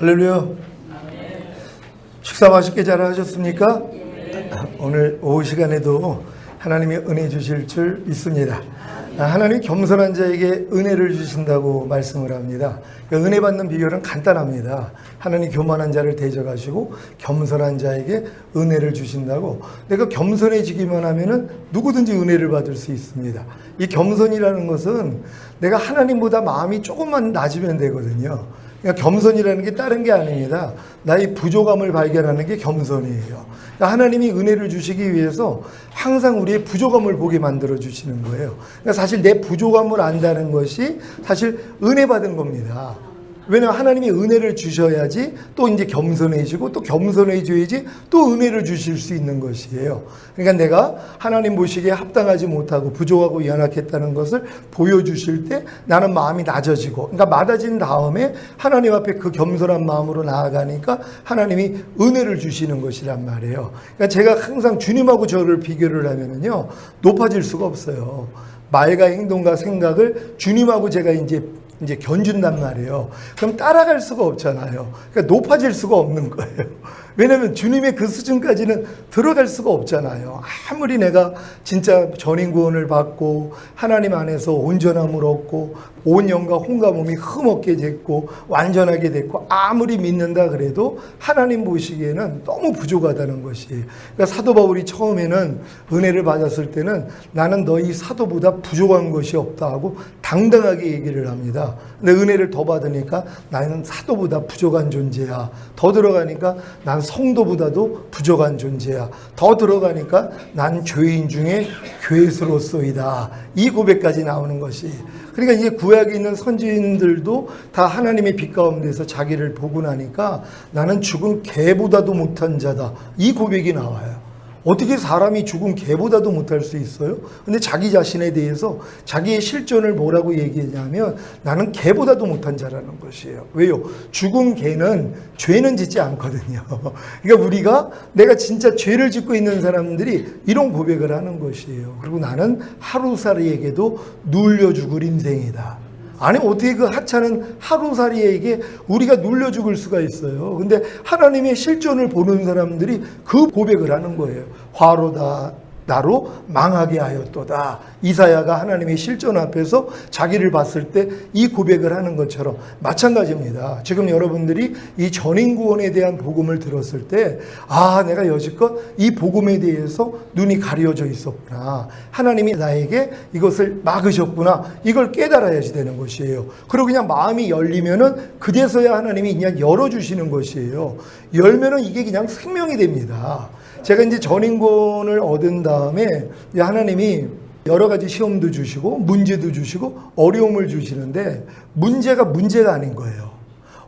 할렐루야. 식사 맛있게 잘 하셨습니까? 오늘 오후 시간에도 하나님이 은혜 주실 줄 믿습니다. 하나님이 겸손한 자에게 은혜를 주신다고 말씀을 합니다. 은혜 받는 비결은 간단합니다. 하나님 교만한 자를 대적하시고 겸손한 자에게 은혜를 주신다고. 내가 겸손해지기만 하면은 누구든지 은혜를 받을 수 있습니다. 이 겸손이라는 것은 내가 하나님보다 마음이 조금만 낮으면 되거든요. 그러니까 겸손이라는 게 다른 게 아닙니다. 나의 부족함을 발견하는 게 겸손이에요. 그러니까 하나님이 은혜를 주시기 위해서 항상 우리의 부족함을 보게 만들어 주시는 거예요. 그러니까 사실 내 부족함을 안다는 것이 사실 은혜 받은 겁니다. 왜냐하면 하나님이 은혜를 주셔야지 또 이제 겸손해지고 또 겸손해져야지 또 은혜를 주실 수 있는 것이에요. 그러니까 내가 하나님 보시기에 합당하지 못하고 부족하고 연약했다는 것을 보여주실 때 나는 마음이 낮아지고, 그러니까 낮아진 다음에 하나님 앞에 그 겸손한 마음으로 나아가니까 하나님이 은혜를 주시는 것이란 말이에요. 그러니까 제가 항상 주님하고 저를 비교를 하면은요, 높아질 수가 없어요. 말과 행동과 생각을 주님하고 제가 이제 견준단 말이에요. 그럼 따라갈 수가 없잖아요. 그러니까 높아질 수가 없는 거예요. 왜냐하면 주님의 그 수준까지는 들어갈 수가 없잖아요. 아무리 내가 진짜 전인 구원을 받고 하나님 안에서 온전함을 얻고 온 영과 혼과 몸이 흠없게 됐고 완전하게 됐고 아무리 믿는다 그래도 하나님 보시기에는 너무 부족하다는 것이. 그러니까 사도 바울이 처음에는 은혜를 받았을 때는 나는 너희 사도보다 부족한 것이 없다 하고 당당하게 얘기를 합니다. 근데 은혜를 더 받으니까 나는 사도보다 부족한 존재야. 더 들어가니까 난 성도보다도 부족한 존재야. 더 들어가니까 난 죄인 중에 괴수로소이다. 이 고백까지 나오는 것이. 그러니까 이제 구약에 있는 선지인들도 다 하나님의 빛 가운데서 자기를 보고 나니까 나는 죽은 개보다도 못한 자다. 이 고백이 나와요. 어떻게 사람이 죽은 개보다도 못할 수 있어요? 근데 자기 자신에 대해서 자기의 실존을 뭐라고 얘기했냐면 나는 개보다도 못한 자라는 것이에요. 왜요? 죽은 개는 죄는 짓지 않거든요. 그러니까 우리가 내가 진짜 죄를 짓고 있는 사람들이 이런 고백을 하는 것이에요. 그리고 나는 하루살이에게도 눌려 죽을 인생이다. 아니 어떻게 그 하찮은 하루살이에게 우리가 눌려 죽을 수가 있어요. 근데 하나님의 실존을 보는 사람들이 그 고백을 하는 거예요. 화로다 나로 망하게 하였도다. 이사야가 하나님의 실존 앞에서 자기를 봤을 때 이 고백을 하는 것처럼 마찬가지입니다. 지금 여러분들이 이 전인구원에 대한 복음을 들었을 때 내가 여지껏 이 복음에 대해서 눈이 가려져 있었구나. 하나님이 나에게 이것을 막으셨구나. 이걸 깨달아야지 되는 것이에요. 그리고 그냥 마음이 열리면은 그제서야 하나님이 그냥 열어주시는 것이에요. 열면은 이게 그냥 생명이 됩니다. 제가 이제 전인권을 얻은 다음에 하나님이 여러 가지 시험도 주시고 문제도 주시고 어려움을 주시는데 문제가 아닌 거예요.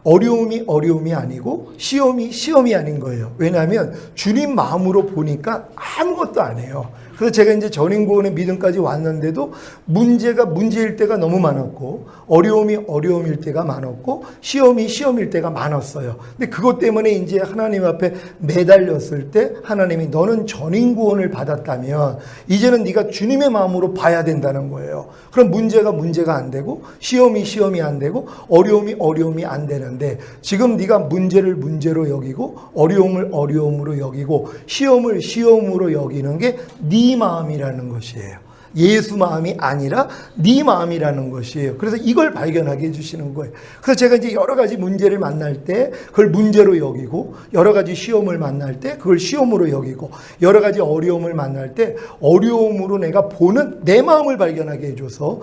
어려움이 아니고 시험이 아닌 거예요. 왜냐하면 주님 마음으로 보니까 아무것도 안 해요. 그래서 제가 이제 전인구원의 믿음까지 왔는데도 문제가 문제일 때가 너무 많았고 어려움일 때가 많았고 시험일 때가 많았어요. 근데 그것 때문에 이제 하나님 앞에 매달렸을 때 하나님이 너는 전인구원을 받았다면 이제는 네가 주님의 마음으로 봐야 된다는 거예요. 그럼 문제가 안 되고 시험이 안 되고 어려움이 안 되는데 지금 네가 문제를 문제로 여기고 어려움을 어려움으로 여기고 시험으로 여기는 게 네 마음이라는 것이에요. 예수 마음이 아니라 네 마음이라는 것이에요. 그래서 이걸 발견하게 해주시는 거예요. 그래서 제가 이제 여러 가지 문제를 만날 때 그걸 문제로 여기고 여러 가지 시험을 만날 때 그걸 시험으로 여기고 여러 가지 어려움을 만날 때 어려움으로 내가 보는 내 마음을 발견하게 해줘서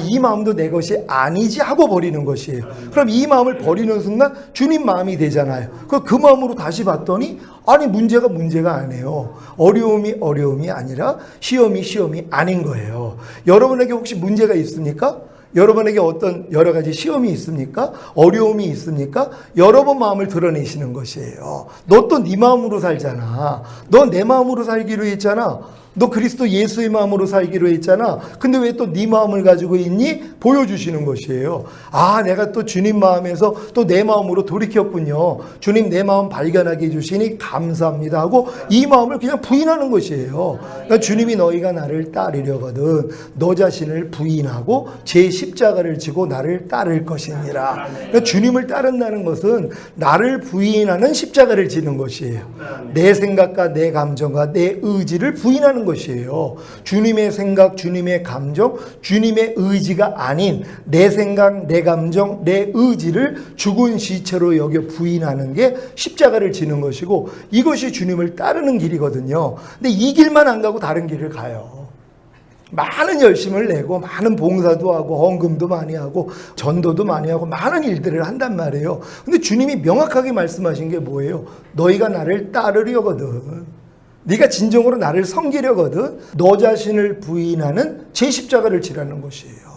이 마음도 내 것이 아니지 하고 버리는 것이에요. 그럼 이 마음을 버리는 순간 주님 마음이 되잖아요. 그 마음으로 다시 봤더니 문제가 아니에요. 어려움이 아니라 시험이 아닌 거예요. 여러분에게 혹시 문제가 있습니까? 여러분에게 어떤 여러 가지 시험이 있습니까? 어려움이 있습니까? 여러분 마음을 드러내시는 것이에요. 너 또 네 마음으로 살잖아. 너 내 마음으로 살기로 했잖아. 너 그리스도 예수의 마음으로 살기로 했잖아. 근데 왜 또 네 마음을 가지고 있니? 보여주시는 것이에요. 아, 내가 또 주님 마음에서 또 내 마음으로 돌이켰군요. 주님 내 마음 발견하게 해주시니 감사합니다 하고 이 마음을 그냥 부인하는 것이에요. 그러니까 주님이 너희가 나를 따르려거든 너 자신을 부인하고 제 십자가를 지고 나를 따를 것이니라. 그러니까 주님을 따른다는 것은 나를 부인하는 십자가를 지는 것이에요. 내 생각과 내 감정과 내 의지를 부인하는 것이에요. 주님의 생각, 주님의 감정, 주님의 의지가 아닌 내 생각, 내 감정, 내 의지를 죽은 시체로 여겨 부인하는 게 십자가를 지는 것이고 이것이 주님을 따르는 길이거든요. 근데 이 길만 안 가고 다른 길을 가요. 많은 열심을 내고 많은 봉사도 하고 헌금도 많이 하고 전도도 많이 하고 많은 일들을 한단 말이에요. 근데 주님이 명확하게 말씀하신 게 뭐예요? 너희가 나를 따르려거든, 네가 진정으로 나를 섬기려거든 너 자신을 부인하는 제 십자가를 지라는 것이에요.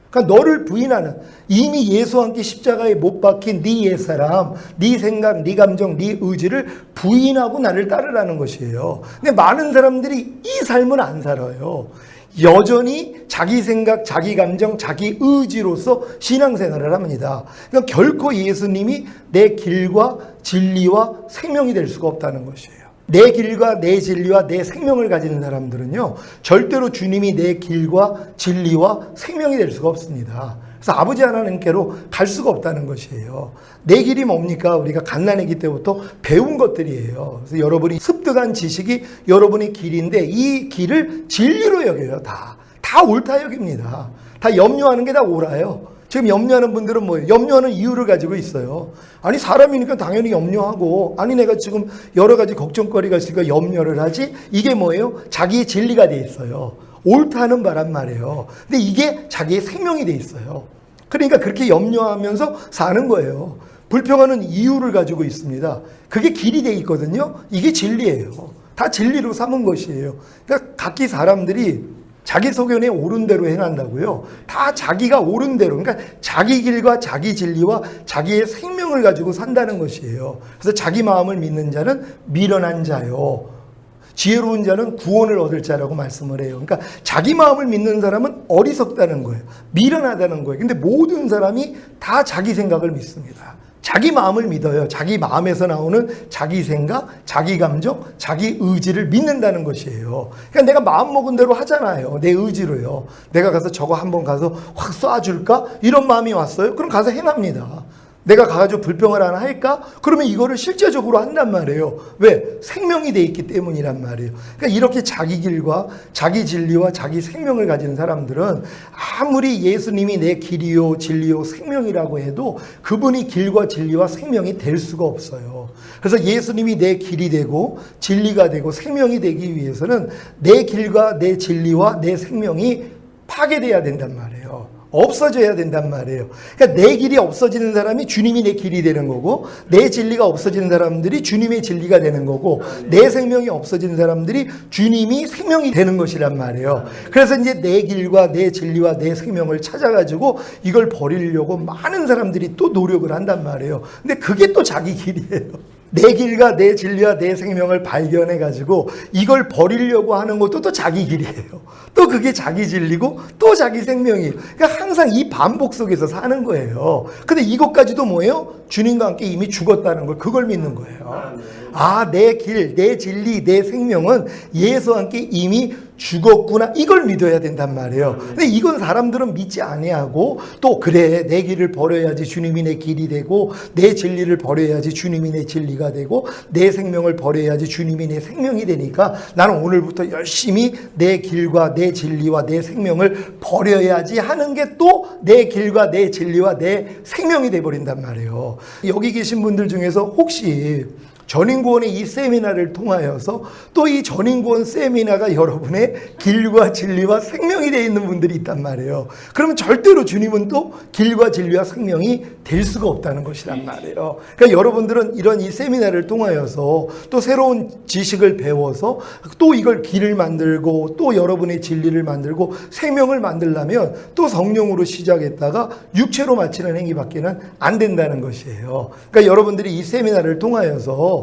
그러니까 너를 부인하는, 이미 예수와 함께 십자가에 못 박힌 네 옛사람, 네 생각, 네 감정, 네 의지를 부인하고 나를 따르라는 것이에요. 근데 많은 사람들이 이 삶을 안 살아요. 여전히 자기 생각, 자기 감정, 자기 의지로서 신앙생활을 합니다. 그러니까 결코 예수님이 내 길과 진리와 생명이 될 수가 없다는 것이에요. 내 길과 내 진리와 내 생명을 가지는 사람들은요, 절대로 주님이 내 길과 진리와 생명이 될 수가 없습니다. 그래서 아버지 하나님께로 갈 수가 없다는 것이에요. 내 길이 뭡니까? 우리가 갓난아기 때부터 배운 것들이에요. 그래서 여러분이 습득한 지식이 여러분의 길인데 이 길을 진리로 여겨요. 다 옳다 여깁니다. 다 염려하는 게 다 옳아요. 지금 염려하는 분들은 뭐예요? 염려하는 이유를 가지고 있어요. 아니 사람이니까 당연히 염려하고, 아니 내가 지금 여러 가지 걱정거리가 있으니까 염려를 하지. 이게 뭐예요? 자기의 진리가 돼 있어요. 옳다는 바란 말이에요. 근데 이게 자기의 생명이 돼 있어요. 그러니까 그렇게 염려하면서 사는 거예요. 불평하는 이유를 가지고 있습니다. 그게 길이 돼 있거든요. 이게 진리예요. 다 진리로 삼은 것이에요. 그러니까 각기 사람들이 자기 소견에 옳은 대로 행한다고요. 다 자기가 옳은 대로, 그러니까 자기 길과 자기 진리와 자기의 생명을 가지고 산다는 것이에요. 그래서 자기 마음을 믿는 자는 미련한 자요, 지혜로운 자는 구원을 얻을 자라고 말씀을 해요. 그러니까 자기 마음을 믿는 사람은 어리석다는 거예요. 미련하다는 거예요. 근데 모든 사람이 다 자기 생각을 믿습니다. 자기 마음을 믿어요. 자기 마음에서 나오는 자기 생각, 자기 감정, 자기 의지를 믿는다는 것이에요. 그러니까 내가 마음 먹은 대로 하잖아요. 내 의지로요. 내가 가서 저거 한번 가서 확 쏴줄까? 이런 마음이 왔어요. 그럼 가서 행합니다. 내가 가가지고 불평을 하나 할까? 그러면 이거를 실제적으로 한단 말이에요. 왜? 생명이 돼 있기 때문이란 말이에요. 그러니까 이렇게 자기 길과 자기 진리와 자기 생명을 가진 사람들은 아무리 예수님이 내 길이요 진리요 생명이라고 해도 그분이 길과 진리와 생명이 될 수가 없어요. 그래서 예수님이 내 길이 되고 진리가 되고 생명이 되기 위해서는 내 길과 내 진리와 내 생명이 파괴돼야 된단 말이에요. 없어져야 된단 말이에요. 그러니까 내 길이 없어지는 사람이 주님이 내 길이 되는 거고, 내 진리가 없어지는 사람들이 주님의 진리가 되는 거고, 내 생명이 없어지는 사람들이 주님이 생명이 되는 것이란 말이에요. 그래서 이제 내 길과 내 진리와 내 생명을 찾아가지고 이걸 버리려고 많은 사람들이 또 노력을 한단 말이에요. 근데 그게 또 자기 길이에요. 내 길과 내 진리와 내 생명을 발견해가지고 이걸 버리려고 하는 것도 또 자기 길이에요. 또 그게 자기 진리고 또 자기 생명이에요. 그러니까 항상 이 반복 속에서 사는 거예요. 근데 이것까지도 뭐예요? 주님과 함께 이미 죽었다는 걸, 그걸 믿는 거예요. 아, 내 길, 내 진리, 내 생명은 예수와 함께 이미 죽었구나, 이걸 믿어야 된단 말이에요. 근데 이건 사람들은 믿지 아니하고, 또 그래 내 길을 버려야지 주님이 내 길이 되고, 내 진리를 버려야지 주님이 내 진리가 되고, 내 생명을 버려야지 주님이 내 생명이 되니까 나는 오늘부터 열심히 내 길과 내 진리와 내 생명을 버려야지 하는 게 또 내 길과 내 진리와 내 생명이 돼버린단 말이에요. 여기 계신 분들 중에서 혹시 전인구원의 이 세미나를 통하여서 또 이 전인구원 세미나가 여러분의 길과 진리와 생명이 되어 있는 분들이 있단 말이에요. 그러면 절대로 주님은 또 길과 진리와 생명이 될 수가 없다는 것이란 말이에요. 그러니까 여러분들은 이런 이 세미나를 통하여서 또 새로운 지식을 배워서 또 이걸 길을 만들고 또 여러분의 진리를 만들고 생명을 만들려면 또 성령으로 시작했다가 육체로 마치는 행위밖에는 안 된다는 것이에요. 그러니까 여러분들이 이 세미나를 통하여서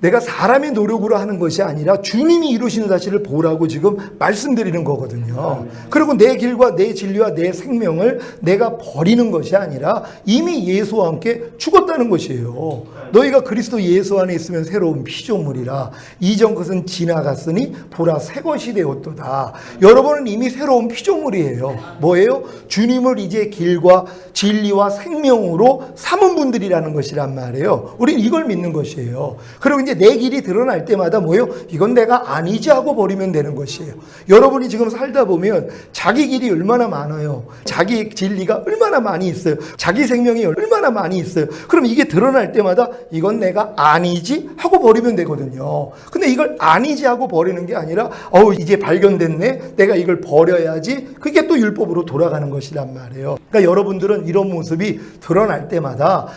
내가 사람의 노력으로 하는 것이 아니라 주님이 이루시는 사실을 보라고 지금 말씀드리는 거거든요. 그리고 내 길과 내 진리와 내 생명을 내가 버리는 것이 아니라 이미 예수와 함께 죽었다는 것이에요. 너희가 그리스도 예수 안에 있으면 새로운 피조물이라 이전 것은 지나갔으니 보라 새 것이 되었도다. 여러분은 이미 새로운 피조물이에요. 뭐예요? 주님을 이제 길과 진리와 생명으로 삼은 분들이라는 것이란 말이에요. 우리는 이걸 믿는 것이에요. 그리고 이제 내 길이 드러날 때마다 뭐예요? 이건 내가 아니지 하고 버리면 되는 것이에요. 여러분이 지금 살다 보면 자기 길이 얼마나 많아요. 자기 진리가 얼마나 많이 있어요. 자기 생명이 얼마나 많이 있어요. 그럼 이게 드러날 때마다 이건 내가 아니지 하고 버리면 되거든요. 근데 이걸 아니지 하고 버리는 게 아니라 이제 발견됐네. 내가 이걸 버려야지. 그게 또 율법으로 돌아가는 것이란 말이에요. 그러니까 여러분들은 이런 모습이 드러날 때마다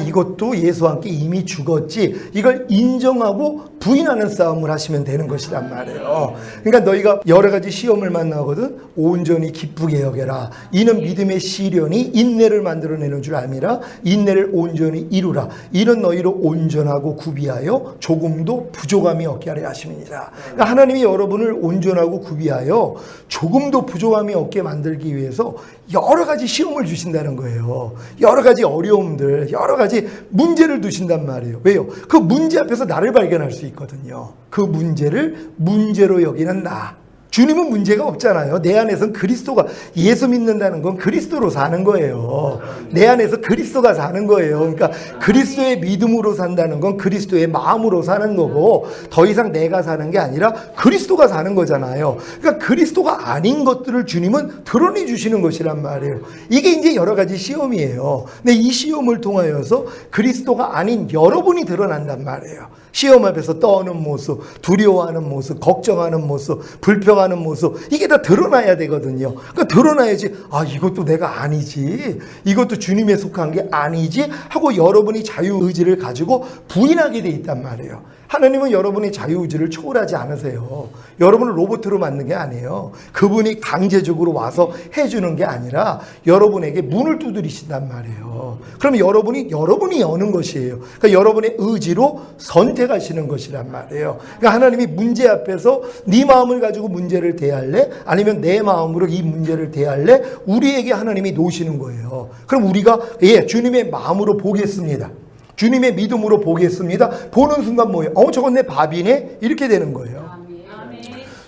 이것도 예수와 함께 이미 죽었지. 이걸 인정하고 부인하는 싸움을 하시면 되는 것이란 말이에요. 그러니까 너희가 여러 가지 시험을 만나거든. 온전히 기쁘게 여겨라. 이는 믿음의 시련이 인내를 만들어내는 줄 알미라. 인내를 온전히 이루라. 이는 너희로 온전하고 구비하여 조금도 부족함이 없게 하려 하심이니라. 그러니까 하나님이 여러분을 온전하고 구비하여 조금도 부족함이 없게 만들기 위해서 여러 가지 시험을 주신다는 거예요. 여러 가지 어려움들, 여러 가지 문제를 두신단 말이에요. 왜요? 그 문제 앞에서 나를 발견할 수 있거든요. 그 문제를 문제로 여기는 나. 주님은 문제가 없잖아요. 내 안에서는 그리스도가, 예수 믿는다는 건 그리스도로 사는 거예요. 내 안에서 그리스도가 사는 거예요. 그러니까 그리스도의 믿음으로 산다는 건 그리스도의 마음으로 사는 거고 더 이상 내가 사는 게 아니라 그리스도가 사는 거잖아요. 그러니까 그리스도가 아닌 것들을 주님은 드러내 주시는 것이란 말이에요. 이게 이제 여러 가지 시험이에요. 근데 이 시험을 통하여서 그리스도가 아닌 여러분이 드러난단 말이에요. 시험 앞에서 떠오는 모습, 두려워하는 모습, 걱정하는 모습, 불평하는 모습, 이게 다 드러나야 되거든요. 그러니까 드러나야지 이것도 내가 아니지, 이것도 주님에 속한 게 아니지 하고 여러분이 자유의지를 가지고 부인하게 돼 있단 말이에요. 하나님은 여러분의 자유의지를 초월하지 않으세요. 여러분을 로봇으로 만든 게 아니에요. 그분이 강제적으로 와서 해주는 게 아니라 여러분에게 문을 두드리신단 말이에요. 그럼 여러분이 여는 것이에요. 그러니까 여러분의 의지로 선택하시는 것이란 말이에요. 그러니까 하나님이 문제 앞에서 네 마음을 가지고 문제를 대할래? 아니면 내 마음으로 이 문제를 대할래? 우리에게 하나님이 놓으시는 거예요. 그럼 우리가 주님의 마음으로 보겠습니다. 주님의 믿음으로 보겠습니다. 보는 순간 뭐예요? 저건 내 밥이네? 이렇게 되는 거예요.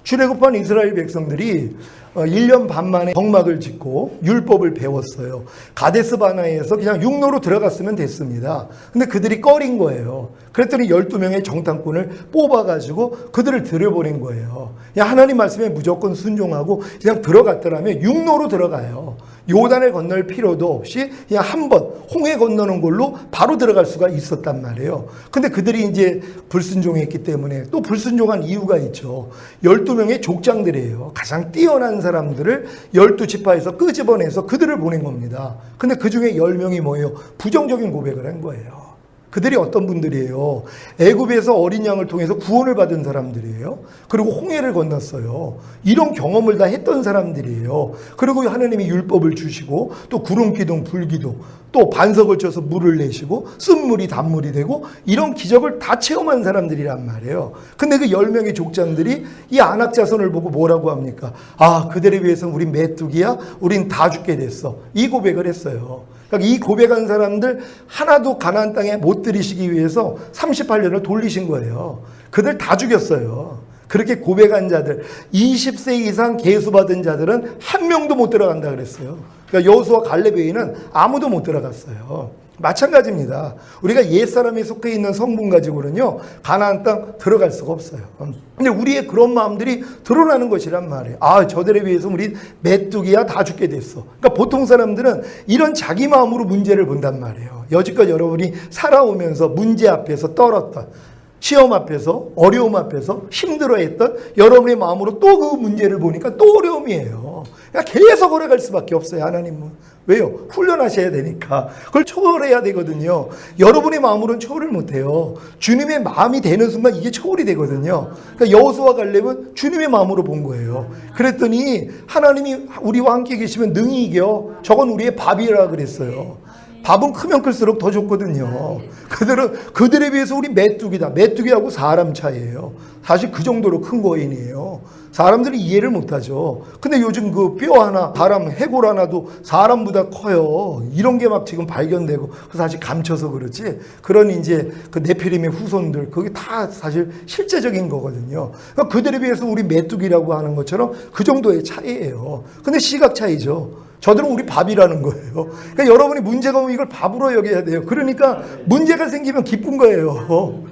출애굽한 이스라엘 백성들이 1년 반 만에 성막을 짓고 율법을 배웠어요. 가데스 바네아에서 그냥 육로로 들어갔으면 됐습니다. 근데 그들이 꺼린 거예요. 그랬더니 12명의 정탐꾼을 뽑아가지고 그들을 들여보낸 거예요. 그냥 하나님 말씀에 무조건 순종하고 그냥 들어갔더라면 육로로 들어가요. 요단을 건널 필요도 없이 그냥 한 번 홍해 건너는 걸로 바로 들어갈 수가 있었단 말이에요. 근데 그들이 이제 불순종했기 때문에 또 불순종한 이유가 있죠. 12명의 족장들이에요. 가장 뛰어난 사람들을 12지파에서 끄집어내서 그들을 보낸 겁니다. 근데 그 중에 10명이 뭐예요? 부정적인 고백을 한 거예요. 그들이 어떤 분들이에요? 애굽에서 어린 양을 통해서 구원을 받은 사람들이에요. 그리고 홍해를 건넜어요. 이런 경험을 다 했던 사람들이에요. 그리고 하나님이 율법을 주시고 또 구름 기둥, 불 기둥, 또 반석을 쳐서 물을 내시고 쓴물이 단물이 되고 이런 기적을 다 체험한 사람들이란 말이에요. 근데 그 10명의 족장들이 이 안악 자손을 보고 뭐라고 합니까? 그들에 비해서는 우린 메뚜기야? 우린 다 죽게 됐어. 이 고백을 했어요. 그러니까 이 고백한 사람들 하나도 가나안 땅에 못 들이시기 위해서 38년을 돌리신 거예요. 그들 다 죽였어요. 그렇게 고백한 자들, 20세 이상 계수받은 자들은 한 명도 못 들어간다 그랬어요. 그러니까 여호수아 갈렙 외에는 아무도 못 들어갔어요. 마찬가지입니다. 우리가 옛사람이 속해 있는 성분 가지고는요, 가나안 땅 들어갈 수가 없어요. 근데 우리의 그런 마음들이 드러나는 것이란 말이에요. 저들에 비해서 우리 메뚜기야 다 죽게 됐어. 그러니까 보통 사람들은 이런 자기 마음으로 문제를 본단 말이에요. 여지껏 여러분이 살아오면서 문제 앞에서 떨었던, 시험 앞에서, 어려움 앞에서 힘들어했던 여러분의 마음으로 또 그 문제를 보니까 또 어려움이에요. 그러니까 계속 걸어갈 수밖에 없어요, 하나님은. 왜요? 훈련하셔야 되니까. 그걸 초월해야 되거든요. 여러분의 마음으로는 초월을 못해요. 주님의 마음이 되는 순간 이게 초월이 되거든요. 그러니까 여호수아 갈렙은 주님의 마음으로 본 거예요. 그랬더니 하나님이 우리와 함께 계시면 능히 이겨. 저건 우리의 밥이라 그랬어요. 밥은 크면 클수록 더 좋거든요. 그들에 비해서 우리 메뚜기다. 메뚜기하고 사람 차이예요. 사실 그 정도로 큰 거인이에요. 사람들이 이해를 못하죠. 근데 요즘 그 뼈 하나, 사람 해골 하나도 사람보다 커요. 이런 게 막 지금 발견되고, 그 사실 감춰서 그렇지. 그런 이제 그 네피림의 후손들, 그게 다 사실 실제적인 거거든요. 그러니까 그들에 비해서 우리 메뚜기라고 하는 것처럼 그 정도의 차이예요. 근데 시각 차이죠. 저들은 우리 밥이라는 거예요. 그러니까 여러분이 문제가 오면 이걸 밥으로 여겨야 돼요. 그러니까 문제가 생기면 기쁜 거예요.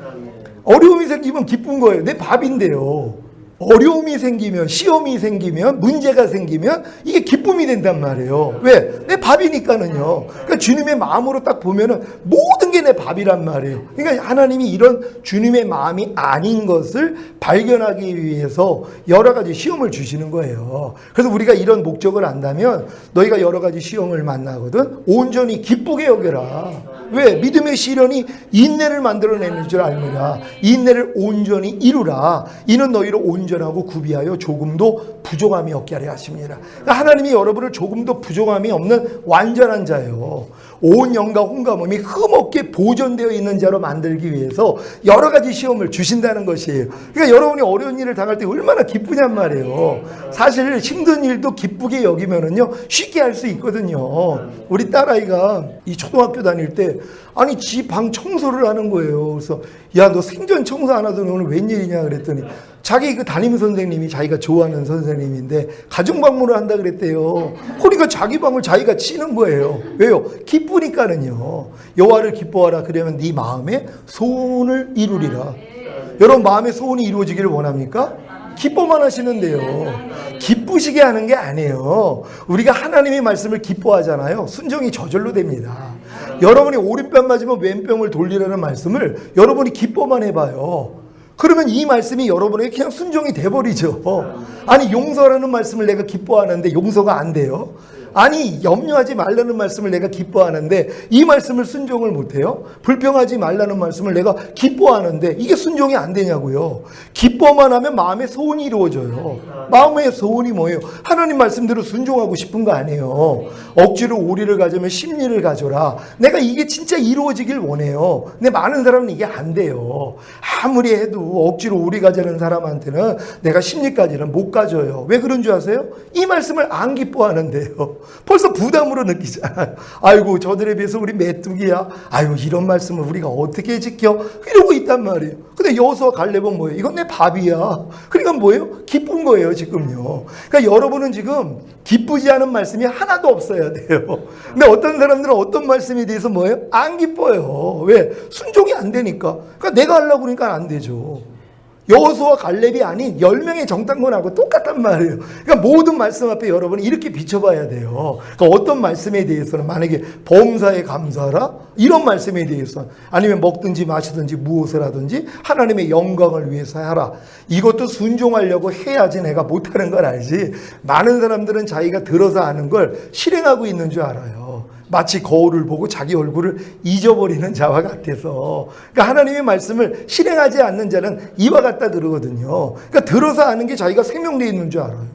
어려움이 생기면 기쁜 거예요. 내 밥인데요. 어려움이 생기면, 시험이 생기면, 문제가 생기면 이게 기쁨이 된단 말이에요. 왜? 내 밥이니까는요. 그러니까 주님의 마음으로 딱 보면은 모든 게 내 밥이란 말이에요. 그러니까 하나님이 이런 주님의 마음이 아닌 것을 발견하기 위해서 여러 가지 시험을 주시는 거예요. 그래서 우리가 이런 목적을 안다면 너희가 여러 가지 시험을 만나거든 온전히 기쁘게 여겨라. 왜? 믿음의 시련이 인내를 만들어내는 줄 알미라. 인내를 온전히 이루라. 이는 너희를 온전하고 구비하여 조금도 부족함이 없게 하려 하십니다. 그러니까 하나님이 여러분을 조금도 부족함이 없는 완전한 자예요. 온 영과 혼과 몸이 흠없게 보존되어 있는 자로 만들기 위해서 여러 가지 시험을 주신다는 것이에요. 그러니까 여러분이 어려운 일을 당할 때 얼마나 기쁘냔 말이에요. 사실 힘든 일도 기쁘게 여기면은요 쉽게 할 수 있거든요. 우리 딸아이가 이 초등학교 다닐 때 아니 지 방 청소를 하는 거예요. 그래서 야 너 생전 청소 안 하더니 오늘 웬일이냐 그랬더니 자기 그 담임 선생님이 자기가 좋아하는 선생님인데 가정 방문을 한다 그랬대요. 그러니까 자기 방을 자기가 치는 거예요. 왜요? 기쁘니까는요. 여호와를 기뻐하라 그러면 네 마음에 소원을 이루리라. 여러분 마음의 소원이 이루어지기를 원합니까? 기뻐만 하시는데요. 기쁘시게 하는 게 아니에요. 우리가 하나님의 말씀을 기뻐하잖아요. 순종이 저절로 됩니다. 여러분이 오른뺨 맞으면 왼뺨을 돌리라는 말씀을 여러분이 기뻐만 해봐요. 그러면 이 말씀이 여러분에게 그냥 순종이 돼버리죠. 아니 용서라는 말씀을 내가 기뻐하는데 용서가 안 돼요. 아니 염려하지 말라는 말씀을 내가 기뻐하는데 이 말씀을 순종을 못해요. 불평하지 말라는 말씀을 내가 기뻐하는데 이게 순종이 안 되냐고요. 기뻐만 하면 마음의 소원이 이루어져요. 마음의 소원이 뭐예요? 하나님 말씀대로 순종하고 싶은 거 아니에요. 억지로 오리를 가져면 심리를 가져라. 내가 이게 진짜 이루어지길 원해요. 근데 많은 사람은 이게 안 돼요. 아무리 해도 억지로 오리 가자는 사람한테는 내가 심리까지는 못 가져요. 왜 그런 줄 아세요? 이 말씀을 안 기뻐하는데요. 벌써 부담으로 느끼잖아요. 아이고 저들에 비해서 우리 메뚜기야. 아이고 이런 말씀을 우리가 어떻게 지켜? 이러고 있단 말이에요. 근데 여호수아 갈렙은 뭐예요? 이건 내 밥이야. 그러니까 뭐예요? 기쁜 거예요 지금요. 그러니까 여러분은 지금 기쁘지 않은 말씀이 하나도 없어야 돼요. 근데 어떤 사람들은 어떤 말씀에 대해서 뭐예요? 안 기뻐요. 왜? 순종이 안 되니까. 그러니까 내가 하려고 그러니까 안 되죠. 여호수아 갈렙이 아닌 10명의 정탐꾼하고 똑같단 말이에요. 그러니까 모든 말씀 앞에 여러분이 이렇게 비춰봐야 돼요. 그러니까 어떤 말씀에 대해서는 만약에 범사에 감사하라 이런 말씀에 대해서는 아니면 먹든지 마시든지 무엇을 하든지 하나님의 영광을 위해서 하라. 이것도 순종하려고 해야지 내가 못하는 걸 알지. 많은 사람들은 자기가 들어서 아는 걸 실행하고 있는 줄 알아요. 마치 거울을 보고 자기 얼굴을 잊어버리는 자와 같아서. 그러니까 하나님의 말씀을 실행하지 않는 자는 이와 같다 그러거든요. 그러니까 들어서 아는 게 자기가 생명되어 있는 줄 알아요.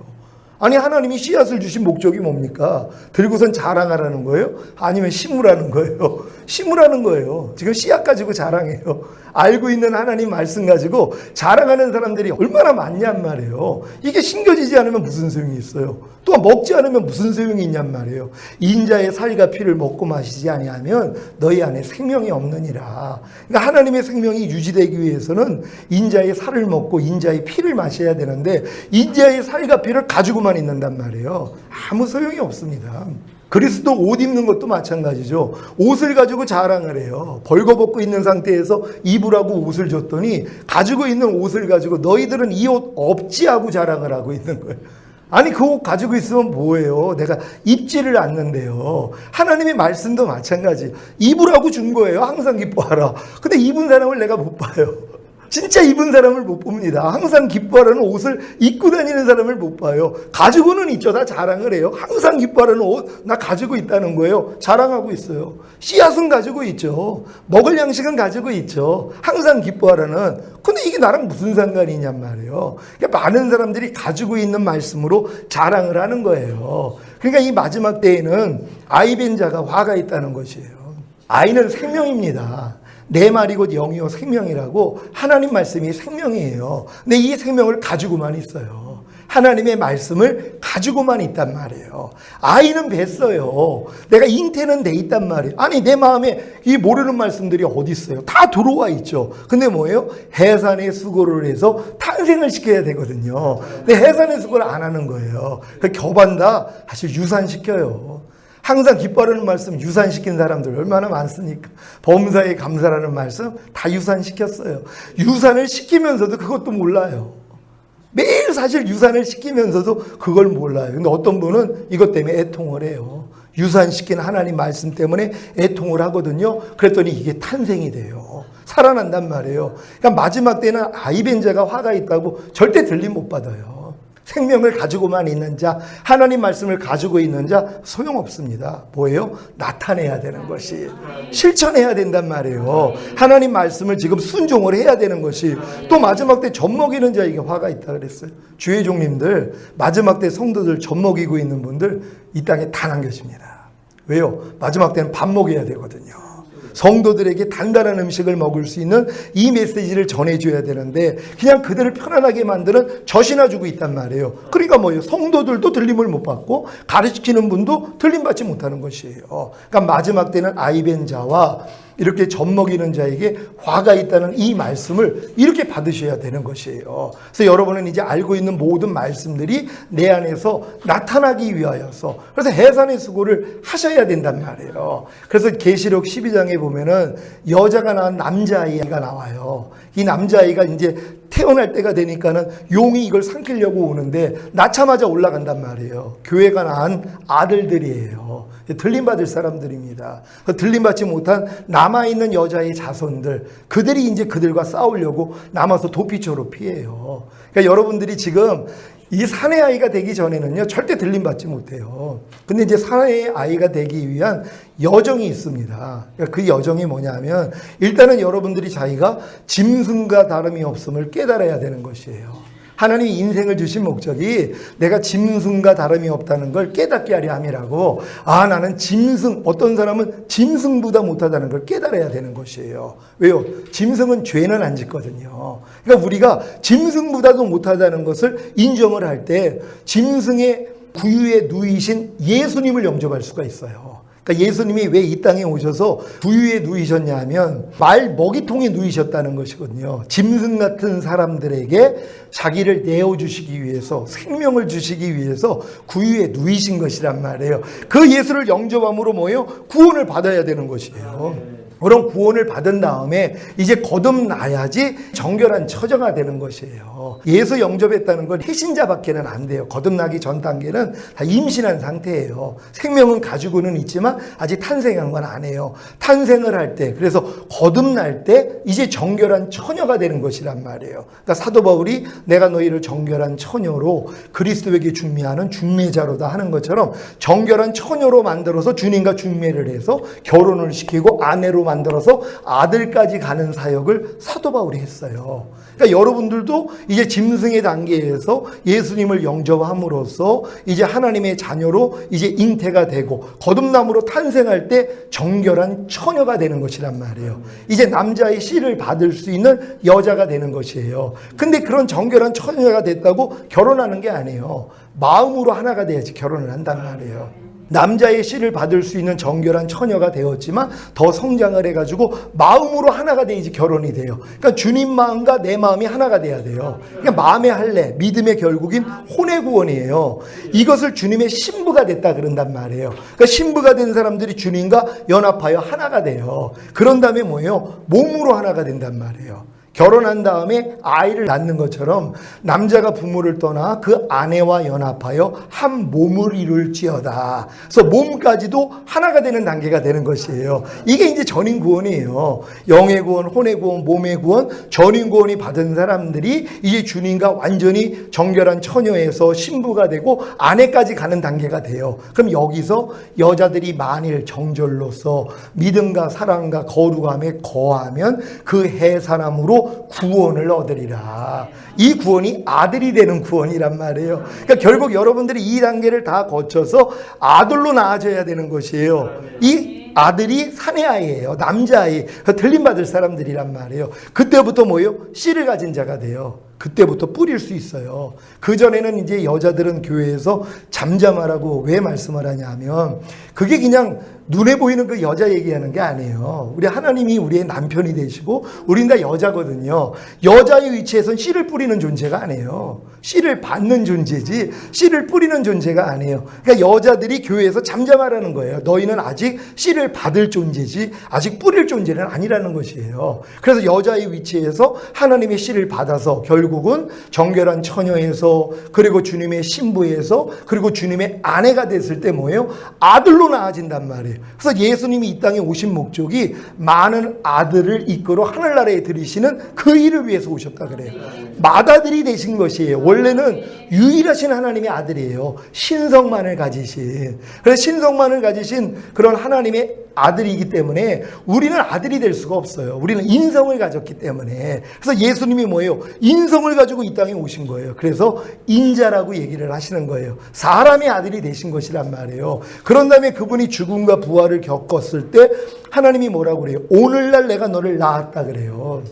아니 하나님이 씨앗을 주신 목적이 뭡니까? 들고선 자랑하라는 거예요? 아니면 심으라는 거예요? 심으라는 거예요. 지금 씨앗 가지고 자랑해요. 알고 있는 하나님 말씀 가지고 자랑하는 사람들이 얼마나 많냔 말이에요. 이게 심겨지지 않으면 무슨 소용이 있어요? 또 먹지 않으면 무슨 소용이 있냔 말이에요. 인자의 살과 피를 먹고 마시지 아니하면 너희 안에 생명이 없느니라. 그러니까 하나님의 생명이 유지되기 위해서는 인자의 살을 먹고 인자의 피를 마셔야 되는데 인자의 살과 피를 가지고만 있는단 말이에요. 아무 소용이 없습니다. 그리스도 옷 입는 것도 마찬가지죠. 옷을 가지고 자랑을 해요. 벌거벗고 있는 상태에서 입으라고 옷을 줬더니 가지고 있는 옷을 가지고 너희들은 이 옷 없지 하고 자랑을 하고 있는 거예요. 아니 그 옷 가지고 있으면 뭐예요? 내가 입지를 않는데요. 하나님의 말씀도 마찬가지. 입으라고 준 거예요. 항상 기뻐하라. 근데 입은 사람을 내가 못 봐요. 진짜 입은 사람을 못 봅니다. 항상 기뻐하라는 옷을 입고 다니는 사람을 못 봐요. 가지고는 있죠. 다 자랑을 해요. 항상 기뻐하라는 옷 나 가지고 있다는 거예요. 자랑하고 있어요. 씨앗은 가지고 있죠. 먹을 양식은 가지고 있죠. 항상 기뻐하라는. 근데 이게 나랑 무슨 상관이냔 말이에요. 그러니까 많은 사람들이 가지고 있는 말씀으로 자랑을 하는 거예요. 그러니까 이 마지막 때에는 아이벤 자가 화가 있다는 것이에요. 아이는 생명입니다. 내 말이 곧 영이요 생명이라고 하나님 말씀이 생명이에요. 근데 이 생명을 가지고만 있어요. 하나님의 말씀을 가지고만 있단 말이에요. 아이는 뱄어요. 내가 잉태는 돼 있단 말이에요. 아니 내 마음에 이 모르는 말씀들이 어디 있어요? 다 들어와 있죠. 근데 뭐예요? 해산의 수고를 해서 탄생을 시켜야 되거든요. 근데 해산의 수고를 안 하는 거예요. 겨반다 사실 유산시켜요. 항상 기뻐하는 말씀 유산시킨 사람들 얼마나 많습니까? 범사에 감사라는 말씀 다 유산시켰어요. 유산을 시키면서도 그것도 몰라요. 매일 사실 유산을 시키면서도 그걸 몰라요. 근데 어떤 분은 이것 때문에 애통을 해요. 유산시킨 하나님 말씀 때문에 애통을 하거든요. 그랬더니 이게 탄생이 돼요. 살아난단 말이에요. 그러니까 마지막 때는 아이벤 자가 화가 있다고 절대 들림 못 받아요. 생명을 가지고만 있는 자, 하나님 말씀을 가지고 있는 자 소용없습니다. 뭐예요? 나타내야 되는 것이, 실천해야 된단 말이에요. 하나님 말씀을 지금 순종을 해야 되는 것이. 또 마지막 때 젖먹이는 자에게 화가 있다 그랬어요. 주의 종님들, 마지막 때 성도들 젖먹이고 있는 분들 이 땅에 다 안 계십니다. 왜요? 마지막 때는 밥 먹여야 되거든요. 성도들에게 단단한 음식을 먹을 수 있는 이 메시지를 전해줘야 되는데 그냥 그들을 편안하게 만드는 젖이나 주고 있단 말이에요. 그러니까 뭐예요? 성도들도 들림을 못 받고 가르치는 분도 들림받지 못하는 것이에요. 그러니까 마지막 때는 아이벤 자와 이렇게 젖먹이는 자에게 화가 있다는 이 말씀을 이렇게 받으셔야 되는 것이에요. 그래서 여러분은 이제 알고 있는 모든 말씀들이 내 안에서 나타나기 위하여서 그래서 해산의 수고를 하셔야 된단 말이에요. 그래서 계시록 12장에 보면은 여자가 낳은 남자아이가 나와요. 이 남자아이가 이제 태어날 때가 되니까는 용이 이걸 삼키려고 오는데 낳자마자 올라간단 말이에요. 교회가 낳은 아들들이에요. 들림받을 사람들입니다. 들림받지 못한 남아있는 여자의 자손들, 그들이 이제 그들과 싸우려고 남아서 도피처로 피해요. 그러니까 여러분들이 지금 이 사내 아이가 되기 전에는요, 절대 들림받지 못해요. 근데 이제 사내 아이가 되기 위한 여정이 있습니다. 그러니까 그 여정이 뭐냐면, 일단은 여러분들이 자기가 짐승과 다름이 없음을 깨달아야 되는 것이에요. 하나님이 인생을 주신 목적이 내가 짐승과 다름이 없다는 걸 깨닫게 하려 함이라고. 아, 나는 짐승, 어떤 사람은 짐승보다 못하다는 걸 깨달아야 되는 것이에요. 왜요? 짐승은 죄는 안 짓거든요. 그러니까 우리가 짐승보다도 못하다는 것을 인정을 할 때 짐승의 부유에 누이신 예수님을 영접할 수가 있어요. 그러니까 예수님이 왜 이 땅에 오셔서 부유에 누이셨냐 하면 말 먹이통에 누이셨다는 것이거든요. 짐승 같은 사람들에게 자기를 내어주시기 위해서, 생명을 주시기 위해서 구유에 누이신 것이란 말이에요. 그 예수를 영접함으로 뭐예요? 구원을 받아야 되는 것이에요. 그런 구원을 받은 다음에 이제 거듭나야지 정결한 처자가 되는 것이에요. 예수 영접했다는 건 해신자밖에는 안 돼요. 거듭나기 전 단계는 다 임신한 상태예요. 생명은 가지고는 있지만 아직 탄생한 건 아니에요. 탄생을 할 때, 그래서 거듭날 때 이제 정결한 처녀가 되는 것이란 말이에요. 그러니까 사도 바울이 내가 너희를 정결한 처녀로 그리스도에게 중매하는 중매자로다 하는 것처럼 정결한 처녀로 만들어서 주님과 중매를 해서 결혼을 시키고 아내로 만들어서 아들까지 가는 사역을 사도 바울이 했어요. 그러니까 여러분들도 이제 짐승의 단계에서 예수님을 영접함으로써 이제 하나님의 자녀로 이제 잉태가 되고 거듭남으로 탄생할 때 정결한 처녀가 되는 것이란 말이에요. 이제 남자의 씨를 받을 수 있는 여자가 되는 것이에요. 근데 그런 정결한 처녀가 됐다고 결혼하는 게 아니에요. 마음으로 하나가 돼야지 결혼을 한단 말이에요. 남자의 씨를 받을 수 있는 정결한 처녀가 되었지만 더 성장을 해가지고 마음으로 하나가 돼야지 결혼이 돼요. 그러니까 주님 마음과 내 마음이 하나가 돼야 돼요. 그러니까 마음의 할례, 믿음의 결국인 혼의 구원이에요. 이것을 주님의 신부가 됐다 그런단 말이에요. 그러니까 신부가 된 사람들이 주님과 연합하여 하나가 돼요. 그런 다음에 뭐예요? 몸으로 하나가 된단 말이에요. 결혼한 다음에 아이를 낳는 것처럼 남자가 부모를 떠나 그 아내와 연합하여 한 몸을 이룰지어다. 그래서 몸까지도 하나가 되는 단계가 되는 것이에요. 이게 이제 전인 구원이에요. 영의 구원, 혼의 구원, 몸의 구원, 전인 구원이 받은 사람들이 이제 주님과 완전히 정결한 처녀에서 신부가 되고 아내까지 가는 단계가 돼요. 그럼 여기서 여자들이 만일 정절로서 믿음과 사랑과 거룩함에 거하면 그 해사람으로 구원을 얻으리라. 이 구원이 아들이 되는 구원이란 말이에요. 그러니까 결국 여러분들이 이 단계를 다 거쳐서 아들로 나아져야 되는 것이에요. 이 아들이 사내아이예요. 남자아이. 들림받을 사람들이란 말이에요. 그때부터 뭐예요? 씨를 가진 자가 돼요. 그때부터 뿌릴 수 있어요. 그전에는 이제 여자들은 교회에서 잠잠하라고 왜 말씀을 하냐 하면 그게 그냥 눈에 보이는 그 여자 얘기하는 게 아니에요. 우리 하나님이 우리의 남편이 되시고 우린 다 여자거든요. 여자의 위치에선 씨를 뿌리는 존재가 아니에요. 씨를 받는 존재지 씨를 뿌리는 존재가 아니에요. 그러니까 여자들이 교회에서 잠잠하라는 거예요. 너희는 아직 씨를 받을 존재지 아직 뿌릴 존재는 아니라는 것이에요. 그래서 여자의 위치에서 하나님의 씨를 받아서 결국은 정결한 처녀에서 그리고 주님의 신부에서 그리고 주님의 아내가 됐을 때 뭐예요? 아들로 나아진단 말이에요. 그래서 예수님이 이 땅에 오신 목적이 많은 아들을 이끌어 하늘나라에 들이시는 그 일을 위해서 오셨다 그래요. 맏아들이 되신 것이에요. 원래는 유일하신 하나님의 아들이에요. 신성만을 가지신. 그래서 신성만을 가지신 그런 하나님의 아들이기 때문에 우리는 아들이 될 수가 없어요. 우리는 인성을 가졌기 때문에. 그래서 예수님이 뭐예요? 인성을 가지고 이 땅에 오신 거예요. 그래서 인자라고 얘기를 하시는 거예요. 사람의 아들이 되신 것이란 말이에요. 그런 다음에 그분이 죽음과 부활을 겪었을 때 하나님이 뭐라고 그래요? 오늘날 내가 너를 낳았다 그래요.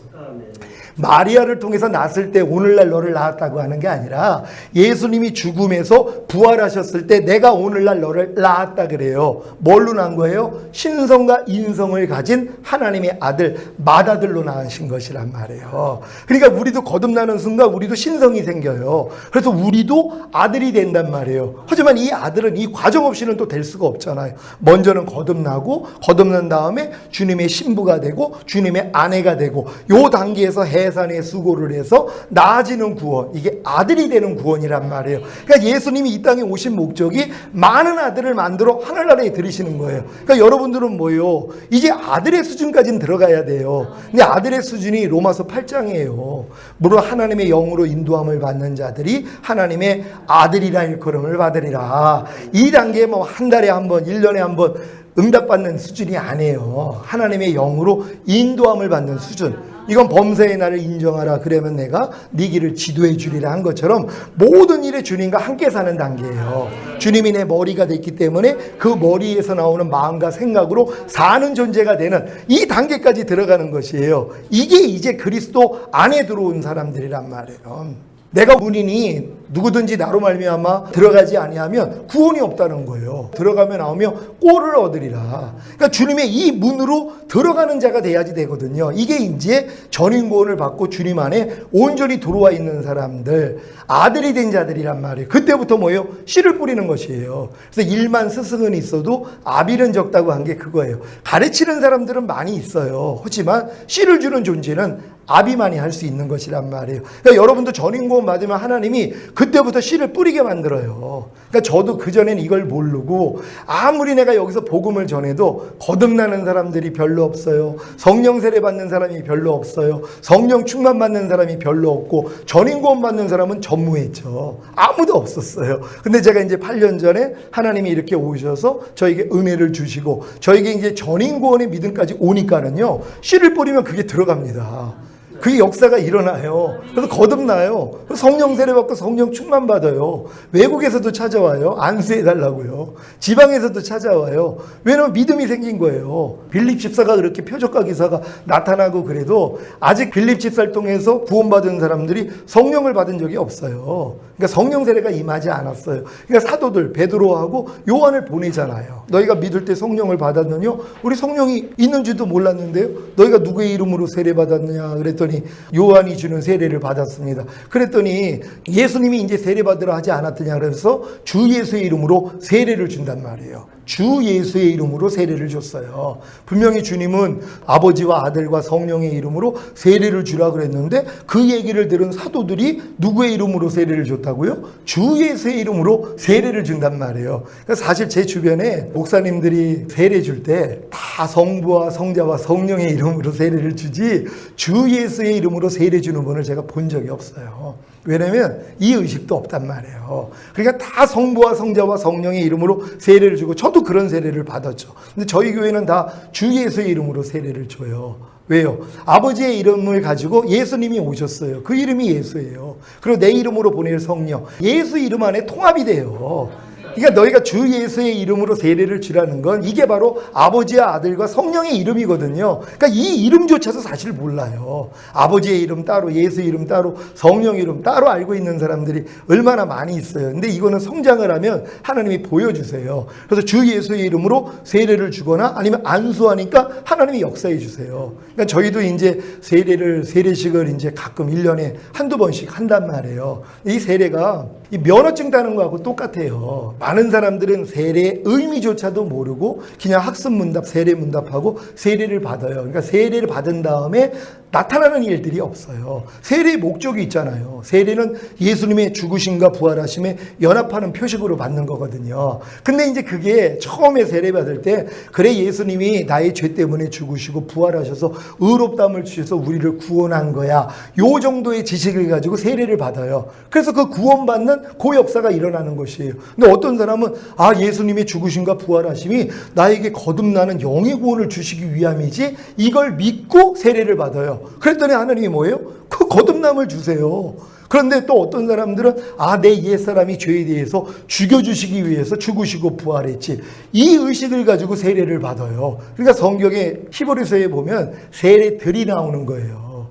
마리아를 통해서 낳았을 때 오늘날 너를 낳았다고 하는 게 아니라 예수님이 죽음에서 부활하셨을 때 내가 오늘날 너를 낳았다 그래요. 뭘로 낳은 거예요? 신성과 인성을 가진 하나님의 아들, 맏아들로 낳으신 것이란 말이에요. 그러니까 우리도 거듭나는 순간 우리도 신성이 생겨요. 그래서 우리도 아들이 된단 말이에요. 하지만 이 아들은 이 과정 없이는 또 될 수가 없잖아요. 먼저는 거듭나고 거듭난 다음에 주님의 신부가 되고 주님의 아내가 되고 요 단계에서 해산의 수고를 해서 나아지는 구원, 이게 아들이 되는 구원이란 말이에요. 그러니까 예수님이 이 땅에 오신 목적이 많은 아들을 만들어 하늘나라에 들이시는 거예요. 그러니까 여러분들은 뭐예요? 이제 아들의 수준까지는 들어가야 돼요. 근데 아들의 수준이 로마서 8장이에요. 물론 하나님의 영으로 인도함을 받는 자들이 하나님의 아들이라 일컬음을 받으리라. 이 단계에 뭐 한 달에 한 번, 1년에 한 번 응답받는 수준이 아니에요. 하나님의 영으로 인도함을 받는 수준. 이건 범사의 나를 인정하라. 그러면 내가 네 길을 지도해 주리라 한 것처럼 모든 일에 주님과 함께 사는 단계예요. 주님이 내 머리가 됐기 때문에 그 머리에서 나오는 마음과 생각으로 사는 존재가 되는 이 단계까지 들어가는 것이에요. 이게 이제 그리스도 안에 들어온 사람들이란 말이에요. 내가 문이니 누구든지 나로 말미암아 들어가지 아니하면 구원이 없다는 거예요. 들어가면 나오면 꼴을 얻으리라. 그러니까 주님의 이 문으로 들어가는 자가 돼야지 되거든요. 이게 이제 전인 구원을 받고 주님 안에 온전히 들어와 있는 사람들, 아들이 된 자들이란 말이에요. 그때부터 뭐예요? 씨를 뿌리는 것이에요. 그래서 일만 스승은 있어도 아비는 적다고 한 게 그거예요. 가르치는 사람들은 많이 있어요. 하지만 씨를 주는 존재는 아비만이 할 수 있는 것이란 말이에요. 그러니까 여러분도 전인 구원 받으면 하나님이 그때부터 씨를 뿌리게 만들어요. 그러니까 저도 그전에는 이걸 모르고 아무리 내가 여기서 복음을 전해도 거듭나는 사람들이 별로 없어요. 성령 세례 받는 사람이 별로 없어요. 성령 충만 받는 사람이 별로 없고 전인 구원 받는 사람은 전무했죠. 아무도 없었어요. 근데 제가 이제 8년 전에 하나님이 이렇게 오셔서 저에게 은혜를 주시고 저에게 이제 전인 구원의 믿음까지 오니까는요. 씨를 뿌리면 그게 들어갑니다. 그 역사가 일어나요. 그래서 거듭나요. 성령 세례 받고 성령 충만 받아요. 외국에서도 찾아와요. 안수해달라고요. 지방에서도 찾아와요. 왜냐하면 믿음이 생긴 거예요. 빌립 집사가 그렇게 표적과 기사가 나타나고 그래도 아직 빌립 집사를 통해서 구원받은 사람들이 성령을 받은 적이 없어요. 그러니까 성령 세례가 임하지 않았어요. 그러니까 사도들 베드로하고 요한을 보내잖아요. 너희가 믿을 때 성령을 받았느냐? 우리 성령이 있는지도 몰랐는데요. 너희가 누구의 이름으로 세례 받았느냐? 그랬더니 요한이 주는 세례를 받았습니다. 그랬더니 예수님이 이제 세례 받으라 하지 않았더냐 그래서 주 예수의 이름으로 세례를 준단 말이에요. 주 예수의 이름으로 세례를 줬어요. 분명히 주님은 아버지와 아들과 성령의 이름으로 세례를 주라 그랬는데 그 얘기를 들은 사도들이 누구의 이름으로 세례를 줬다고요? 주 예수의 이름으로 세례를 준단 말이에요. 그러니까 사실 제 주변에 목사님들이 세례 줄 때 다 성부와 성자와 성령의 이름으로 세례를 주지 주 예수의 이름으로 세례 주는 분을 제가 본 적이 없어요. 왜냐면 이 의식도 없단 말이에요. 그러니까 다 성부와 성자와 성령의 이름으로 세례를 주고 저도 그런 세례를 받았죠. 근데 저희 교회는 다 주 예수의 이름으로 세례를 줘요. 왜요? 아버지의 이름을 가지고 예수님이 오셨어요. 그 이름이 예수예요. 그리고 내 이름으로 보낼 성령. 예수 이름 안에 통합이 돼요. 그러니까 너희가 주 예수의 이름으로 세례를 주라는 건 이게 바로 아버지와 아들과 성령의 이름이거든요. 그러니까 이 이름조차도 사실 몰라요. 아버지의 이름 따로, 예수 이름 따로, 성령 이름 따로 알고 있는 사람들이 얼마나 많이 있어요. 근데 이거는 성장을 하면 하나님이 보여주세요. 그래서 주 예수의 이름으로 세례를 주거나 아니면 안수하니까 하나님이 역사해 주세요. 그러니까 저희도 이제 세례식을 이제 가끔 1년에 한두 번씩 한단 말이에요. 이 세례가 이 면허증 따는 거하고 똑같아요. 많은 사람들은 세례 의미조차도 모르고 그냥 학습문답, 세례문답하고 세례를 받아요. 그러니까 세례를 받은 다음에 나타나는 일들이 없어요. 세례의 목적이 있잖아요. 세례는 예수님의 죽으심과 부활하심에 연합하는 표식으로 받는 거거든요. 근데 이제 그게 처음에 세례 받을 때 그래 예수님이 나의 죄 때문에 죽으시고 부활하셔서 의롭다함을 주셔서 우리를 구원한 거야. 요 정도의 지식을 가지고 세례를 받아요. 그래서 그 구원받는 그 역사가 일어나는 것이에요. 근데 어떤 사람은 예수님의 죽으심과 부활하심이 나에게 거듭나는 영의 구원을 주시기 위함이지 이걸 믿고 세례를 받아요. 그랬더니 하나님이 뭐예요? 그 거듭남을 주세요. 그런데 또 어떤 사람들은 내 옛사람이 죄에 대해서 죽여주시기 위해서 죽으시고 부활했지. 이 의식을 가지고 세례를 받아요. 그러니까 성경에 히브리서에 보면 세례들이 나오는 거예요.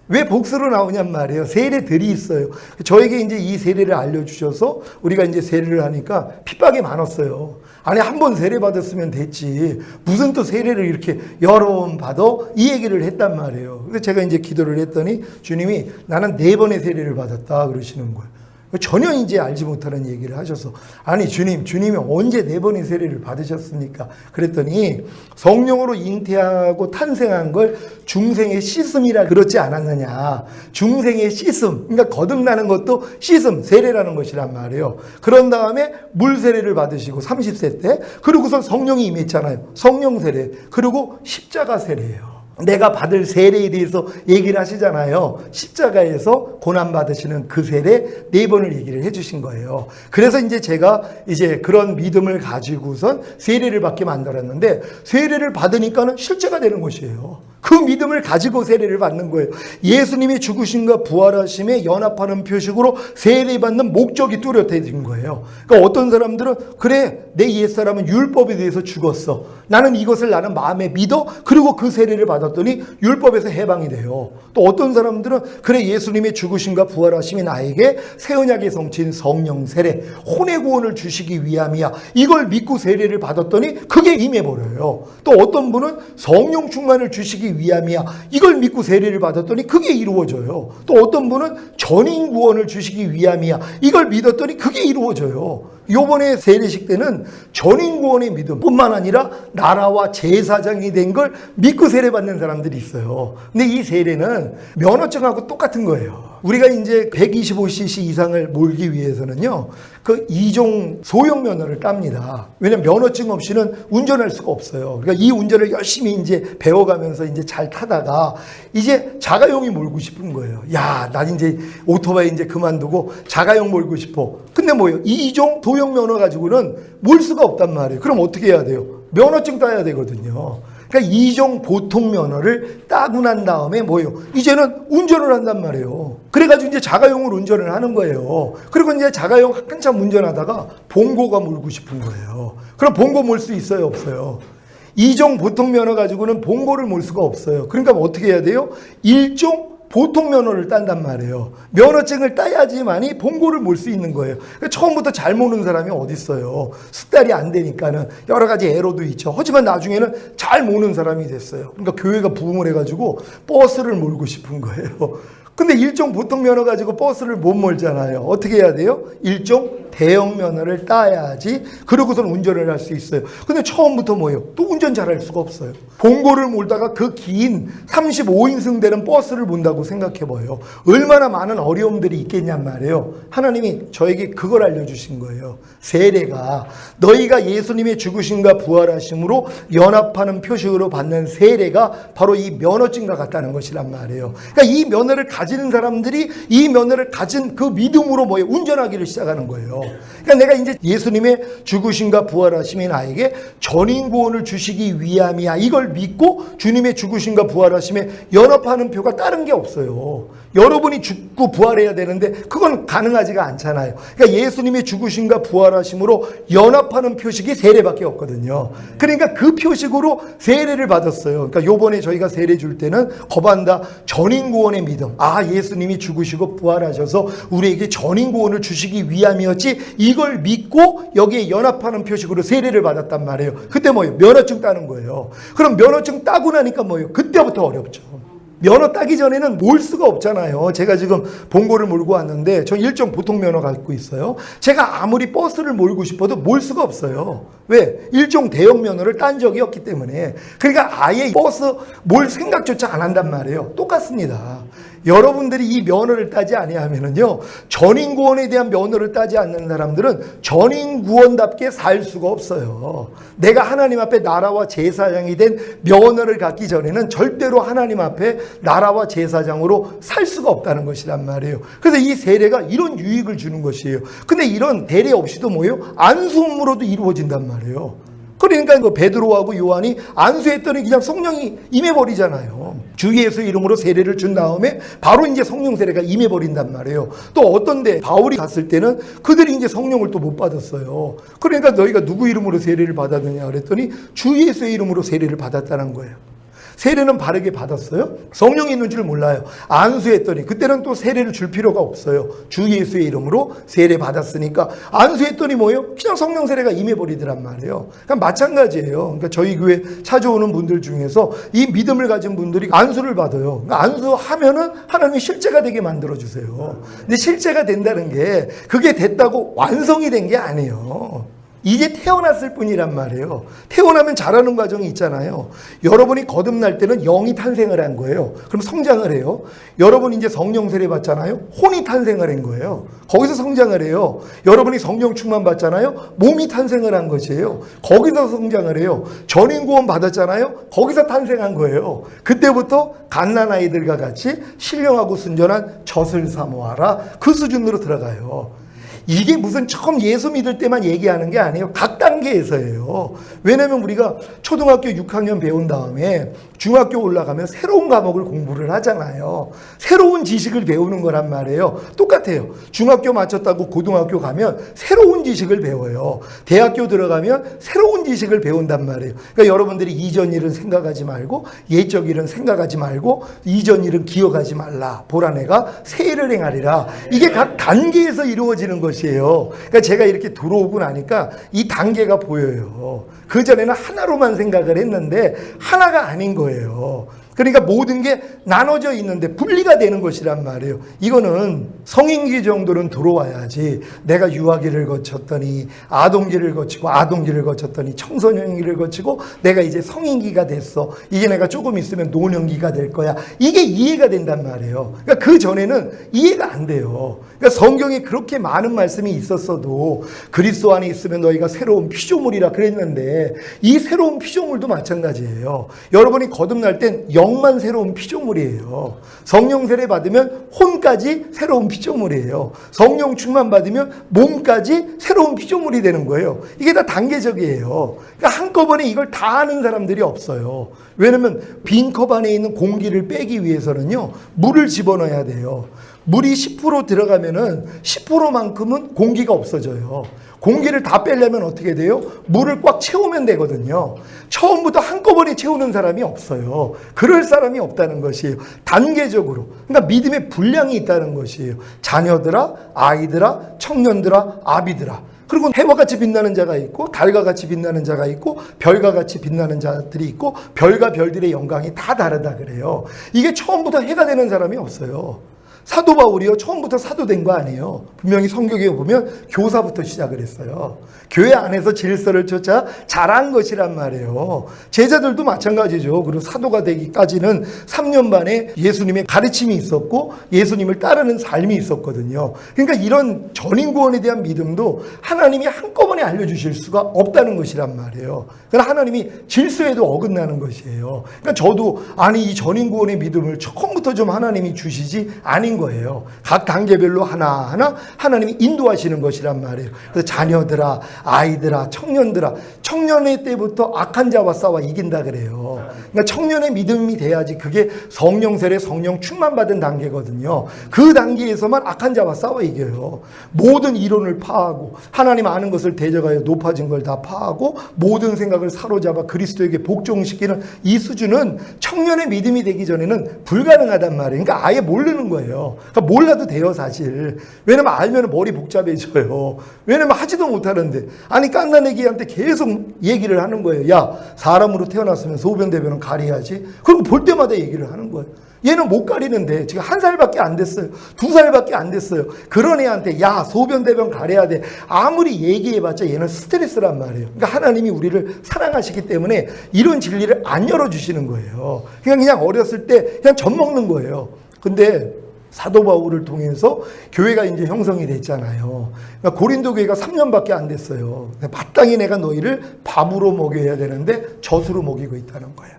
왜 복수로 나오냔 말이에요. 세례들이 있어요. 저에게 이제 이 세례를 알려주셔서 우리가 이제 세례를 하니까 핍박이 많았어요. 아니, 한 번 세례 받았으면 됐지. 무슨 또 세례를 이렇게 여러 번 받아? 이 얘기를 했단 말이에요. 그래서 제가 이제 기도를 했더니 주님이 나는 4번의 세례를 받았다 그러시는 거예요. 전혀 이제 알지 못하는 얘기를 하셔서 아니 주님이 언제 4번의 세례를 받으셨습니까? 그랬더니 성령으로 잉태하고 탄생한 걸 중생의 씻음이라 그렇지 않았느냐. 중생의 씻음, 그러니까 거듭나는 것도 씻음, 세례라는 것이란 말이에요. 그런 다음에 물 세례를 받으시고 30세 때, 그리고서 성령이 임했잖아요. 성령 세례, 그리고 십자가 세례예요. 내가 받을 세례에 대해서 얘기를 하시잖아요. 십자가에서 고난받으시는 그 세례 4번을 얘기를 해주신 거예요. 그래서 이제 제가 이제 그런 믿음을 가지고선 세례를 받게 만들었는데, 세례를 받으니까는 실제가 되는 것이에요. 그 믿음을 가지고 세례를 받는 거예요. 예수님이 죽으심과 부활하심에 연합하는 표식으로 세례받는 목적이 뚜렷해진 거예요. 그러니까 어떤 사람들은 그래, 내 옛사람은 율법에 대해서 죽었어. 나는 이것을 나는 마음에 믿어. 그리고 그 세례를 받았더니 율법에서 해방이 돼요. 또 어떤 사람들은 그래, 예수님의 죽으심과 부활하심이 나에게 새 언약의 성취인 성령 세례, 혼의 구원을 주시기 위함이야. 이걸 믿고 세례를 받았더니 그게 임해버려요. 또 어떤 분은 성령 충만을 주시기 위함이야. 이걸 믿고 세례를 받았더니 그게 이루어져요. 또 어떤 분은 전인 구원을 주시기 위함이야. 이걸 믿었더니 그게 이루어져요. 요번에 세례식 때는 전인 구원의 믿음 뿐만 아니라 나라와 제사장이 된 걸 믿고 세례받는 사람들이 있어요. 근데 이 세례는 면허증하고 똑같은 거예요. 우리가 이제 125cc 이상을 몰기 위해서는요, 그 2종 소형 면허를 답니다. 왜냐면 면허증 없이는 운전할 수가 없어요. 그러니까 이 운전을 열심히 이제 배워가면서 이제 잘 타다가 이제 자가용이 몰고 싶은 거예요. 야, 난 이제 오토바이 이제 그만두고 자가용 몰고 싶어. 근데 뭐예요? 2종 소형 면허 가지고는 몰 수가 없단 말이에요. 그럼 어떻게 해야 돼요? 면허증 따야 되거든요. 그러니까 2종 보통 면허를 따고 난 다음에 뭐예요? 이제는 운전을 한단 말이에요. 그래가지고 이제 자가용을 운전을 하는 거예요. 그리고 이제 자가용 한참 운전하다가 봉고가 몰고 싶은 거예요. 그럼 봉고 몰 수 있어요? 없어요? 2종 보통 면허 가지고는 봉고를 몰 수가 없어요. 그러니까 어떻게 해야 돼요? 1종 보통 면허를 딴단 말이에요. 면허증을 따야지만이 봉고를 몰 수 있는 거예요. 그러니까 처음부터 잘 모는 사람이 어디 있어요. 숙달이 안 되니까는 여러 가지 애로도 있죠. 하지만 나중에는 잘 모는 사람이 됐어요. 그러니까 교회가 부흥을 해가지고 버스를 몰고 싶은 거예요. 근데 1종 보통 면허 가지고 버스를 못 몰잖아요. 어떻게 해야 돼요? 1종 대형 면허를 따야지 그러고선 운전을 할 수 있어요. 근데 처음부터 뭐예요? 또 운전 잘할 수가 없어요. 봉고를 몰다가 그 긴 35인승 되는 버스를 본다고 생각해봐요. 얼마나 많은 어려움들이 있겠냔 말이에요. 하나님이 저에게 그걸 알려주신 거예요. 세례가 너희가 예수님의 죽으심과 부활하심으로 연합하는 표식으로 받는 세례가 바로 이 면허증과 같다는 것이란 말이에요. 그러니까 이 면허를 가지는 사람들이 이 면허를 가진 그 믿음으로 뭐예요? 운전하기를 시작하는 거예요. 그러니까 내가 이제 예수님의 죽으심과 부활하심이 나에게 전인구원을 주시기 위함이야. 이걸 믿고 주님의 죽으심과 부활하심에 연합하는 표가 다른 게 없어요. 여러분이 죽고 부활해야 되는데 그건 가능하지가 않잖아요. 그러니까 예수님의 죽으심과 부활하심으로 연합하는 표식이 세례밖에 없거든요. 그러니까 그 표식으로 세례를 받았어요. 그러니까 요번에 저희가 세례 줄 때는 거반다 전인구원의 믿음. 아, 예수님이 죽으시고 부활하셔서 우리에게 전인구원을 주시기 위함이었지. 이걸 믿고 여기에 연합하는 표식으로 세례를 받았단 말이에요. 그때 뭐예요? 면허증 따는 거예요. 그럼 면허증 따고 나니까 뭐예요? 그때부터 어렵죠. 면허 따기 전에는 몰 수가 없잖아요. 제가 지금 봉고를 몰고 왔는데 저 일종 보통 면허 갖고 있어요. 제가 아무리 버스를 몰고 싶어도 몰 수가 없어요. 왜? 일종 대형 면허를 딴 적이 없기 때문에. 그러니까 아예 버스 몰 생각조차 안 한단 말이에요. 똑같습니다. 여러분들이 이 면허를 따지 아니하면은요, 전인구원에 대한 면허를 따지 않는 사람들은 전인구원답게 살 수가 없어요. 내가 하나님 앞에 나라와 제사장이 된 면허를 갖기 전에는 절대로 하나님 앞에 나라와 제사장으로 살 수가 없다는 것이란 말이에요. 그래서 이 세례가 이런 유익을 주는 것이에요. 근데 이런 세례 없이도 뭐예요? 안수음으로도 이루어진단 말이에요. 그러니까 그 베드로하고 요한이 안수했더니 그냥 성령이 임해버리잖아요. 주 예수 이름으로 세례를 준 다음에 바로 이제 성령 세례가 임해버린단 말이에요. 또 어떤데 바울이 갔을 때는 그들이 이제 성령을 또 못 받았어요. 그러니까 너희가 누구 이름으로 세례를 받았느냐 그랬더니 주 예수의 이름으로 세례를 받았다는 거예요. 세례는 바르게 받았어요? 성령이 있는 줄 몰라요. 안수했더니 그때는 또 세례를 줄 필요가 없어요. 주 예수의 이름으로 세례 받았으니까 안수했더니 뭐예요? 그냥 성령 세례가 임해버리더란 말이에요. 그러니까 마찬가지예요. 그러니까 저희 교회 찾아오는 분들 중에서 이 믿음을 가진 분들이 안수를 받아요. 그러니까 안수하면은 하나님이 실제가 되게 만들어주세요. 근데 실제가 된다는 게 그게 됐다고 완성이 된 게 아니에요. 이제 태어났을 뿐이란 말이에요. 태어나면 자라는 과정이 있잖아요. 여러분이 거듭날 때는 영이 탄생을 한 거예요. 그럼 성장을 해요. 여러분이 이제 성령 세례 받잖아요. 혼이 탄생을 한 거예요. 거기서 성장을 해요. 여러분이 성령 충만 받잖아요. 몸이 탄생을 한 것이에요. 거기서 성장을 해요. 전인구원 받았잖아요. 거기서 탄생한 거예요. 그때부터 갓난아이들과 같이 신령하고 순전한 젖을 사모하라. 그 수준으로 들어가요. 이게 무슨 처음 예수 믿을 때만 얘기하는 게 아니에요. 각 단계에서예요. 왜냐면 우리가 초등학교 6학년 배운 다음에 중학교 올라가면 새로운 과목을 공부를 하잖아요. 새로운 지식을 배우는 거란 말이에요. 똑같아요. 중학교 마쳤다고 고등학교 가면 새로운 지식을 배워요. 대학교 들어가면 새로운 지식을 배운단 말이에요. 그러니까 여러분들이 이전 일은 생각하지 말고 예적 일은 생각하지 말고 이전 일은 기억하지 말라. 보라 내가 새 일을 행하리라. 이게 각 단계에서 이루어지는 것이에요. 그러니까 제가 이렇게 들어오고 나니까 이 단계가 보여요. 그전에는 하나로만 생각을 했는데 하나가 아닌 거예요. 그러니까 모든 게 나눠져 있는데 분리가 되는 것이란 말이에요. 이거는 성인기 정도는 들어와야지 내가 유아기를 거쳤더니 아동기를 거치고 아동기를 거쳤더니 청소년기를 거치고 내가 이제 성인기가 됐어. 이제 내가 조금 있으면 노년기가 될 거야. 이게 이해가 된단 말이에요. 그러니까 그 전에는 이해가 안 돼요. 그러니까 성경에 그렇게 많은 말씀이 있었어도 그리스도 안에 있으면 너희가 새로운 피조물이라 그랬는데 이 새로운 피조물도 마찬가지예요. 여러분이 거듭날 땐 영만 새로운 피조물이에요. 성령 세례 받으면 혼까지 새로운 피조물이에요. 성령 충만 받으면 몸까지 새로운 피조물이 되는 거예요. 이게 다 단계적이에요. 그러니까 한꺼번에 이걸 다 하는 사람들이 없어요. 왜냐면 빈 컵 안에 있는 공기를 빼기 위해서는요, 물을 집어넣어야 돼요. 물이 10% 들어가면은 10%만큼은 공기가 없어져요. 공기를 다 빼려면 어떻게 돼요? 물을 꽉 채우면 되거든요. 처음부터 한꺼번에 채우는 사람이 없어요. 그럴 사람이 없다는 것이에요. 단계적으로. 그러니까 믿음의 분량이 있다는 것이에요. 자녀들아, 아이들아, 청년들아, 아비들아. 그리고 해와 같이 빛나는 자가 있고 달과 같이 빛나는 자가 있고 별과 같이 빛나는 자들이 있고 별과 별들의 영광이 다 다르다 그래요. 이게 처음부터 해가 되는 사람이 없어요. 사도 바울이요, 처음부터 사도 된 거 아니에요. 분명히 성경에 보면 교사부터 시작을 했어요. 교회 안에서 질서를 쫓아 자란 것이란 말이에요. 제자들도 마찬가지죠. 그리고 사도가 되기까지는 3년 반에 예수님의 가르침이 있었고 예수님을 따르는 삶이 있었거든요. 그러니까 이런 전인구원에 대한 믿음도 하나님이 한꺼번에 알려주실 수가 없다는 것이란 말이에요. 그러나 하나님이 질서에도 어긋나는 것이에요. 그러니까 저도 아니 이 전인구원의 믿음을 처음부터 좀 하나님이 주시지 아닌 아닌 거예요. 각 단계별로 하나하나 하나님이 인도하시는 것이란 말이에요. 그래서 자녀들아, 아이들아, 청년들아, 청년의 때부터 악한 자와 싸워 이긴다 그래요. 그러니까 청년의 믿음이 돼야지 그게 성령 세례, 성령 충만 받은 단계거든요. 그 단계에서만 악한 자와 싸워 이겨요. 모든 이론을 파하고 하나님 아는 것을 대적하여 높아진 걸 다 파하고 모든 생각을 사로잡아 그리스도에게 복종시키는 이 수준은 청년의 믿음이 되기 전에는 불가능하단 말이에요. 그러니까 아예 모르는 거예요. 그러니까 몰라도 돼요, 사실. 왜냐면 알면 머리 복잡해져요. 왜냐면 하지도 못하는데. 아니, 깐난애기한테 계속 얘기를 하는 거예요. 야, 사람으로 태어났으면 소변 대변은 가려야지. 그리고 볼 때마다 얘기를 하는 거예요. 얘는 못 가리는데 지금 1살밖에 안 됐어요. 2살밖에 안 됐어요. 그런 애한테 야, 소변 대변 가려야 돼. 아무리 얘기해봤자 얘는 스트레스란 말이에요. 그러니까 하나님이 우리를 사랑하시기 때문에 이런 진리를 안 열어주시는 거예요. 그냥 어렸을 때 그냥 젖먹는 거예요. 근데 사도 바울을 통해서 교회가 이제 형성이 됐잖아요. 그러니까 고린도 교회가 3년밖에 안 됐어요. 마땅히 내가 너희를 밥으로 먹여야 되는데 젖으로 먹이고 있다는 거예요.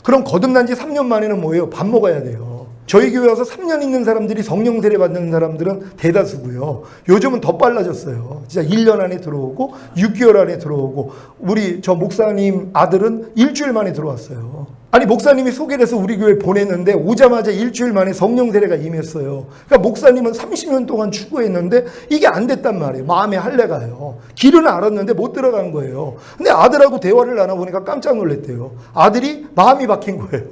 그럼 거듭난 지 3년 만에는 뭐예요? 밥 먹어야 돼요. 저희 교회 와서 3년 있는 사람들이 성령 세례 받는 사람들은 대다수고요. 요즘은 더 빨라졌어요. 진짜 1년 안에 들어오고 6개월 안에 들어오고 우리 저 목사님 아들은 일주일 만에 들어왔어요. 아니, 목사님이 소개를 해서 우리 교회에 보냈는데 오자마자 일주일 만에 성령 세례가 임했어요. 그러니까 목사님은 30년 동안 추구했는데 이게 안 됐단 말이에요. 마음에 할례가요. 길은 알았는데 못 들어간 거예요. 근데 아들하고 대화를 나눠보니까 깜짝 놀랐대요. 아들이 마음이 바뀐 거예요.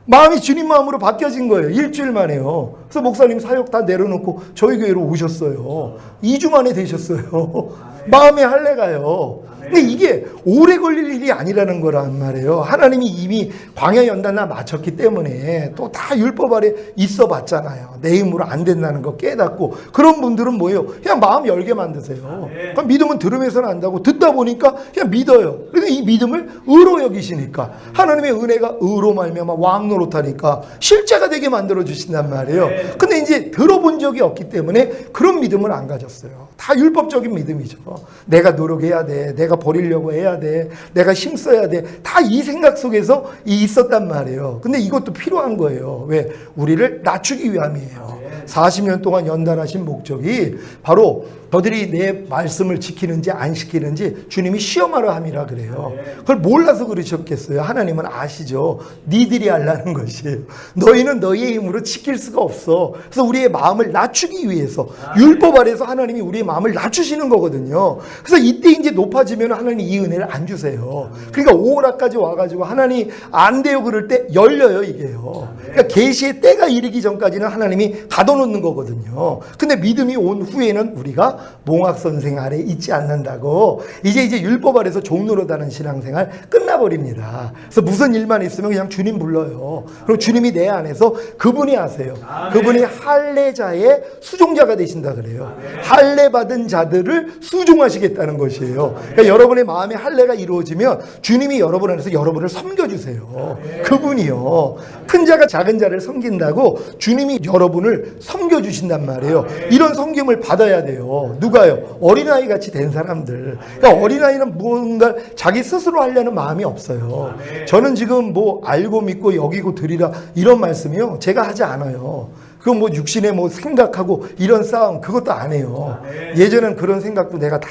마음이 주님 마음으로 바뀌어진 거예요. 일주일 만에요. 그래서 목사님 사역 다 내려놓고 저희 교회로 오셨어요. 2주 만에 되셨어요. 마음의 할례가요. 근데 이게 오래 걸릴 일이 아니라는 거란 말이에요. 하나님이 이미 광야 연단나 마쳤기 때문에 또 다 율법 아래 있어 봤잖아요. 내 힘으로 안 된다는 거 깨닫고. 그런 분들은 뭐예요? 그냥 마음 열게 만드세요. 그럼 믿음은 들으면서는 안다고 듣다 보니까 그냥 믿어요. 그런데 이 믿음을 의로 여기시니까 하나님의 은혜가 의로 말미암아 왕 노릇하니까 실제가 되게 만들어 주신단 말이에요. 근데 이제 들어본 적이 없기 때문에 그런 믿음을 안 가졌어요. 다 율법적인 믿음이죠. 내가 노력해야 돼. 내가 버리려고 해야 돼. 내가 힘써야 돼. 다 이 생각 속에서 있었단 말이에요. 근데 이것도 필요한 거예요. 왜? 우리를 낮추기 위함이에요. 40년 동안 연단하신 목적이 바로 저들이 내 말씀을 지키는지 안 지키는지 주님이 시험하려 함이라 그래요. 그걸 몰라서 그러셨겠어요. 하나님은 아시죠. 니들이 하려는 것이에요. 너희는 너희의 힘으로 지킬 수가 없어. 그래서 우리의 마음을 낮추기 위해서 율법 아래에서 하나님이 우리의 마음을 낮추시는 거거든요. 그래서 이때 이제 높아지면 하나님이 이 은혜를 안 주세요. 그러니까 오라까지 와가지고 하나님 안 돼요 그럴 때 열려요 이게요. 그러니까 계시의 때가 이르기 전까지는 하나님이 가둬놓는 거거든요. 근데 믿음이 온 후에는 우리가 몽학 선생 아래 있지 않는다고 이제 율법 아래서 종노릇하는 신앙생활 끝나버립니다. 그래서 무슨 일만 있으면 그냥 주님 불러요. 그리고 주님이 내 안에서 그분이 하세요. 그분이 할례자의 수종자가 되신다 그래요. 할례 받은 자들을 수종하시겠다는 것이에요. 그러니까 여러분의 마음에 할례가 이루어지면 주님이 여러분 안에서 여러분을 섬겨주세요. 그분이요. 큰 자가 작은 자를 섬긴다고 주님이 여러분을 섬겨주신단 말이에요. 이런 섬김을 받아야 돼요. 누가요? 어린아이 같이 된 사람들. 그러니까 어린아이는 무언가 자기 스스로 하려는 마음이 없어요. 저는 지금 뭐 알고 믿고 여기고 드리라 이런 말씀이요. 제가 하지 않아요. 그건 뭐 육신에 뭐 생각하고 이런 싸움 그것도 안 해요. 예전엔 그런 생각도 내가 다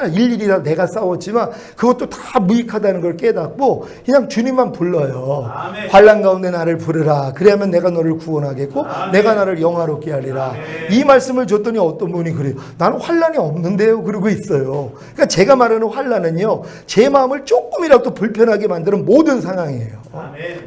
일일이 다 내가 싸웠지만 그것도 다 무익하다는 걸 깨닫고 그냥 주님만 불러요. 환난 가운데 나를 부르라. 그래야면 내가 너를 구원하겠고 내가 나를 영화롭게 하리라. 이 말씀을 줬더니 어떤 분이 그래요. 나는 환난이 없는데요. 그러고 있어요. 그러니까 제가 말하는 환난은요. 제 마음을 조금이라도 불편하게 만드는 모든 상황이에요.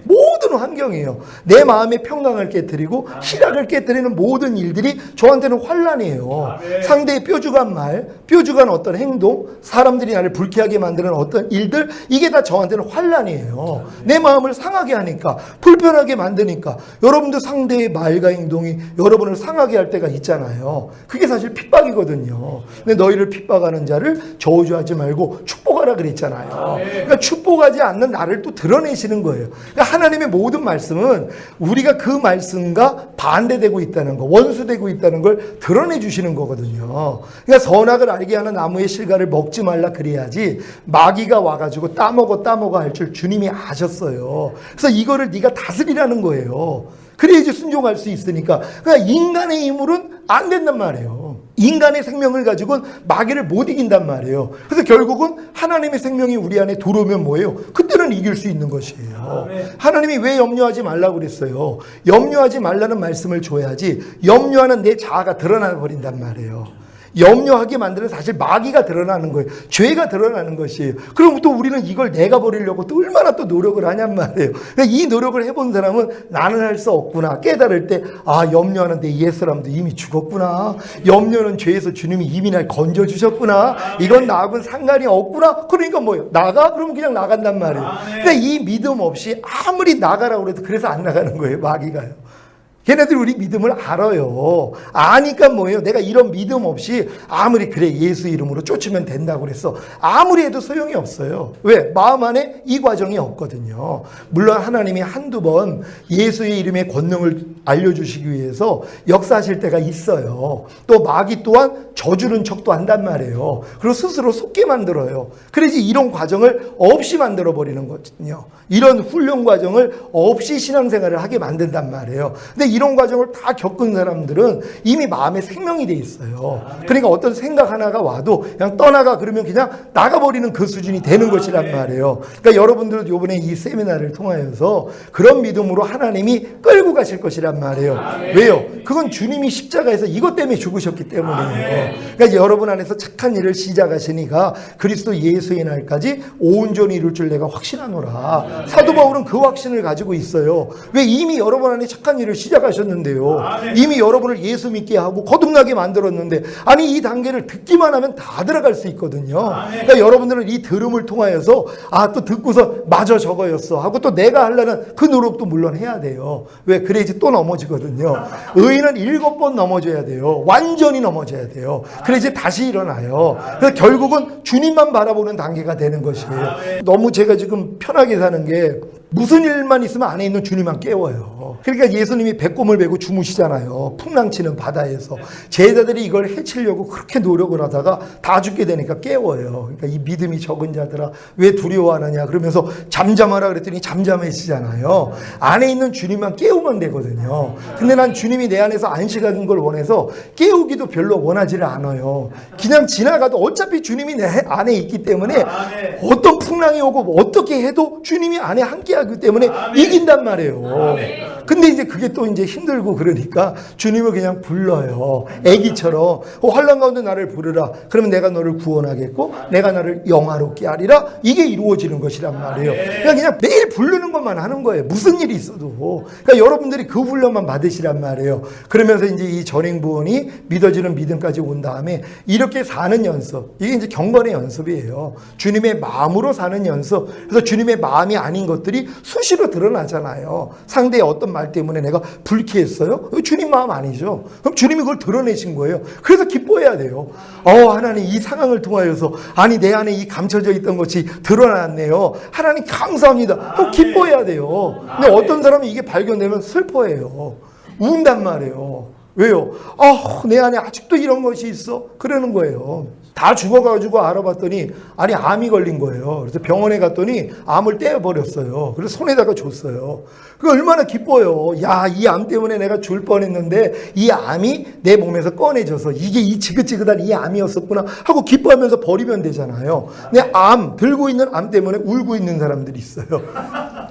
모든 환경이에요. 내 마음의 평강을 깨뜨리고 희락을 깨뜨리는 모든 일들이 저한테는 환난이에요. 상대의 뾰족한 말, 뾰족한 어떤 행동, 사람들이 나를 불쾌하게 만드는 어떤 일들, 이게 다 저한테는 환난이에요. 내 마음을 상하게 하니까, 불편하게 만드니까 여러분도 상대의 말과 행동이 여러분을 상하게 할 때가 있잖아요. 그게 사실 핍박이거든요. 근데 너희를 핍박하는 자를 저주하지 말고 축복하라 그랬잖아요. 그러니까 축복하지 않는 나를 또 드러내시는 거예요. 그러니까 하나님의 모든 말씀은 우리가 그 말씀과 반대되고 있다는 거, 원수되고 있다는 걸 드러내 주시는 거거든요. 그러니까 선악을 알게 하는 나무의 실과를 먹지 말라 그래야지 마귀가 와가지고 따먹어 할 줄 주님이 아셨어요. 그래서 이거를 네가 다스리라는 거예요. 그래야지 순종할 수 있으니까. 그러니까 인간의 힘으로는 안 된단 말이에요. 인간의 생명을 가지고는 마귀를 못 이긴단 말이에요. 그래서 결국은 하나님의 생명이 우리 안에 들어오면 뭐예요? 그때는 이길 수 있는 것이에요. 하나님이 왜 염려하지 말라고 그랬어요? 염려하지 말라는 말씀을 줘야지 염려하는 내 자아가 드러나 버린단 말이에요. 염려하게 만드는 사실 마귀가 드러나는 거예요. 죄가 드러나는 것이에요. 그럼 또 우리는 이걸 내가 버리려고 또 얼마나 또 노력을 하냔 말이에요. 그러니까 이 노력을 해본 사람은 나는 할 수 없구나 깨달을 때, 아, 염려하는데 이 옛사람도 이미 죽었구나. 염려는 죄에서 주님이 이미 날 건져주셨구나. 이건 나하고는 상관이 없구나. 그러니까 뭐예요? 나가? 그러면 그냥 나간단 말이에요. 그러니까 이 믿음 없이 아무리 나가라고 해도 그래서 안 나가는 거예요. 마귀가요. 걔네들 우리 믿음을 알아요. 아니까 뭐예요? 내가 이런 믿음 없이 아무리 그래 예수 이름으로 쫓으면 된다고 그랬어. 아무리 해도 소용이 없어요. 왜? 마음 안에 이 과정이 없거든요. 물론 하나님이 한두 번 예수의 이름의 권능을 알려주시기 위해서 역사하실 때가 있어요. 또 마귀 또한 저주는 척도 한단 말이에요. 그리고 스스로 속게 만들어요. 그래서 이런 과정을 없이 만들어버리는 거거든요. 이런 훈련 과정을 없이 신앙생활을 하게 만든단 말이에요. 근데 이런 과정을 다 겪은 사람들은 이미 마음에 생명이 돼 있어요. 그러니까 어떤 생각 하나가 와도 그냥 떠나가 그러면 그냥 나가버리는 그 수준이 되는 것이란 말이에요. 그러니까 여러분들은 이번에 이 세미나를 통하여서 그런 믿음으로 하나님이 끌고 가실 것이란 말이에요. 왜요? 그건 주님이 십자가에서 이것 때문에 죽으셨기 때문이에요. 그러니까 여러분 안에서 착한 일을 시작하시니까 그리스도 예수의 날까지 온전히 이룰 줄 내가 확신하노라. 사도 바울은 그 확신을 가지고 있어요. 왜? 이미 여러분 안에 착한 일을 시작하셨는데요. 이미 여러분을 예수 믿게 하고 거듭나게 만들었는데, 아니 이 단계를 듣기만 하면 다 들어갈 수 있거든요. 그러니까 여러분들은 이 들음을 통하여서 아, 또 듣고서 맞아 저거였어 하고 또 내가 하려는 그 노력도 물론 해야 돼요. 왜? 그래야지 또 넘어지거든요. 의인은 7번 넘어져야 돼요. 완전히 넘어져야 돼요. 그래야지 다시 일어나요. 그래서 결국은 주님만 바라보는 단계가 되는 것이에요. 너무 제가 지금 편하게 사는 게 무슨 일만 있으면 안에 있는 주님만 깨워요. 그러니까 예수님이 배꼽을 메고 주무시잖아요. 풍랑치는 바다에서. 제자들이 이걸 해치려고 그렇게 노력을 하다가 다 죽게 되니까 깨워요. 그러니까 이 믿음이 적은 자들아 왜 두려워하느냐 그러면서 잠잠하라 그랬더니 잠잠해지잖아요. 안에 있는 주님만 깨우면 되거든요. 근데 난 주님이 내 안에서 안식하는 걸 원해서 깨우기도 별로 원하지를 않아요. 그냥 지나가도 어차피 주님이 내 안에 있기 때문에 어떤 풍랑이 오고 어떻게 해도 주님이 안에 함께하기 때문에 이긴단 말이에요. 근데 이제 그게 또 이제 힘들고 그러니까 주님을 그냥 불러요. 애기처럼 환난 가운데 나를 부르라. 그러면 내가 너를 구원하겠고 내가 나를 영화롭게 하리라. 이게 이루어지는 것이란 말이에요. 그냥 매일 부르는 것만 하는 거예요. 무슨 일이 있어도. 그러니까 여러분들이 그 훈련만 받으시란 말이에요. 그러면서 이제 이 전행부원이 믿어지는 믿음까지 온 다음에 이렇게 사는 연습. 이게 이제 경건의 연습이에요. 주님의 마음으로 사는 연습. 그래서 주님의 마음이 아닌 것들이 수시로 드러나잖아요. 상대의 어떤 말 때문에 내가 불쾌했어요? 주님 마음 아니죠. 그럼 주님이 그걸 드러내신 거예요. 그래서 기뻐해야 돼요. 하나님 이 상황을 통하여서 아니 내 안에 이 감춰져 있던 것이 드러났네요. 하나님 감사합니다. 그럼 기뻐해야 돼요. 근데 어떤 사람은 이게 발견되면 슬퍼해요. 운단 말이에요. 왜요? 내 안에 아직도 이런 것이 있어? 그러는 거예요. 다 죽어가지고 알아봤더니 아니 암이 걸린 거예요. 그래서 병원에 갔더니 암을 떼어버렸어요. 그래서 손에다가 줬어요. 그 얼마나 기뻐요. 야, 이 암 때문에 내가 죽을 뻔했는데 이 암이 내 몸에서 꺼내져서 이게 이 지긋지긋한 이 암이었었구나 하고 기뻐하면서 버리면 되잖아요. 근데 암 들고 있는 암 때문에 울고 있는 사람들이 있어요.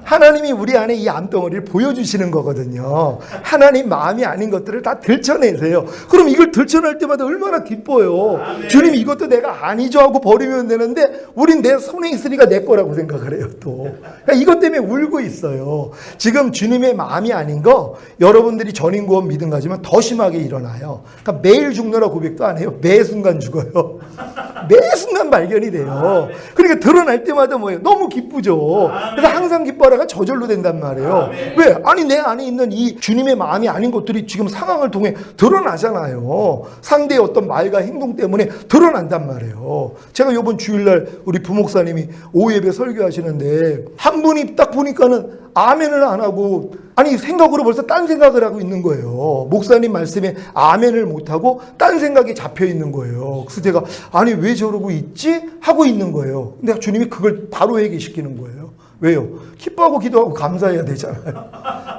하나님이 우리 안에 이 암덩어리를 보여주시는 거거든요. 하나님 마음이 아닌 것들을 다 들춰내세요. 그럼 이걸 들춰낼 때마다 얼마나 기뻐요. 주님 이것도 내가 아니죠 하고 버리면 되는데 우린 내 손에 있으니까 내 거라고 생각을 해요. 또 그러니까 이것 때문에 울고 있어요. 지금 주님의 마음이 아닌 거 여러분들이 전인구원 믿음 가지면 더 심하게 일어나요. 그러니까 매일 죽노라 고백도 안 해요. 매 순간 죽어요. 매 순간 발견이 돼요. 그러니까 드러날 때마다 뭐예요? 너무 기쁘죠. 그래서 항상 기뻐하다가 저절로 된단 말이에요. 왜? 아니 내 안에 있는 이 주님의 마음이 아닌 것들이 지금 상황을 통해 드러나잖아요. 상대의 어떤 말과 행동 때문에 드러난단 말이에요. 제가 이번 주일날 우리 부목사님이 오예배 설교하시는데 한 분이 딱 보니까는 아멘을 안 하고 아니 생각으로 벌써 딴 생각을 하고 있는 거예요. 목사님 말씀에 아멘을 못하고 딴 생각이 잡혀 있는 거예요. 그래서 제가 아니 왜 저러고 있지? 하고 있는 거예요. 근데 주님이 그걸 바로 회개시키는 거예요. 왜요? 기뻐하고 기도하고 감사해야 되잖아요.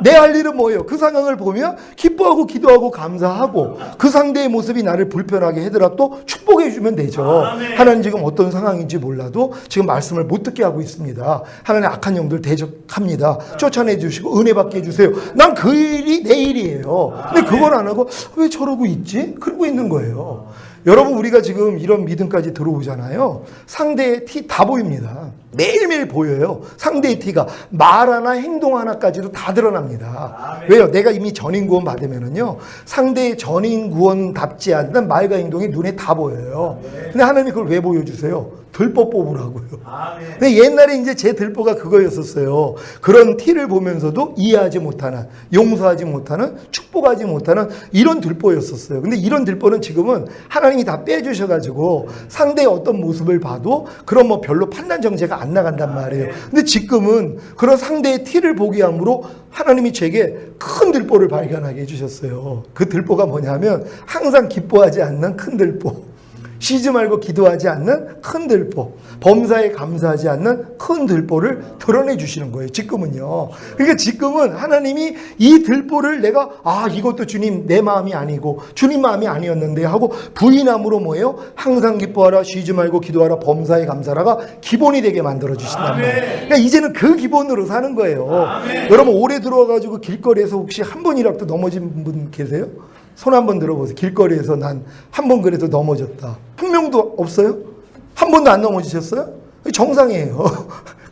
내 할 일은 뭐예요? 그 상황을 보면 기뻐하고 기도하고 감사하고 그 상대의 모습이 나를 불편하게 하더라도 축복해 주면 되죠. 하나님 지금 어떤 상황인지 몰라도 지금 말씀을 못 듣게 하고 있습니다. 하나님 악한 영들 대적합니다. 쫓아내 주시고 은혜 받게 해주세요. 난 그 일이 내 일이에요. 근데 그걸 안 하고 왜 저러고 있지? 그러고 있는 거예요. 여러분, 우리가 지금 이런 믿음까지 들어오잖아요. 상대의 티 다 보입니다. 매일매일 보여요. 상대의 티가 말 하나 행동 하나까지도 다 드러납니다. 왜요? 내가 이미 전인 구원 받으면은요, 상대의 전인 구원답지 않는 말과 행동이 눈에 다 보여요. 근데 하나님이 그걸 왜 보여주세요? 들보 뽑으라고요. 근데 옛날에 이제 제 들보가 그거였었어요. 그런 티를 보면서도 이해하지 못하는, 용서하지 못하는, 축복하지 못하는 이런 들보였었어요. 근데 이런 들보는 지금은 하나님이 다 빼주셔가지고 상대의 어떤 모습을 봐도 그런 뭐 별로 판단 정제가 안 나간단 말이에요. 근데 지금은 그런 상대의 티를 보게 함으로 하나님이 제게 큰 들보를 발견하게 해주셨어요. 그 들보가 뭐냐면 항상 기뻐하지 않는 큰 들보, 쉬지 말고 기도하지 않는 큰 들보, 범사에 감사하지 않는 큰 들보를 드러내 주시는 거예요. 지금은요. 그러니까 지금은 하나님이 이 들보를 내가 이것도 주님 내 마음이 아니고 주님 마음이 아니었는데 하고 부인함으로 뭐예요? 항상 기뻐하라, 쉬지 말고 기도하라, 범사에 감사라가 기본이 되게 만들어 주신단 말이에요. 그러니까 이제는 그 기본으로 사는 거예요. 여러분, 올해 들어와가지고 길거리에서 혹시 한 번이라도 넘어진 분 계세요? 손 한번 들어보세요. 길거리에서 난 한 번 그래도 넘어졌다. 한 명도 없어요? 한 번도 안 넘어지셨어요? 정상이에요.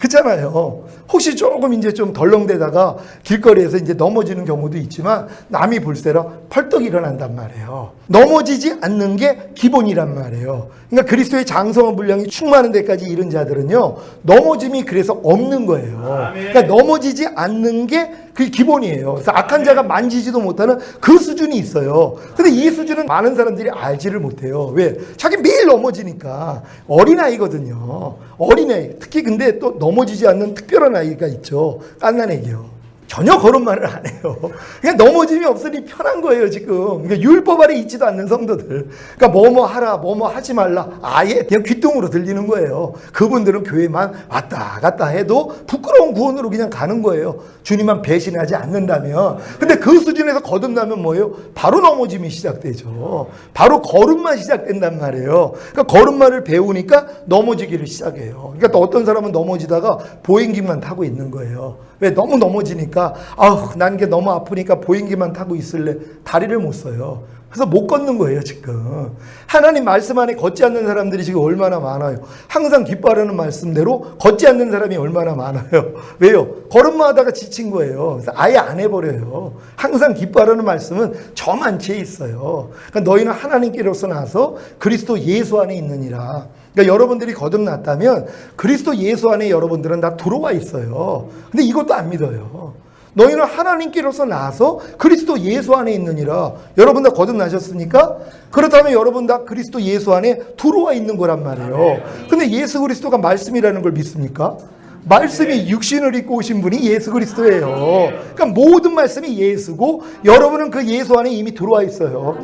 그렇잖아요. 혹시 조금 이제 좀 덜렁대다가 길거리에서 이제 넘어지는 경우도 있지만 남이 볼세라 펄떡 일어난단 말이에요. 넘어지지 않는 게 기본이란 말이에요. 그러니까 그리스도의 장성한 분량이 충만한 데까지 이른 자들은요, 넘어짐이 그래서 없는 거예요. 그러니까 넘어지지 않는 게 그게 기본이에요. 그래서 악한 자가 만지지도 못하는 그 수준이 있어요. 근데 이 수준은 많은 사람들이 알지를 못해요. 왜? 자기 매일 넘어지니까. 어린아이거든요. 어린아이. 특히 근데 또 넘어지지 않는 특별한 아이가 있죠. 갓난애기요. 전혀 그런 말을 안 해요. 그냥 넘어짐이 없으니 편한 거예요, 지금. 그러니까 율법 아래 있지도 않는 성도들. 그러니까 뭐뭐 하라, 뭐뭐 하지 말라. 아예 그냥 귓등으로 들리는 거예요. 그분들은 교회만 왔다 갔다 해도 부끄러운 구원으로 그냥 가는 거예요. 주님만 배신하지 않는다면. 근데 그 수준에서 거듭나면 뭐예요? 바로 넘어짐이 시작되죠. 바로 걸음만 시작된단 말이에요. 그러니까 걸음마를 배우니까 넘어지기를 시작해요. 그러니까 또 어떤 사람은 넘어지다가 보행기만 타고 있는 거예요. 왜? 너무 넘어지니까 난 게 너무 아프니까 보행기만 타고 있을래. 다리를 못 써요. 그래서 못 걷는 거예요, 지금. 하나님 말씀 안에 걷지 않는 사람들이 지금 얼마나 많아요. 항상 기뻐하려는 말씀대로 걷지 않는 사람이 얼마나 많아요. 왜요? 걸음마 하다가 지친 거예요. 그래서 아예 안 해버려요. 항상 기뻐하려는 말씀은 저만치에 있어요. 그러니까 너희는 하나님께로서 나서 그리스도 예수 안에 있느니라. 그러니까 여러분들이 거듭났다면 그리스도 예수 안에 여러분들은 다 들어와 있어요. 근데 이것도 안 믿어요. 너희는 하나님께로서 나서 그리스도 예수 안에 있느니라. 여러분 다 거듭나셨습니까? 그렇다면 여러분 다 그리스도 예수 안에 들어와 있는 거란 말이에요. 근데 예수 그리스도가 말씀이라는 걸 믿습니까? 말씀이 육신을 입고 오신 분이 예수 그리스도예요. 그러니까 모든 말씀이 예수고 여러분은 그 예수 안에 이미 들어와 있어요.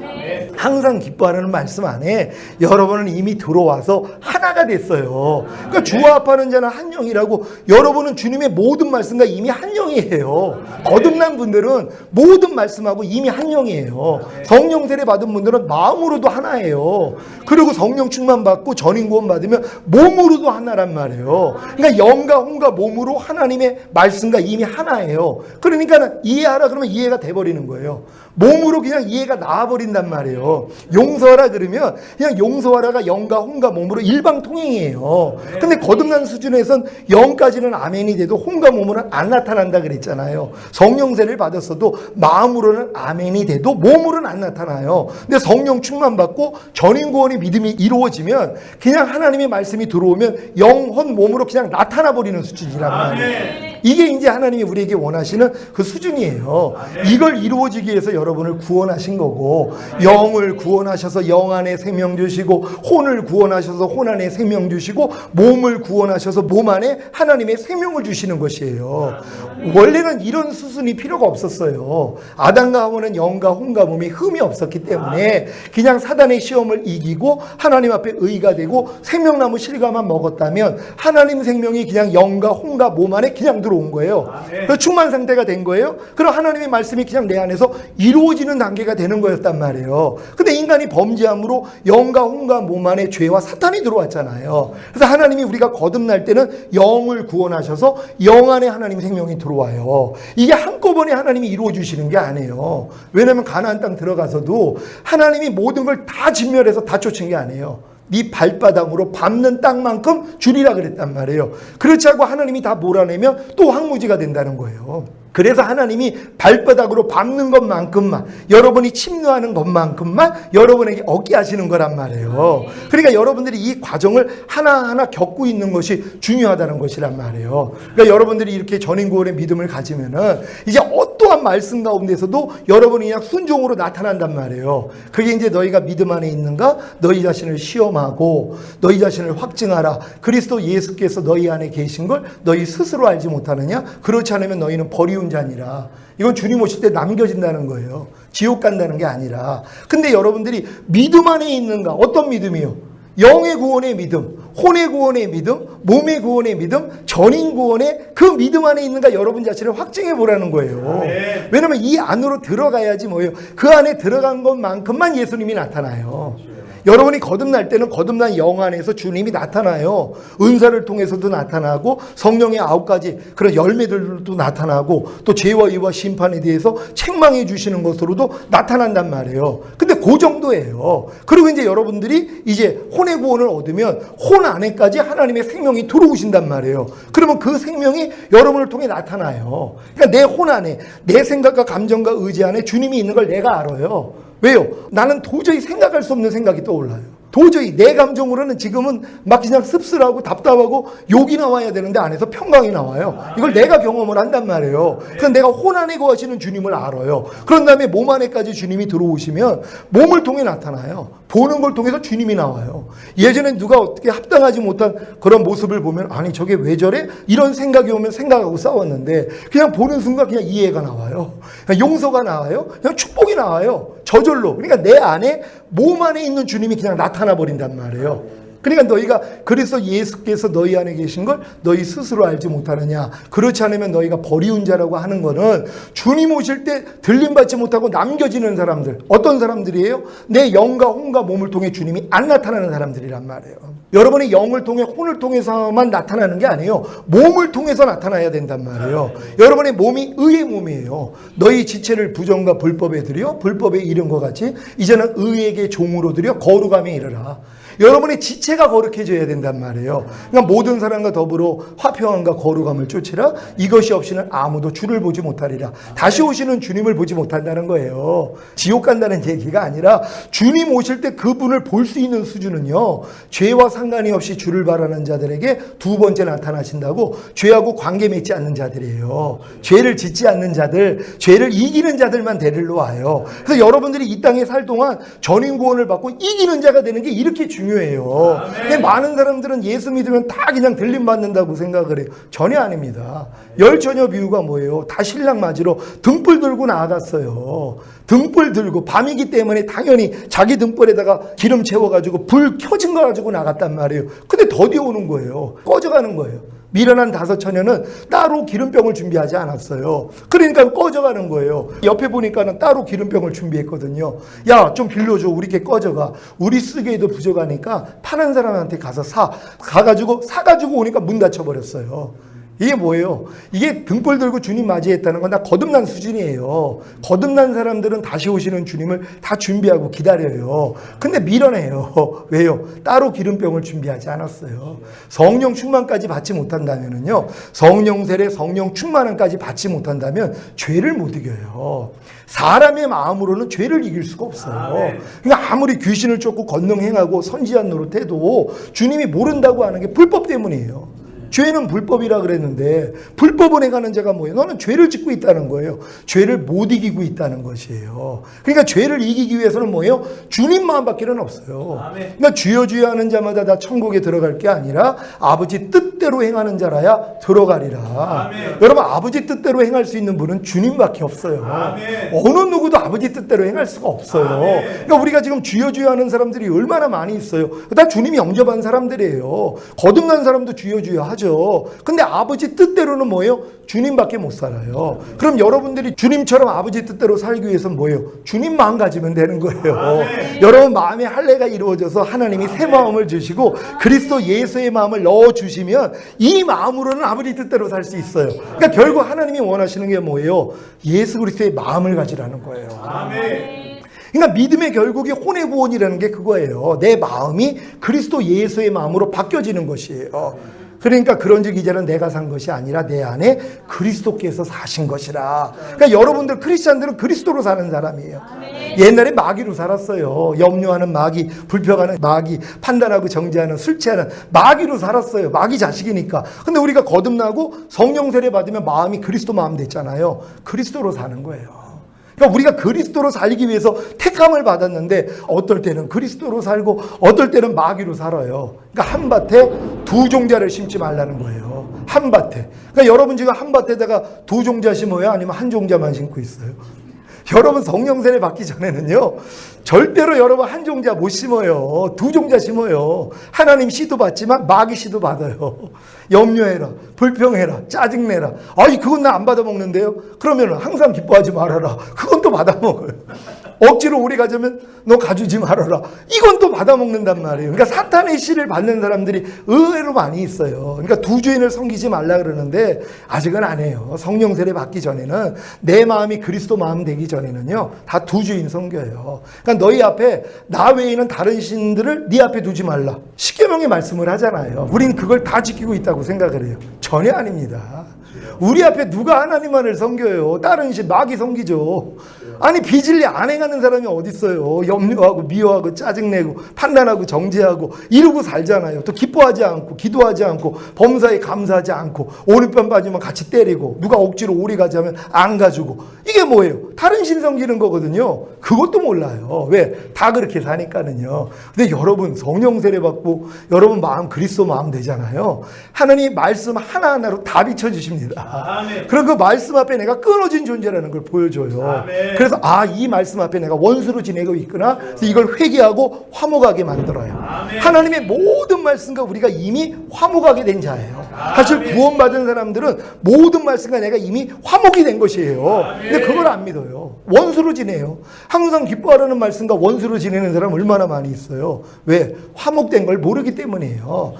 항상 기뻐하는 말씀 안에 여러분은 이미 들어와서 하나가 됐어요. 그러니까 주와 합하는 자는 한 영이라고. 여러분은 주님의 모든 말씀과 이미 한 영이에요. 거듭난 분들은 모든 말씀하고 이미 한 영이에요. 성령 세례 받은 분들은 마음으로도 하나예요. 그리고 성령 충만 받고 전인 구원 받으면 몸으로도 하나란 말이에요. 그러니까 영과 혼과 몸으로 하나님의 말씀과 이미 하나예요. 그러니까 이해하라 그러면 이해가 돼버리는 거예요. 몸으로 그냥 이해가 나와버린단 말이에요. 용서하라 그러면 그냥 용서하라가 영과 혼과 몸으로 일방통행이에요. 근데 거듭난 수준에선 영까지는 아멘이 돼도 혼과 몸으로는 안 나타난다 그랬잖아요. 성령세를 받았어도 마음으로는 아멘이 돼도 몸으로는 안 나타나요. 근데 성령 충만 받고 전인구원의 믿음이 이루어지면 그냥 하나님의 말씀이 들어오면 영, 혼, 몸으로 그냥 나타나 버리는 수준이란 말이에요. 이게 이제 하나님이 우리에게 원하시는 그 수준이에요. 이걸 이루어지기 위해서 여러분을 구원하신 거고, 영을 구원하셔서 영 안에 생명 주시고, 혼을 구원하셔서 혼 안에 생명 주시고, 몸을 구원하셔서 몸 안에 하나님의 생명을 주시는 것이에요. 원래는 이런 수순이 필요가 없었어요. 아담과 하와는 영과 혼과 몸이 흠이 없었기 때문에 그냥 사단의 시험을 이기고 하나님 앞에 의가 되고 생명나무 실과만 먹었다면 하나님 생명이 그냥 영과 혼과 몸 안에 그냥 들어온 거예요. 그래서 충만 상태가 된 거예요. 그럼 하나님의 말씀이 그냥 내 안에서 이루어지는 단계가 되는 거였단 말이에요. 근데 인간이 범죄함으로 영과 혼과 몸 안에 죄와 사탄이 들어왔잖아요. 그래서 하나님이 우리가 거듭날 때는 영을 구원하셔서 영 안에 하나님의 생명이 들어와요. 이게 한꺼번에 하나님이 이루어 주시는 게 아니에요. 왜냐하면 가나안 땅 들어가서도 하나님이 모든 걸 다 진멸해서 다 쫓은 게 아니에요. 네 발바닥으로 밟는 땅만큼 주리라 그랬단 말이에요. 그렇지 않고 하나님이 다 몰아내면 또 황무지가 된다는 거예요. 그래서 하나님이 발바닥으로 밟는 것만큼만, 여러분이 침노하는 것만큼만 여러분에게 얻게 하시는 거란 말이에요. 그러니까 여러분들이 이 과정을 하나하나 겪고 있는 것이 중요하다는 것이란 말이에요. 그러니까 여러분들이 이렇게 전인구원의 믿음을 가지면은 이제 어떠한 말씀 가운데서도 여러분이 그냥 순종으로 나타난단 말이에요. 그게 이제 너희가 믿음 안에 있는가? 너희 자신을 시험하고 너희 자신을 확증하라. 그리스도 예수께서 너희 안에 계신 걸 너희 스스로 알지 못하느냐? 그렇지 않으면 너희는 버리운 자니라. 이건 주님 오실 때 남겨진다는 거예요. 지옥 간다는 게 아니라. 근데 여러분들이 믿음 안에 있는가? 어떤 믿음이요? 영의 구원의 믿음, 혼의 구원의 믿음, 몸의 구원의 믿음, 전인 구원의 그 믿음 안에 있는가 여러분 자신을 확증해 보라는 거예요. 왜냐면 이 안으로 들어가야지 뭐예요. 그 안에 들어간 것만큼만 예수님이 나타나요. 여러분이 거듭날 때는 거듭난 영 안에서 주님이 나타나요. 은사를 통해서도 나타나고 성령의 9가지 그런 열매들도 나타나고 또 죄와 의와 심판에 대해서 책망해 주시는 것으로도 나타난단 말이에요. 근데 그 정도예요. 그리고 이제 여러분들이 이제 혼의 구원을 얻으면 혼 안에까지 하나님의 생명이 들어오신단 말이에요. 그러면 그 생명이 여러분을 통해 나타나요. 그러니까 내 혼 안에, 내 생각과 감정과 의지 안에 주님이 있는 걸 내가 알아요. 왜요? 나는 도저히 생각할 수 없는 생각이 떠올라요. 도저히 내 감정으로는 지금은 막 그냥 씁쓸하고 답답하고 욕이 나와야 되는데 안에서 평강이 나와요. 이걸 내가 경험을 한단 말이에요. 그래서 내가 혼 안에 거하시는 주님을 알아요. 그런 다음에 몸 안에까지 주님이 들어오시면 몸을 통해 나타나요. 보는 걸 통해서 주님이 나와요. 예전엔 누가 어떻게 합당하지 못한 그런 모습을 보면 아니 저게 왜 저래? 이런 생각이 오면 생각하고 싸웠는데 그냥 보는 순간 그냥 이해가 나와요. 그냥 용서가 나와요. 그냥 축복이 나와요. 저절로. 그러니까 내 안에 몸 안에 있는 주님이 그냥 나타나 버린단 말이에요. 그러니까 너희가 그래서 예수께서 너희 안에 계신 걸 너희 스스로 알지 못하느냐. 그렇지 않으면 너희가 버리운 자라고 하는 거는 주님 오실 때 들림받지 못하고 남겨지는 사람들. 어떤 사람들이에요? 내 영과 혼과 몸을 통해 주님이 안 나타나는 사람들이란 말이에요. 여러분의 영을 통해 혼을 통해서만 나타나는 게 아니에요. 몸을 통해서 나타나야 된단 말이에요. 여러분의 몸이 의의 몸이에요. 너희 지체를 부정과 불법에 드려 불법에 이른 것 같이 이제는 의에게 종으로 드려 거룩함에 이르라. 여러분의 지체가 거룩해져야 된단 말이에요. 그러니까 모든 사람과 더불어 화평함과 거룩함을 쫓으라. 이것이 없이는 아무도 주를 보지 못하리라. 다시 오시는 주님을 보지 못한다는 거예요. 지옥 간다는 얘기가 아니라 주님 오실 때 그분을 볼 수 있는 수준은요. 죄와 상관이 없이 주를 바라는 자들에게 두 번째 나타나신다고 죄하고 관계 맺지 않는 자들이에요. 죄를 짓지 않는 자들, 죄를 이기는 자들만 데리러 와요. 그래서 여러분들이 이 땅에 살 동안 전인 구원을 받고 이기는 자가 되는 게 이렇게 중요해요. 근데 많은 사람들은 예수 믿으면 다 그냥 들림 받는다고 생각을 해요. 전혀 아닙니다. 열처녀 비유가 뭐예요? 다 신랑 맞으러 등불 들고 나갔어요. 등불 들고 밤이기 때문에 당연히 자기 등불에다가 기름 채워가지고 불 켜진 거 가지고 나갔단 말이에요. 근데 더디 오는 거예요. 꺼져가는 거예요. 미련한 5 처녀는 따로 기름병을 준비하지 않았어요. 그러니까 꺼져가는 거예요. 옆에 보니까는 따로 기름병을 준비했거든요. 야, 좀 빌려줘. 우리 게 꺼져가. 우리 쓰기에도 부족하니까 파는 사람한테 가서 사가지고 오니까 문 닫혀버렸어요. 이게 뭐예요? 이게 등불 들고 주님 맞이했다는 건 다 거듭난 수준이에요. 거듭난 사람들은 다시 오시는 주님을 다 준비하고 기다려요. 근데 미련해요. 왜요? 따로 기름병을 준비하지 않았어요. 성령 충만까지 받지 못한다면요. 성령 세례, 성령 충만함까지 받지 못한다면 죄를 못 이겨요. 사람의 마음으로는 죄를 이길 수가 없어요. 그러니까 아무리 귀신을 쫓고 권능 행하고 선지한 노릇해도 주님이 모른다고 하는 게 불법 때문이에요. 죄는 불법이라 그랬는데 불법을 행하는 자가 뭐예요? 너는 죄를 짓고 있다는 거예요. 죄를 못 이기고 있다는 것이에요. 그러니까 죄를 이기기 위해서는 뭐예요? 주님 마음밖에는 없어요. 그러니까 주여 주여 하는 자마다 다 천국에 들어갈 게 아니라 아버지 뜻대로 행하는 자라야 들어가리라. 아멘. 여러분 아버지 뜻대로 행할 수 있는 분은 주님밖에 없어요. 아멘. 어느 누구도 아버지 뜻대로 행할 수가 없어요. 아멘. 그러니까 우리가 지금 주여 주여 하는 사람들이 얼마나 많이 있어요. 다 주님이 영접한 사람들이에요. 거듭난 사람도 주여 주여 하죠. 근데 아버지 뜻대로는 뭐예요? 주님밖에 못 살아요. 그럼 여러분들이 주님처럼 아버지 뜻대로 살기 위해서는 뭐예요? 주님 마음 가지면 되는 거예요. 아멘. 여러분 마음에 할례가 이루어져서 하나님이 새 마음을 주시고 그리스도 예수의 마음을 넣어주시면 이 마음으로는 아버지 뜻대로 살 수 있어요. 그러니까 결국 하나님이 원하시는 게 뭐예요? 예수 그리스도의 마음을 가지라는 거예요. 아멘. 그러니까 믿음의 결국이 혼의 구원이라는 게 그거예요. 내 마음이 그리스도 예수의 마음으로 바뀌어지는 것이에요. 그러니까 그런즉 이제는 내가 산 것이 아니라 내 안에 그리스도께서 사신 것이라. 그러니까 여러분들 크리스찬들은 그리스도로 사는 사람이에요. 옛날에 마귀로 살았어요. 염려하는 마귀, 불평하는 마귀, 판단하고 정죄하는 술 취하는 마귀로 살았어요. 마귀 자식이니까. 근데 우리가 거듭나고 성령 세례 받으면 마음이 그리스도 마음 됐잖아요. 그리스도로 사는 거예요. 그러니까 우리가 그리스도로 살기 위해서 택함을 받았는데 어떨 때는 그리스도로 살고 어떨 때는 마귀로 살아요. 그러니까 한 밭에 두 종자를 심지 말라는 거예요. 한 밭에. 그러니까 여러분 지금 한 밭에다가 두 종자 심어요? 아니면 한 종자만 심고 있어요? 여러분 성령 세례 받기 전에는요 절대로 여러분 한 종자 못 심어요. 두 종자 심어요. 하나님 씨도 받지만 마귀 씨도 받아요. 염려해라, 불평해라, 짜증내라. 아이 그건 나 안 받아먹는데요. 그러면 항상 기뻐하지 말아라. 그건 또 받아먹어요. 억지로 오래 가자면 너 가주지 말아라. 이건 또 받아먹는단 말이에요. 그러니까 사탄의 씨를 받는 사람들이 의외로 많이 있어요. 그러니까 두 주인을 섬기지 말라 그러는데 아직은 안 해요. 성령 세례 받기 전에는 내 마음이 그리스도 마음 되기 전에는요 다 두 주인 섬겨요. 그러니까 너희 앞에 나 외에는 다른 신들을 네 앞에 두지 말라. 십계명의 말씀을 하잖아요. 우린 그걸 다 지키고 있다고 생각을 해요. 전혀 아닙니다. 우리 앞에 누가 하나님만을 섬겨요? 다른 신 마귀 섬기죠. 아니 비진리 안 행하는 사람이 어디 있어요? 염려하고 미워하고 짜증내고 판단하고 정죄하고 이러고 살잖아요. 또 기뻐하지 않고 기도하지 않고 범사에 감사하지 않고 오른편 빠지면 같이 때리고 누가 억지로 오리 가자면 안 가주고 이게 뭐예요? 다른 신 섬기는 거거든요. 그것도 몰라요. 왜? 다 그렇게 사니까는요. 근데 여러분 성령 세례 받고 여러분 마음 그리스도 마음 되잖아요. 하나님 말씀 하나하나로 다 비춰주십니다. 아멘. 그럼 그 말씀 앞에 내가 끊어진 존재라는 걸 보여줘요. 아멘. 그래서 이 말씀 앞에 내가 원수로 지내고 있구나. 그래서 이걸 회개하고 화목하게 만들어요. 아멘. 하나님의 모든 말씀과 우리가 이미 화목하게 된 자예요. 사실 구원받은 사람들은 모든 말씀과 내가 이미 화목이 된 것이에요. 근데 그걸 안 믿어요. 원수로 지내요. 항상 기뻐하라는 말씀과 원수로 지내는 사람 얼마나 많이 있어요. 왜? 화목된 걸 모르기 때문이에요.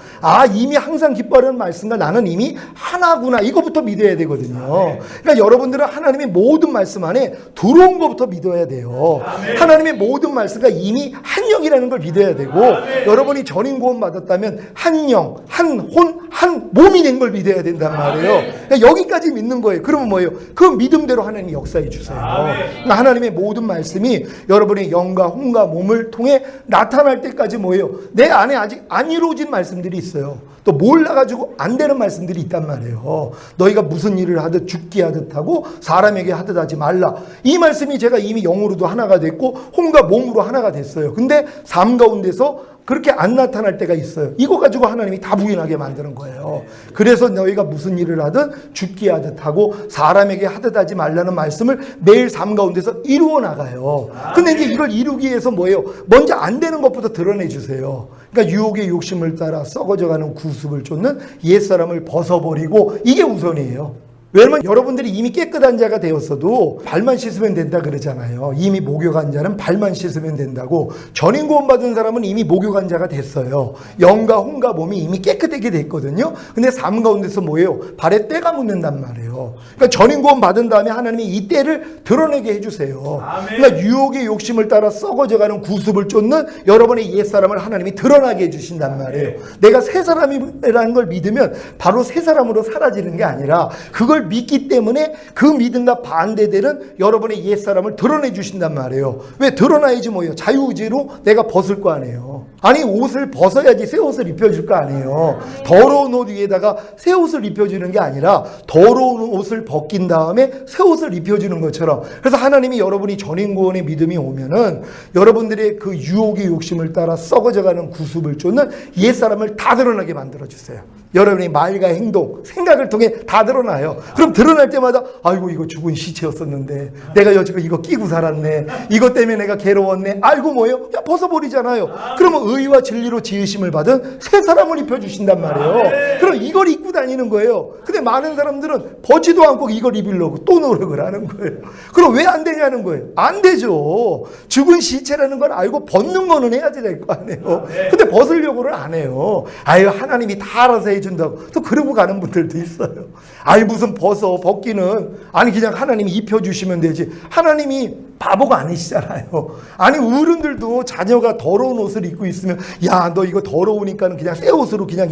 이미 항상 기뻐하라는 말씀과 나는 이미 하나구나. 이거부터 믿어야 되거든요. 그러니까 여러분들은 하나님의 모든 말씀 안에 들어온 것부터 믿어야 돼요. 하나님의 모든 말씀과 이미 한 영이라는 걸 믿어야 되고 여러분이 전인 구원 받았다면 한 영, 한 혼, 한 몸이 된 걸 믿어야 된단 말이에요. 그러니까 여기까지 믿는 거예요. 그러면 뭐예요? 그 믿음대로 하나님이 역사해 주세요. 그러니까 하나님의 모든 말씀이 여러분의 영과 혼과 몸을 통해 나타날 때까지 뭐예요? 내 안에 아직 안 이루어진 말씀들이 있어요. 또 몰라가지고 안 되는 말씀들이 있단 말이에요. 너희가 무슨 일을 하듯 죽게 하듯 하고 사람에게 하듯 하지 말라. 이 말씀이 제가 이미 영으로도 하나가 됐고 혼과 몸으로 하나가 됐어요. 근데 삶 가운데서 그렇게 안 나타날 때가 있어요. 이거 가지고 하나님이 다 부인하게 만드는 거예요. 그래서 너희가 무슨 일을 하든 죽게 하듯 하고 사람에게 하듯 하지 말라는 말씀을 매일 삶 가운데서 이루어 나가요. 근데 이제 이걸 이루기 위해서 뭐예요? 먼저 안 되는 것부터 드러내 주세요. 그러니까 유혹의 욕심을 따라 썩어져가는 구습을 쫓는 옛사람을 벗어버리고 이게 우선이에요. 왜냐면 여러분들이 이미 깨끗한 자가 되었어도 발만 씻으면 된다 그러잖아요. 이미 목욕한 자는 발만 씻으면 된다고. 전인 구원 받은 사람은 이미 목욕한 자가 됐어요. 영과 혼과 몸이 이미 깨끗하게 됐거든요. 근데 삶 가운데서 뭐예요? 발에 때가 묻는단 말이에요. 그러니까 전인 구원 받은 다음에 하나님이 이 때를 드러내게 해주세요. 그러니까 유혹의 욕심을 따라 썩어져가는 구습을 쫓는 여러분의 옛사람을 하나님이 드러나게 해주신단 말이에요. 내가 새 사람이라는 걸 믿으면 바로 새 사람으로 사라지는 게 아니라 그걸 믿기 때문에 그 믿음과 반대되는 여러분의 옛사람을 드러내 주신단 말이에요. 왜? 드러나야지 뭐예요? 자유의지로 내가 벗을 거 아니에요. 아니 옷을 벗어야지 새 옷을 입혀줄 거 아니에요. 더러운 옷 위에다가 새 옷을 입혀주는 게 아니라 더러운 옷을 벗긴 다음에 새 옷을 입혀주는 것처럼, 그래서 하나님이 여러분이 전인구원의 믿음이 오면은 여러분들의 그 유혹의 욕심을 따라 썩어져가는 구습을 쫓는 옛사람을 다 드러나게 만들어주세요. 여러분의 말과 행동, 생각을 통해 다 드러나요. 그럼 드러날 때마다 아이고 이거 죽은 시체였었는데 내가 여지껏 이거 끼고 살았네, 이것 때문에 내가 괴로웠네. 알고 뭐예요? 야, 벗어버리잖아요. 그러면 의와 진리로 지으심을 받은 새 사람을 입혀주신단 말이에요. 그럼 이걸 입고 다니는 거예요. 근데 많은 사람들은 벗지도 않고 이걸 입으려고 또 노력을 하는 거예요. 그럼 왜 안 되냐는 거예요. 안 되죠. 죽은 시체라는 걸 알고 벗는 거는 해야지 될 거 아니에요. 근데 벗으려고는 안 해요. 아유 하나님이 다 알아서 해준다고 또 그러고 가는 분들도 있어요. 아니 무슨 벗기는, 아니 그냥 하나님이 입혀주시면 되지. 하나님이 바보가 아니시잖아요. 아니 어른들도 자녀가 더러운 옷을 입고 있으면 야 너 이거 더러우니까 그냥 새 옷으로 그냥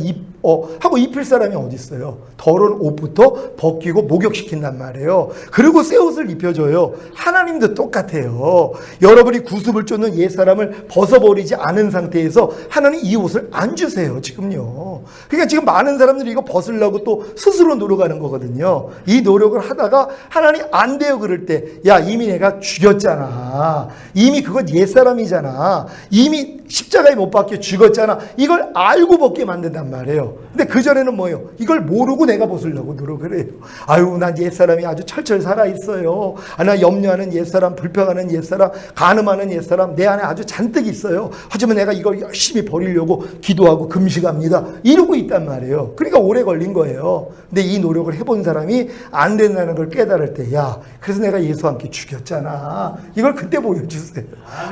하고 입힐 사람이 어디 있어요. 더러운 옷부터 벗기고 목욕시킨단 말이에요. 그리고 새 옷을 입혀줘요. 하나님도 똑같아요. 여러분이 구습을 쫓는 옛사람을 벗어버리지 않은 상태에서 하나님 이 옷을 안 주세요 지금요. 그러니까 지금 많은 사람들이 이거 벗으려고 또 스스로 노력하는 거거든요. 이 노력을 하다가 하나님 안 돼요 그럴 때 야 이미 내가 죽였잖아, 이미 그건 옛사람이잖아, 이미 십자가에 못 박혀 죽었잖아, 이걸 알고 벗게 만든단 말이에요. 근데 그전에는 뭐예요? 이걸 모르고 내가 벗으려고 노력을 해요. 아유 난 옛사람이 아주 철철 살아있어요. 나 염려하는 옛사람, 불평하는 옛사람, 간음하는 옛사람 내 안에 아주 잔뜩 있어요. 하지만 내가 이걸 열심히 버리려고 기도하고 금식합니다, 이러고 있단 말이에요. 그러니까 오래 걸린 거예요. 근데 이 노력을 해본 사람이 안 된다는 걸 깨달을 때 야 그래서 내가 예수와 함께 죽였잖아, 이걸 그때 보여주세요.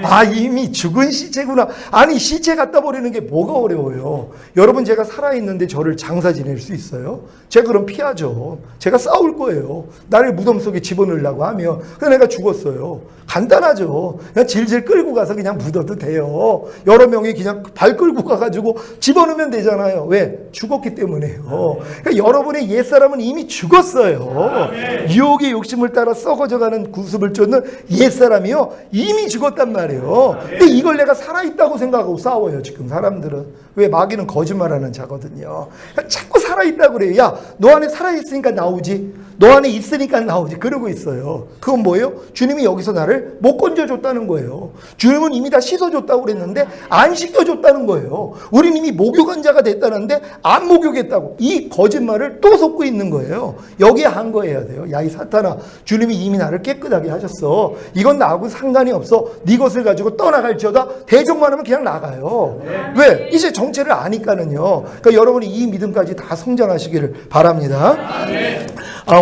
아 이미 죽은 시체구나. 아니 시체 갖다 버리는 게 뭐가 어려워요. 여러분 제가 살아있는데 저를 장사 지낼 수 있어요? 제가 그럼 피하죠. 제가 싸울 거예요. 나를 무덤 속에 집어넣으려고 하면. 그래서 내가 죽었어요. 간단하죠. 그냥 질질 끌고 가서 그냥 묻어도 돼요. 여러 명이 그냥 발 끌고 가가지고 집어넣으면 되잖아요. 왜? 죽었기 때문에요. 그러니까 여러분의 옛사람은 이미 죽었어요. 유혹의 욕심을 따라 썩어져가는 구습을 쫓는 옛사람이요 이미 죽었단 말이에요. 근데 이걸 내가 살아있다고 생각하고 싸워요 지금 사람들은. 왜? 마귀는 거짓말하는 자거든요. 그러니까 자꾸 살아있다고 그래요. 야 너 안에 살아있으니까 나오지, 너 안에 있으니까 나오지, 그러고 있어요. 그건 뭐예요? 주님이 여기서 나를 못 건져줬다는 거예요. 주님은 이미 다 씻어줬다고 그랬는데 안 씻겨줬다는 거예요. 우리는 이미 목욕한 자가 됐다는데 안 목욕했다고. 이 거짓말을 또 섞고 있는 거예요. 여기에 항거해야 돼요. 야 이 사탄아, 주님이 이미 나를 깨끗하게 하셨어. 이건 나하고 상관이 없어. 네 것을 가지고 떠나갈지어다. 대적만 하면 그냥 나가요. 왜? 이제 정체를 아니까는요. 그러니까 여러분이 이 믿음까지 다 성장하시기를 바랍니다.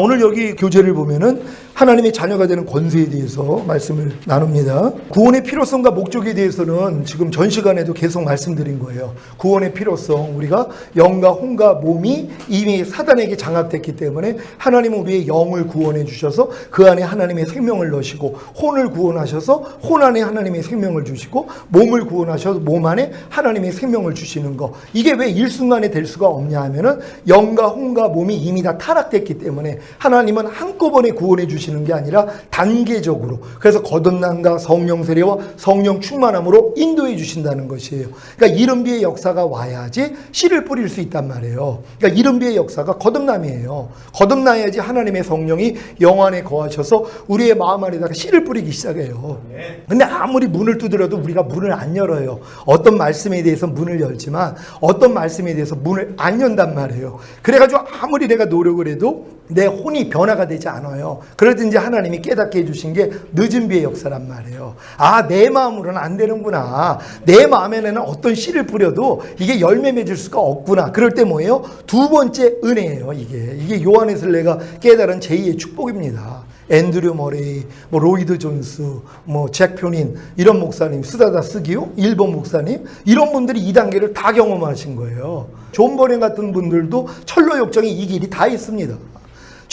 오늘 여기 교재를 보면은 하나님의 자녀가 되는 권세에 대해서 말씀을 나눕니다. 구원의 필요성과 목적에 대해서는 지금 전 시간에도 계속 말씀드린 거예요. 구원의 필요성, 우리가 영과 혼과 몸이 이미 사단에게 장악됐기 때문에 하나님은 우리의 영을 구원해 주셔서 그 안에 하나님의 생명을 넣으시고, 혼을 구원하셔서 혼 안에 하나님의 생명을 주시고, 몸을 구원하셔서 몸 안에 하나님의 생명을 주시는 거. 이게 왜 일순간에 될 수가 없냐 하면은 영과 혼과 몸이 이미 다 타락됐기 때문에 하나님은 한꺼번에 구원해 주시는 게 아니라 단계적으로, 그래서 거듭남과 성령 세례와 성령 충만함으로 인도해 주신다는 것이에요. 그러니까 이른비의 역사가 와야지 씨를 뿌릴 수 있단 말이에요. 그러니까 이른비의 역사가 거듭남이에요. 거듭나야지 하나님의 성령이 영 안에 거하셔서 우리의 마음 안에다가 씨를 뿌리기 시작해요. 근데 아무리 문을 두드려도 우리가 문을 안 열어요. 어떤 말씀에 대해서 문을 열지만 어떤 말씀에 대해서 문을 안 연단 말이에요. 그래가지고 아무리 내가 노력을 해도 내 혼이 변화가 되지 않아요. 그러든지 하나님이 깨닫게 해주신 게 늦은 비의 역사란 말이에요. 내 마음으로는 안 되는구나. 내 마음에는 어떤 씨를 뿌려도 이게 열매 맺을 수가 없구나. 그럴 때 뭐예요? 두 번째 은혜예요. 이게 요한에서 내가 깨달은 제2의 축복입니다. 앤드류 머레이, 로이드 존스, 잭 표닌, 이런 목사님, 스다다 스기요, 일본 목사님, 이런 분들이 이 단계를 다 경험하신 거예요. 존 버렌 같은 분들도 철로 역정이 이 길이 다 있습니다.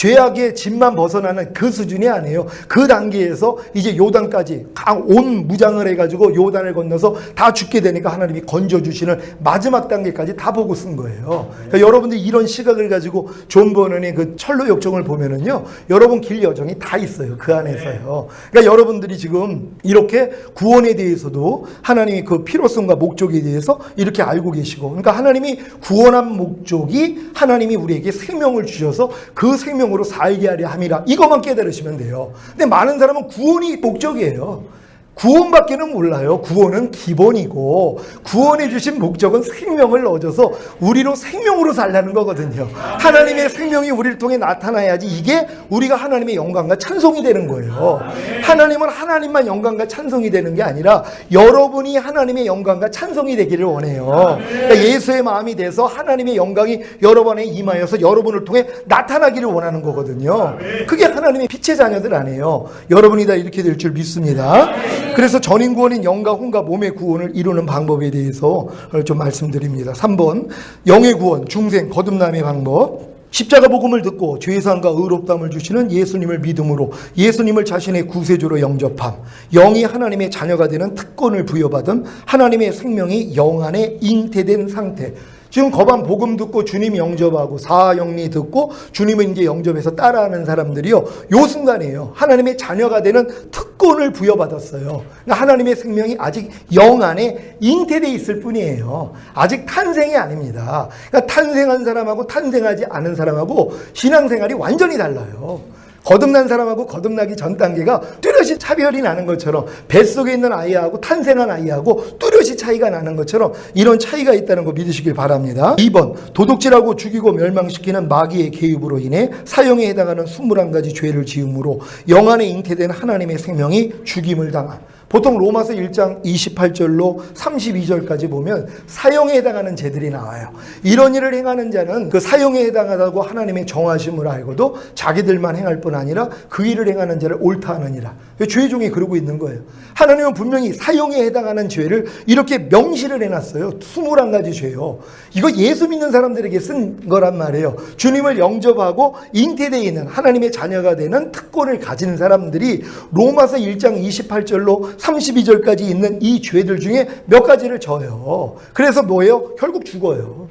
죄악의 짐만 벗어나는 그 수준이 아니에요. 그 단계에서 이제 요단까지 온 무장을 해가지고 요단을 건너서 다 죽게 되니까 하나님이 건져주시는 마지막 단계까지 다 보고 쓴 거예요. 그러니까 여러분들이 이런 시각을 가지고 존 버넌의 그 철로 역정을 보면은요, 여러분 길 여정이 다 있어요. 그 안에서요. 그러니까 여러분들이 지금 이렇게 구원에 대해서도 하나님이 그 필요성과 목적에 대해서 이렇게 알고 계시고, 그러니까 하나님이 구원한 목적이 하나님이 우리에게 생명을 주셔서 그 생명으로 살게 하려 함이라, 이것만 깨달으시면 돼요. 근데 많은 사람은 구원이 목적이에요. 구원밖에는 몰라요. 구원은 기본이고, 구원해 주신 목적은 생명을 얻어서 우리로 생명으로 살라는 거거든요. 하나님의 생명이 우리를 통해 나타나야지 이게 우리가 하나님의 영광과 찬송이 되는 거예요. 하나님은 하나님만 영광과 찬송이 되는 게 아니라 여러분이 하나님의 영광과 찬송이 되기를 원해요. 그러니까 예수의 마음이 돼서 하나님의 영광이 여러분에 임하여서 여러분을 통해 나타나기를 원하는 거거든요. 그게 하나님의 빛의 자녀들 아니에요. 여러분이 다 이렇게 될 줄 믿습니다. 그래서 전인 구원인 영과 혼과 몸의 구원을 이루는 방법에 대해서 좀 말씀드립니다. 3번, 영의 구원, 중생, 거듭남의 방법. 십자가 복음을 듣고 죄사함과 의롭다함을 주시는 예수님을 믿음으로 예수님을 자신의 구세주로 영접함, 영이 하나님의 자녀가 되는 특권을 부여받은 하나님의 생명이 영 안에 잉태된 상태. 지금 거반 복음 듣고 주님 영접하고 사영리 듣고 주님을 이제 영접해서 따라하는 사람들이요, 요 순간이에요. 하나님의 자녀가 되는 특권을 부여받았어요. 그러니까 하나님의 생명이 아직 영 안에 잉태되어 있을 뿐이에요. 아직 탄생이 아닙니다. 그러니까 탄생한 사람하고 탄생하지 않은 사람하고 신앙생활이 완전히 달라요. 거듭난 사람하고 거듭나기 전 단계가 뚜렷이 차별이 나는 것처럼, 뱃속에 있는 아이하고 탄생한 아이하고 뚜렷이 차이가 나는 것처럼 이런 차이가 있다는 거 믿으시길 바랍니다. 2번, 도둑질하고 죽이고 멸망시키는 마귀의 개입으로 인해 사형에 해당하는 21가지 죄를 지음으로 영 안에 잉태된 하나님의 생명이 죽임을 당한, 보통 로마서 1장 28절로 32절까지 보면 사형에 해당하는 죄들이 나와요. 이런 일을 행하는 자는 그 사형에 해당하다고 하나님의 정하심을 알고도 자기들만 행할 뿐 아니라 그 일을 행하는 자를 옳다 하느니라. 죄 중에 그러고 있는 거예요. 하나님은 분명히 사형에 해당하는 죄를 이렇게 명시를 해놨어요. 21가지 죄요. 이거 예수 믿는 사람들에게 쓴 거란 말이에요. 주님을 영접하고 잉태되어 있는 하나님의 자녀가 되는 특권을 가진 사람들이 로마서 1장 28절로 32절까지 있는 이 죄들 중에 몇 가지를 져요. 그래서 뭐예요? 결국 죽어요.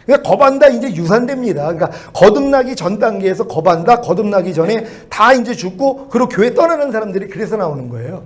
그러니까 거반다 이제 유산됩니다. 그러니까 거듭나기 전 단계에서 거반다, 거듭나기 전에 다 이제 죽고, 그리고 교회 떠나는 사람들이 그래서 나오는 거예요.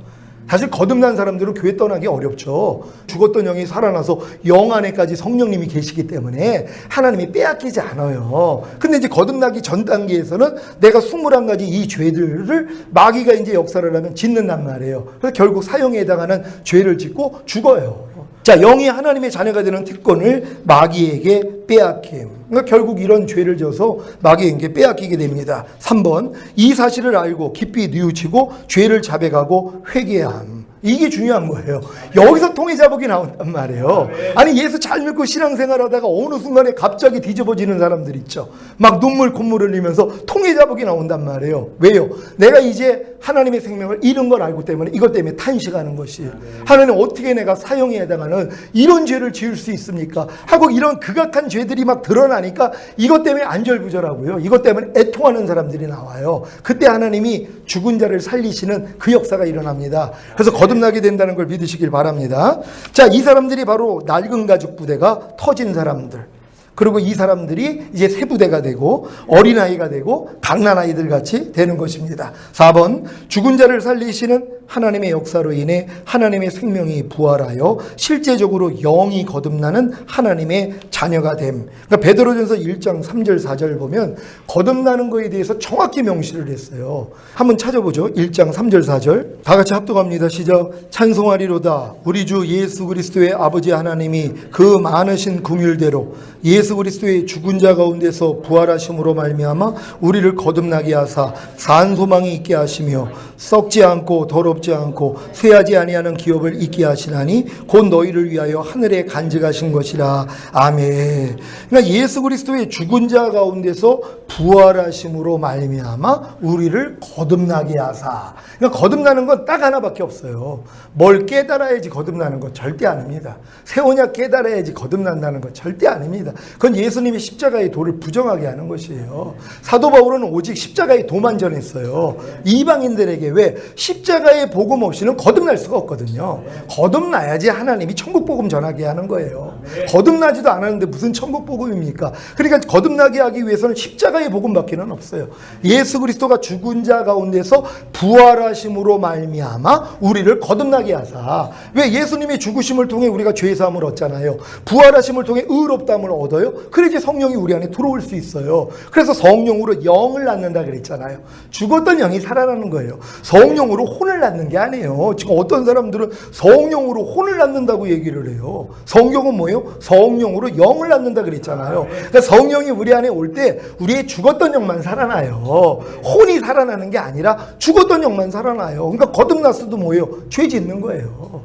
사실 거듭난 사람들은 교회 떠나기 어렵죠. 죽었던 영이 살아나서 영 안에까지 성령님이 계시기 때문에 하나님이 빼앗기지 않아요. 근데 이제 거듭나기 전 단계에서는 내가 21가지 이 죄들을 마귀가 이제 역사를 하면 짓는단 말이에요. 그래서 결국 사형에 해당하는 죄를 짓고 죽어요. 자, 영이 하나님의 자녀가 되는 특권을 마귀에게 빼앗김. 그러니까 결국 이런 죄를 져서 마귀에게 빼앗기게 됩니다. 3번, 이 사실을 알고 깊이 뉘우치고 죄를 자백하고 회개함. 이게 중요한 거예요. 여기서 통해자복이 나온단 말이에요. 아니, 예수 잘 믿고 신앙생활하다가 어느 순간에 갑자기 뒤집어지는 사람들 있죠. 막 눈물 콧물 흘리면서 통해자복이 나온단 말이에요. 왜요? 내가 이제 하나님의 생명을 잃은 걸 알고 때문에, 이것 때문에 탄식하는 것이, 하나님 어떻게 내가 사형에 해당하는 이런 죄를 지을 수 있습니까? 하고 이런 극악한 죄들이 막 드러나니까 이것 때문에 안절부절하고요, 이것 때문에 애통하는 사람들이 나와요. 그때 하나님이 죽은 자를 살리시는 그 역사가 일어납니다. 그래서 거듭나게 된다는 걸 믿으시길 바랍니다. 자, 이 사람들이 바로 낡은 가죽 부대가 터진 사람들. 그리고 이 사람들이 이제 새 부대가 되고 어린아이가 되고 갓난아이들 같이 되는 것입니다. 4번, 죽은 자를 살리시는 하나님의 역사로 인해 하나님의 생명이 부활하여 실제적으로 영이 거듭나는 하나님의 자녀가 됨. 그러니까 베드로전서 1장 3절 4절 보면 거듭나는 거에 대해서 정확히 명시를 했어요. 한번 찾아보죠. 1장 3절 4절 다 같이 합독합니다. 시작. 찬송하리로다. 우리 주 예수 그리스도의 아버지 하나님이 그 많으신 긍휼대로 예수 그리스도의 죽은 자 가운데서 부활하심으로 말미암아 우리를 거듭나게 하사 산 소망이 있게 하시며 썩지 않고 더럽지 않고 쇠하지 아니하는 기업을 있게 하시나니 곧 너희를 위하여 하늘에 간직하신 것이라. 아멘. 그러니까 예수 그리스도의 죽은 자 가운데서 부활하심으로 말미암아 우리를 거듭나게 하사. 그러니까 거듭나는 건 딱 하나밖에 없어요. 뭘 깨달아야지 거듭나는 건 절대 아닙니다. 새 언약 깨달아야지 거듭난다는 건 절대 아닙니다. 그건 예수님이 십자가의 도를 부정하게 하는 것이에요. 사도 바울은 오직 십자가의 도만 전했어요. 이방인들에게 왜 십자가의 복음 없이는 거듭날 수가 없거든요. 거듭나야지 하나님이 천국 복음 전하게 하는 거예요. 거듭나지도 않았는데 무슨 천국 복음입니까? 그러니까 거듭나게 하기 위해서는 십자가의 복음밖에는 없어요. 예수 그리스도가 죽은 자 가운데서 부활하심으로 말미암아 우리를 거듭나게 하사. 왜 예수님의 죽으심을 통해 우리가 죄 사함을 얻잖아요. 부활하심을 통해 의롭다함을 얻어요. 그래야지 성령이 우리 안에 들어올 수 있어요. 그래서 성령으로 영을 낳는다 그랬잖아요. 죽었던 영이 살아나는 거예요. 성령으로 혼을 낳는 게 아니에요. 지금 어떤 사람들은 성령으로 혼을 낳는다고 얘기를 해요. 성경은 뭐예요? 성령으로 영을 낳는다 그랬잖아요. 그러니까 성령이 우리 안에 올 때 우리의 죽었던 영만 살아나요. 혼이 살아나는 게 아니라 죽었던 영만 살아나요. 그러니까 거듭났어도 뭐예요? 죄 짓는 거예요.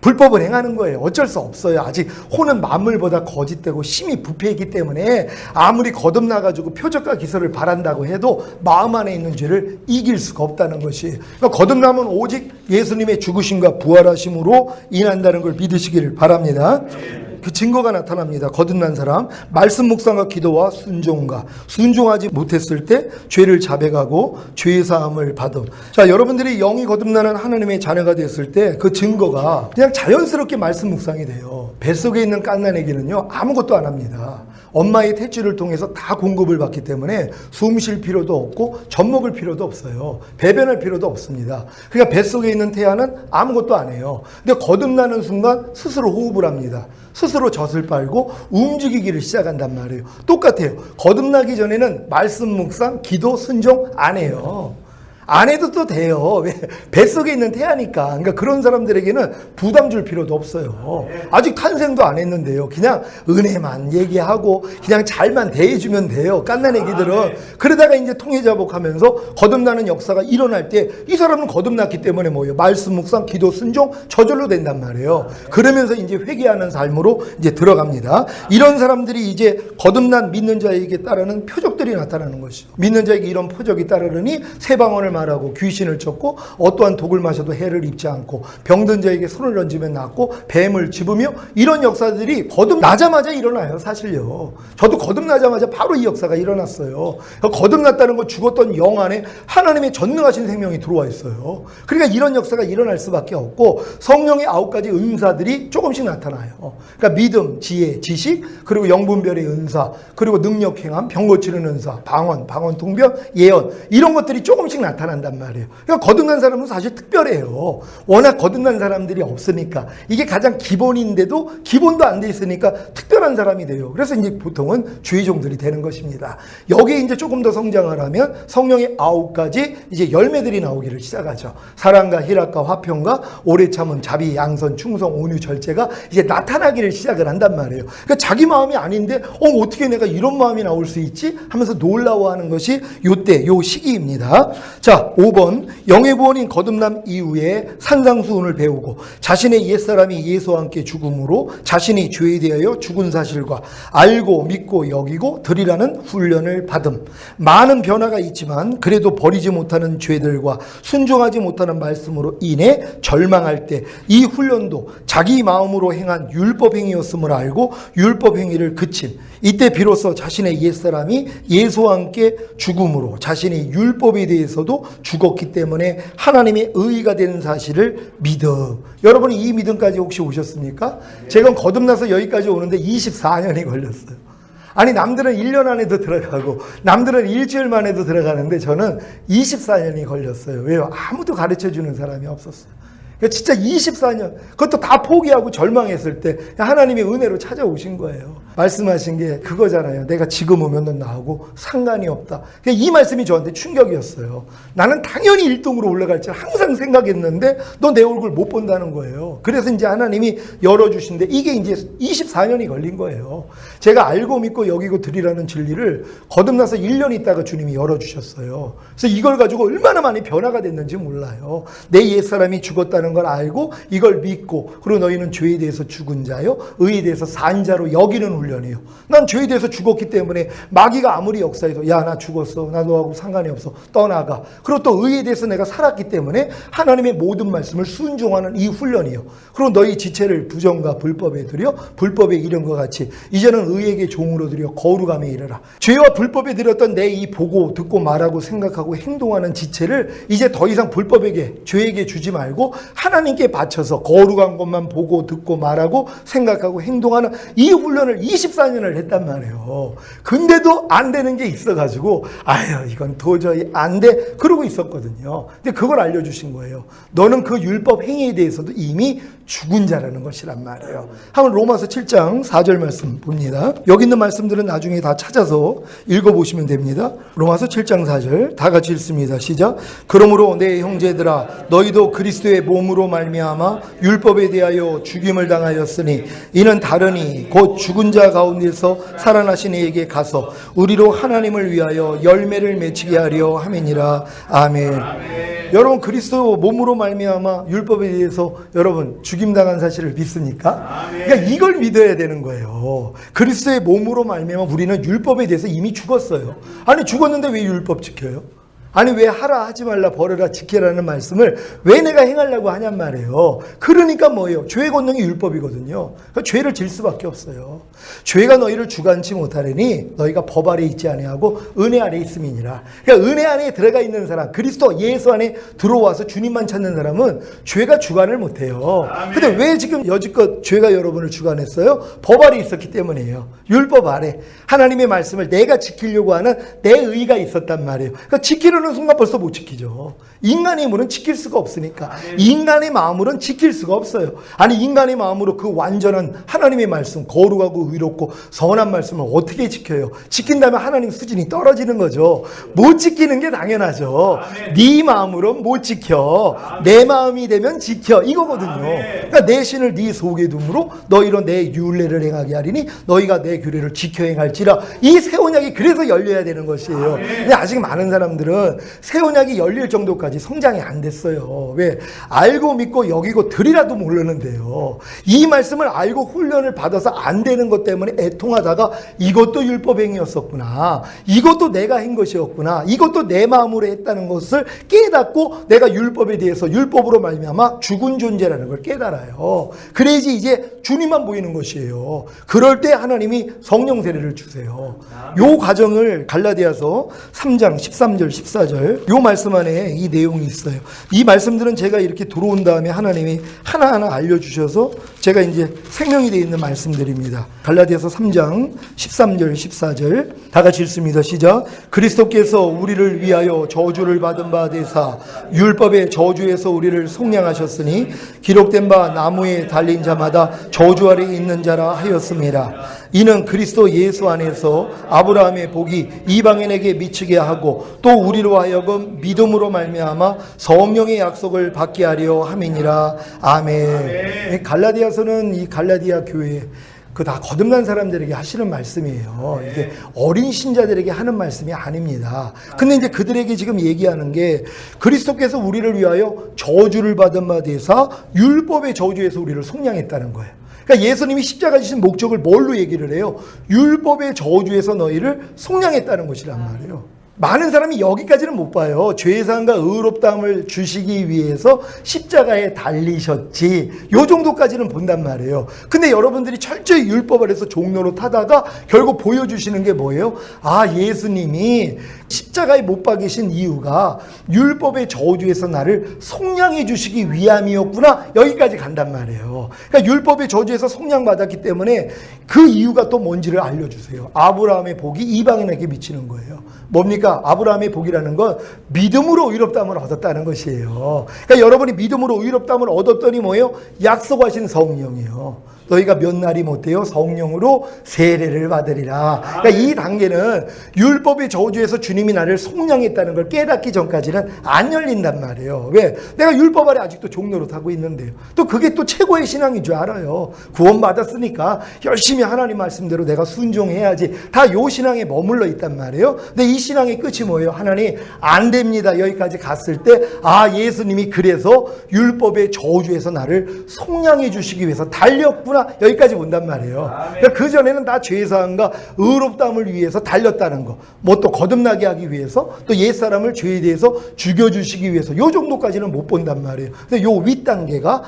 불법을 행하는 거예요. 어쩔 수 없어요. 아직 혼은 만물보다 거짓되고 심히 부패이기 때문에 아무리 거듭나가지고 표적과 기설을 바란다고 해도 마음 안에 있는 죄를 이길 수가 없다는 것이. 그러니까 거듭남은 오직 예수님의 죽으심과 부활하심으로 인한다는 걸 믿으시기를 바랍니다. 그 증거가 나타납니다. 거듭난 사람, 말씀 묵상과 기도와 순종과 순종하지 못했을 때 죄를 자백하고 죄 사함을 받음. 자, 여러분들이 영이 거듭나는 하나님의 자녀가 됐을 때 그 증거가 그냥 자연스럽게 말씀 묵상이 돼요. 뱃속에 있는 갓난아기는요 아무것도 안 합니다. 엄마의 탯줄을 통해서 다 공급을 받기 때문에 숨 쉴 필요도 없고 젖 먹을 필요도 없어요. 배변할 필요도 없습니다. 그러니까 뱃속에 있는 태아는 아무것도 안 해요. 근데 거듭나는 순간 스스로 호흡을 합니다. 스스로 젖을 빨고 움직이기를 시작한단 말이에요. 똑같아요. 거듭나기 전에는 말씀 묵상, 기도, 순종 안 해요. 안 해도 또 돼요. 왜? 뱃속에 있는 태아니까. 그러니까 그런 사람들에게는 부담 줄 필요도 없어요. 아직 탄생도 안 했는데요. 그냥 은혜만 얘기하고 그냥 잘만 대해주면 돼요. 갓난애기들은. 그러다가 이제 통해자복하면서 거듭나는 역사가 일어날 때 이 사람은 거듭났기 때문에 뭐예요? 말씀 묵상, 기도, 순종 저절로 된단 말이에요. 그러면서 이제 회개하는 삶으로 이제 들어갑니다. 이런 사람들이 이제 거듭난 믿는 자에게 따르는 표적들이 나타나는 것이죠. 믿는 자에게 이런 표적이 따르니 새 방언을 말하고 귀신을 쫓고 어떠한 독을 마셔도 해를 입지 않고 병든 자에게 손을 던지면 낫고 뱀을 집으며 이런 역사들이 거듭나자마자 일어나요. 사실요. 저도 거듭나자마자 바로 이 역사가 일어났어요. 거듭났다는 건 죽었던 영 안에 하나님의 전능하신 생명이 들어와 있어요. 그러니까 이런 역사가 일어날 수밖에 없고 성령의 9가지 은사들이 조금씩 나타나요. 그러니까 믿음, 지혜, 지식, 그리고 영분별의 은사, 그리고 능력 행함, 병 고치는 은사, 방언 통변, 예언 이런 것들이 조금씩 나타난단 말이에요. 그러니까 거듭난 사람은 사실 특별해요. 워낙 거듭난 사람들이 없으니까 이게 가장 기본인데도 기본도 안 돼 있으니까 특별한 사람이 돼요. 그래서 이제 보통은 주의종들이 되는 것입니다. 여기에 이제 조금 더 성장을 하면 성령의 9가지 이제 열매들이 나오기를 시작하죠. 사랑과 희락과 화평과 오래 참음, 자비, 양선, 충성, 온유, 절제가 이제 나타나기를 시작을 한단 말이에요. 그러니까 자기 마음이 아닌데 어떻게 내가 이런 마음이 나올 수 있지? 하면서 놀라워하는 것이 요때 요 시기입니다. 자, 5번 영의 구원인 거듭남 이후에 산상수훈을 배우고 자신의 옛사람이 예수와 함께 죽음으로 자신이 죄에 대하여 죽은 사실과 알고 믿고 여기고 드리라는 훈련을 받음. 많은 변화가 있지만 그래도 버리지 못하는 죄들과 순종하지 못하는 말씀으로 인해 절망할 때 이 훈련도 자기 마음으로 행한 율법 행위였음을 알고 율법 행위를 그침. 이때 비로소 자신의 옛사람이 예수와 함께 죽음으로 자신이 율법에 대해서도 죽었기 때문에 하나님의 의가 되는 사실을 믿음. 여러분이 이 믿음까지 혹시 오셨습니까? 제가 거듭나서 여기까지 오는데 24년이 걸렸어요. 아니 남들은 1년 안에도 들어가고 남들은 일주일 만에도 들어가는데 저는 24년이 걸렸어요. 왜요? 아무도 가르쳐주는 사람이 없었어요. 진짜 24년 그것도 다 포기하고 절망했을 때 하나님의 은혜로 찾아오신 거예요. 말씀하신 게 그거잖아요. 내가 지금 오면 넌 나하고 상관이 없다. 이 말씀이 저한테 충격이었어요. 나는 당연히 1등으로 올라갈 줄 항상 생각했는데 너 내 얼굴 못 본다는 거예요. 그래서 이제 하나님이 열어주신데 이게 이제 24년이 걸린 거예요. 제가 알고 믿고 여기고 드리라는 진리를 거듭나서 1년 있다가 주님이 열어주셨어요. 그래서 이걸 가지고 얼마나 많이 변화가 됐는지 몰라요. 내 옛사람이 죽었다는 있다는 걸 알고 이걸 믿고, 그리고 너희는 죄에 대해서 죽은 자요 의에 대해서 산 자로 여기는 훈련이에요. 난 죄에 대해서 죽었기 때문에 마귀가 아무리 역사해도 야, 나 죽었어, 나 너하고 상관이 없어, 떠나가. 그리고 또 의에 대해서 내가 살았기 때문에 하나님의 모든 말씀을 순종하는 이 훈련이에요. 그리고 너희 지체를 부정과 불법에 드려 불법의 이름과 같이 이제는 의에게 종으로 드려 거룩함에 이르라. 죄와 불법에 드렸던 내 이 보고 듣고 말하고 생각하고 행동하는 지체를 이제 더 이상 불법에게, 죄에게 주지 말고 하나님께 바쳐서 거룩한 것만 보고 듣고 말하고 생각하고 행동하는 이 훈련을 24년을 했단 말이에요. 근데도 안 되는 게 있어가지고 아유, 이건 도저히 안 돼, 그러고 있었거든요. 근데 그걸 알려주신 거예요. 너는 그 율법 행위에 대해서도 이미 죽은 자라는 것이란 말이에요. 한번 로마서 7장 4절 말씀 봅니다. 여기 있는 말씀들은 나중에 다 찾아서 읽어보시면 됩니다. 로마서 7장 4절 다 같이 읽습니다. 시작. 그러므로 내 형제들아, 너희도 그리스도의 몸으로 말미암아 율법에 대하여 죽임을 당하였으니 이는 다르니 곧 죽은 자 가운데서 살아나신 이에게 가서 우리로 하나님을 위하여 열매를 맺히게 하려 함이니라. 아멘. 여러분, 그리스도 몸으로 말미암아 율법에 대해서 여러분 죽임당한 사실을 믿습니까? 그러니까 이걸 믿어야 되는 거예요. 그리스도의 몸으로 말미암아 우리는 율법에 대해서 이미 죽었어요. 아니, 죽었는데 왜 율법 지켜요? 아니, 왜 하라 하지 말라 버려라 지키라는 말씀을 왜 내가 행하려고 하냔 말이에요. 그러니까 뭐예요? 죄의 권능이 율법이거든요. 그러니까 죄를 질 수밖에 없어요. 죄가 너희를 주관치 못하리니 너희가 법 아래 있지 아니하고 은혜 아래 있음이니라. 그러니까 은혜 안에 들어가 있는 사람, 그리스도 예수 안에 들어와서 주님만 찾는 사람은 죄가 주관을 못해요. 근데 왜 지금 여지껏 죄가 여러분을 주관했어요? 법 아래 있었기 때문이에요. 율법 아래 하나님의 말씀을 내가 지키려고 하는 내 의가 있었단 말이에요. 그러니까 지키는 순간 벌써 못 지키죠. 인간의 힘으로는 지킬 수가 없으니까. 인간의 마음으로는 지킬 수가 없어요. 아니, 인간의 마음으로 그 완전한 하나님의 말씀, 거룩하고 의롭고 선한 말씀을 어떻게 지켜요? 지킨다면 하나님 수준이 떨어지는 거죠. 못 지키는 게 당연하죠. 네 마음으로 못 지켜, 내 마음이 되면 지켜, 이거거든요. 그러니까 내 신을 네 속에 둠으로 너희로 내 율례를 행하게 하리니 너희가 내 규례를 지켜 행할지라. 이 새 언약이 그래서 열려야 되는 것이에요. 근데 아직 많은 사람들은 새 언약이 열릴 정도까지 성장이 안 됐어요. 왜? 알고 믿고 여기고 들이라도 모르는데요. 이 말씀을 알고 훈련을 받아서 안 되는 것 때문에 애통하다가 이것도 율법행위였었구나, 이것도 내가 한 것이었구나, 이것도 내 마음으로 했다는 것을 깨닫고 내가 율법에 대해서 율법으로 말미암아 죽은 존재라는 걸 깨달아요. 그래야지 이제 주님만 보이는 것이에요. 그럴 때 하나님이 성령 세례를 주세요. 요 과정을 갈라디아서 3장 13절 14절 요 말씀 안에 이 내용이 있어요. 이 말씀들은 제가 이렇게 들어온 다음에 하나님이 하나하나 알려주셔서 제가 이제 생명이 되어 있는 말씀들입니다. 갈라디아서 3장 13절 14절 다 같이 읽습니다. 시작. 그리스도께서 우리를 위하여 저주를 받은 바 되사 율법의 저주에서 우리를 속량하셨으니 기록된 바 나무에 달린 자마다 저주 아래 있는 자라 하였습니다. 이는 그리스도 예수 안에서 아브라함의 복이 이방인에게 미치게 하고 또 우리로 하여금 믿음으로 말미암아 성령의 약속을 받게 하려 함이니라. 아멘. 갈라디아서는 이 갈라디아 교회 그 다 거듭난 사람들에게 하시는 말씀이에요. 이게 어린 신자들에게 하는 말씀이 아닙니다. 근데 이제 그들에게 지금 얘기하는 게 그리스도께서 우리를 위하여 저주를 받은 바 되사 율법의 저주에서 우리를 속량했다는 거예요. 그러니까 예수님이 십자가 지신 목적을 뭘로 얘기를 해요? 율법의 저주에서 너희를 속량했다는 것이란 말이에요. 많은 사람이 여기까지는 못 봐요. 죄사함과 의롭다함을 주시기 위해서 십자가에 달리셨지, 요 정도까지는 본단 말이에요. 근데 여러분들이 철저히 율법 아래서 종로로 타다가 결국 보여주시는 게 뭐예요? 아, 예수님이 십자가에 못 박이신 이유가 율법의 저주에서 나를 속량해 주시기 위함이었구나, 여기까지 간단 말이에요. 그러니까 율법의 저주에서 속량받았기 때문에 그 이유가 또 뭔지를 알려주세요. 아브라함의 복이 이방인에게 미치는 거예요. 뭡니까? 아브라함의 복이라는 건 믿음으로 의롭다함을 얻었다는 것이에요. 그러니까 여러분이 믿음으로 의롭다함을 얻었더니 뭐예요? 약속하신 성령이요. 너희가 몇 날이 못되어 성령으로 세례를 받으리라. 그러니까 이 단계는 율법의 저주에서 주님이 나를 속량했다는 걸 깨닫기 전까지는 안 열린단 말이에요. 왜? 내가 율법 아래 아직도 종노릇하고 있는데요. 또 그게 또 최고의 신앙인 줄 알아요. 구원받았으니까 열심히 하나님 말씀대로 내가 순종해야지. 다 요 신앙에 머물러 있단 말이에요. 근데 이 신앙의 끝이 뭐예요? 하나님 안 됩니다. 여기까지 갔을 때 예수님이 그래서 율법의 저주에서 나를 속량해 주시기 위해서 달렸구나. 여기까지 온단 말이에요. 그러니까 그 전에는 다 죄사함과 의롭다함을 위해서 달렸다는 거. 뭐 또 거듭나게 하기 위해서 또 옛사람을 죄에 대해서 죽여주시기 위해서 요 정도까지는 못 본단 말이에요. 근데 요 윗단계가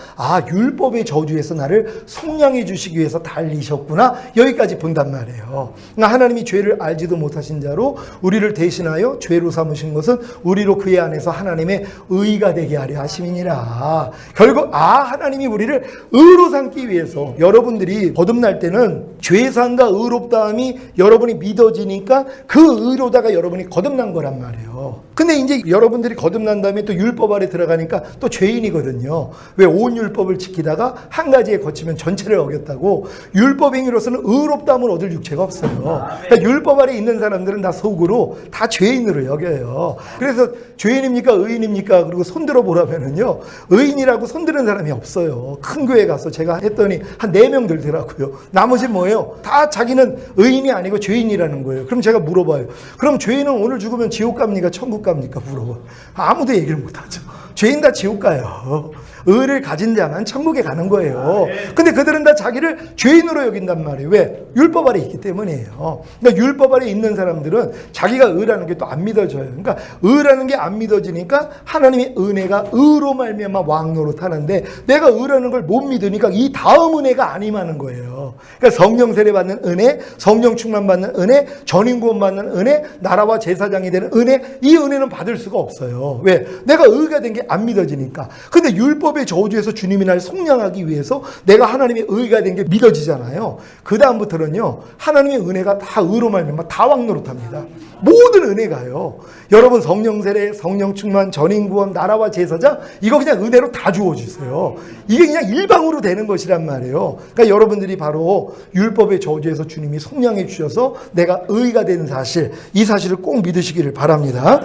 율법의 저주에서 나를 속량해 주시기 위해서 달리셨구나. 여기까지 본단 말이에요. 그러니까 하나님이 죄를 알지도 못하신 자로 우리를 대신하여 죄로 삼으신 것은 우리로 그의 안에서 하나님의 의가 되게 하려 하심이니라. 결국 하나님이 우리를 의로 삼기 위해서 여러분들이 거듭날 때는 죄사함과 의롭다함이 여러분이 믿어지니까 그 의로다가 여러분이 거듭난 거란 말이에요. 근데 이제 여러분들이 거듭난 다음에 또 율법 아래 들어가니까 또 죄인이거든요. 왜? 온 율법을 지키다가 한 가지에 거치면 전체를 어겼다고. 율법행위로서는 의롭다함을 얻을 육체가 없어요. 그러니까 율법 아래 있는 사람들은 다 속으로 다 죄인으로 여겨요. 그래서 죄인입니까? 의인입니까? 그리고 손들어 보라면은요, 의인이라고 손드는 사람이 없어요. 큰 교회 가서 제가 했더니 한 4명 들더라고요. 나머지 뭐예요? 다 자기는 의인이 아니고 죄인이라는 거예요. 그럼 제가 물어봐요. 그럼 죄인은 오늘 죽으면 지옥 갑니까? 천국 갑니까? 물어봐요. 아무도 얘기를 못하죠. 죄인 다 지옥 가요. 의를 가진 자만 천국에 가는 거예요. 근데 그들은 다 자기를 죄인으로 여긴단 말이에요. 왜? 율법 아래 있기 때문이에요. 그러니까 율법 아래 있는 사람들은 자기가 의라는 게 또 안 믿어져요. 그러니까 의라는 게 안 믿어지니까 하나님의 은혜가 의로 말미암아 왕노릇하는데 내가 의라는 걸 못 믿으니까 이 다음 은혜가 안 임하는 거예요. 그러니까 성령 세례 받는 은혜, 성령 충만 받는 은혜, 전인 구원 받는 은혜, 나라와 제사장이 되는 은혜, 이 은혜는 받을 수가 없어요. 왜? 내가 의가 된 게 안 믿어지니까. 근데 율법의 저주에서 주님이 날 속량하기 위해서 내가 하나님의 의가 된 게 믿어지잖아요. 그 다음부터는요, 하나님의 은혜가 다 의로 말미암아 다 왕노릇합니다. 모든 은혜가요. 여러분 성령 세례, 성령 충만, 전인 구원, 나라와 제사장, 이거 그냥 은혜로 다 주어주세요. 이게 그냥 일방으로 되는 것이란 말이에요. 그러니까 여러분들이 바로 율법의 저주에서 주님이 속량해 주셔서 내가 의가 되는 사실, 이 사실을 꼭 믿으시기를 바랍니다.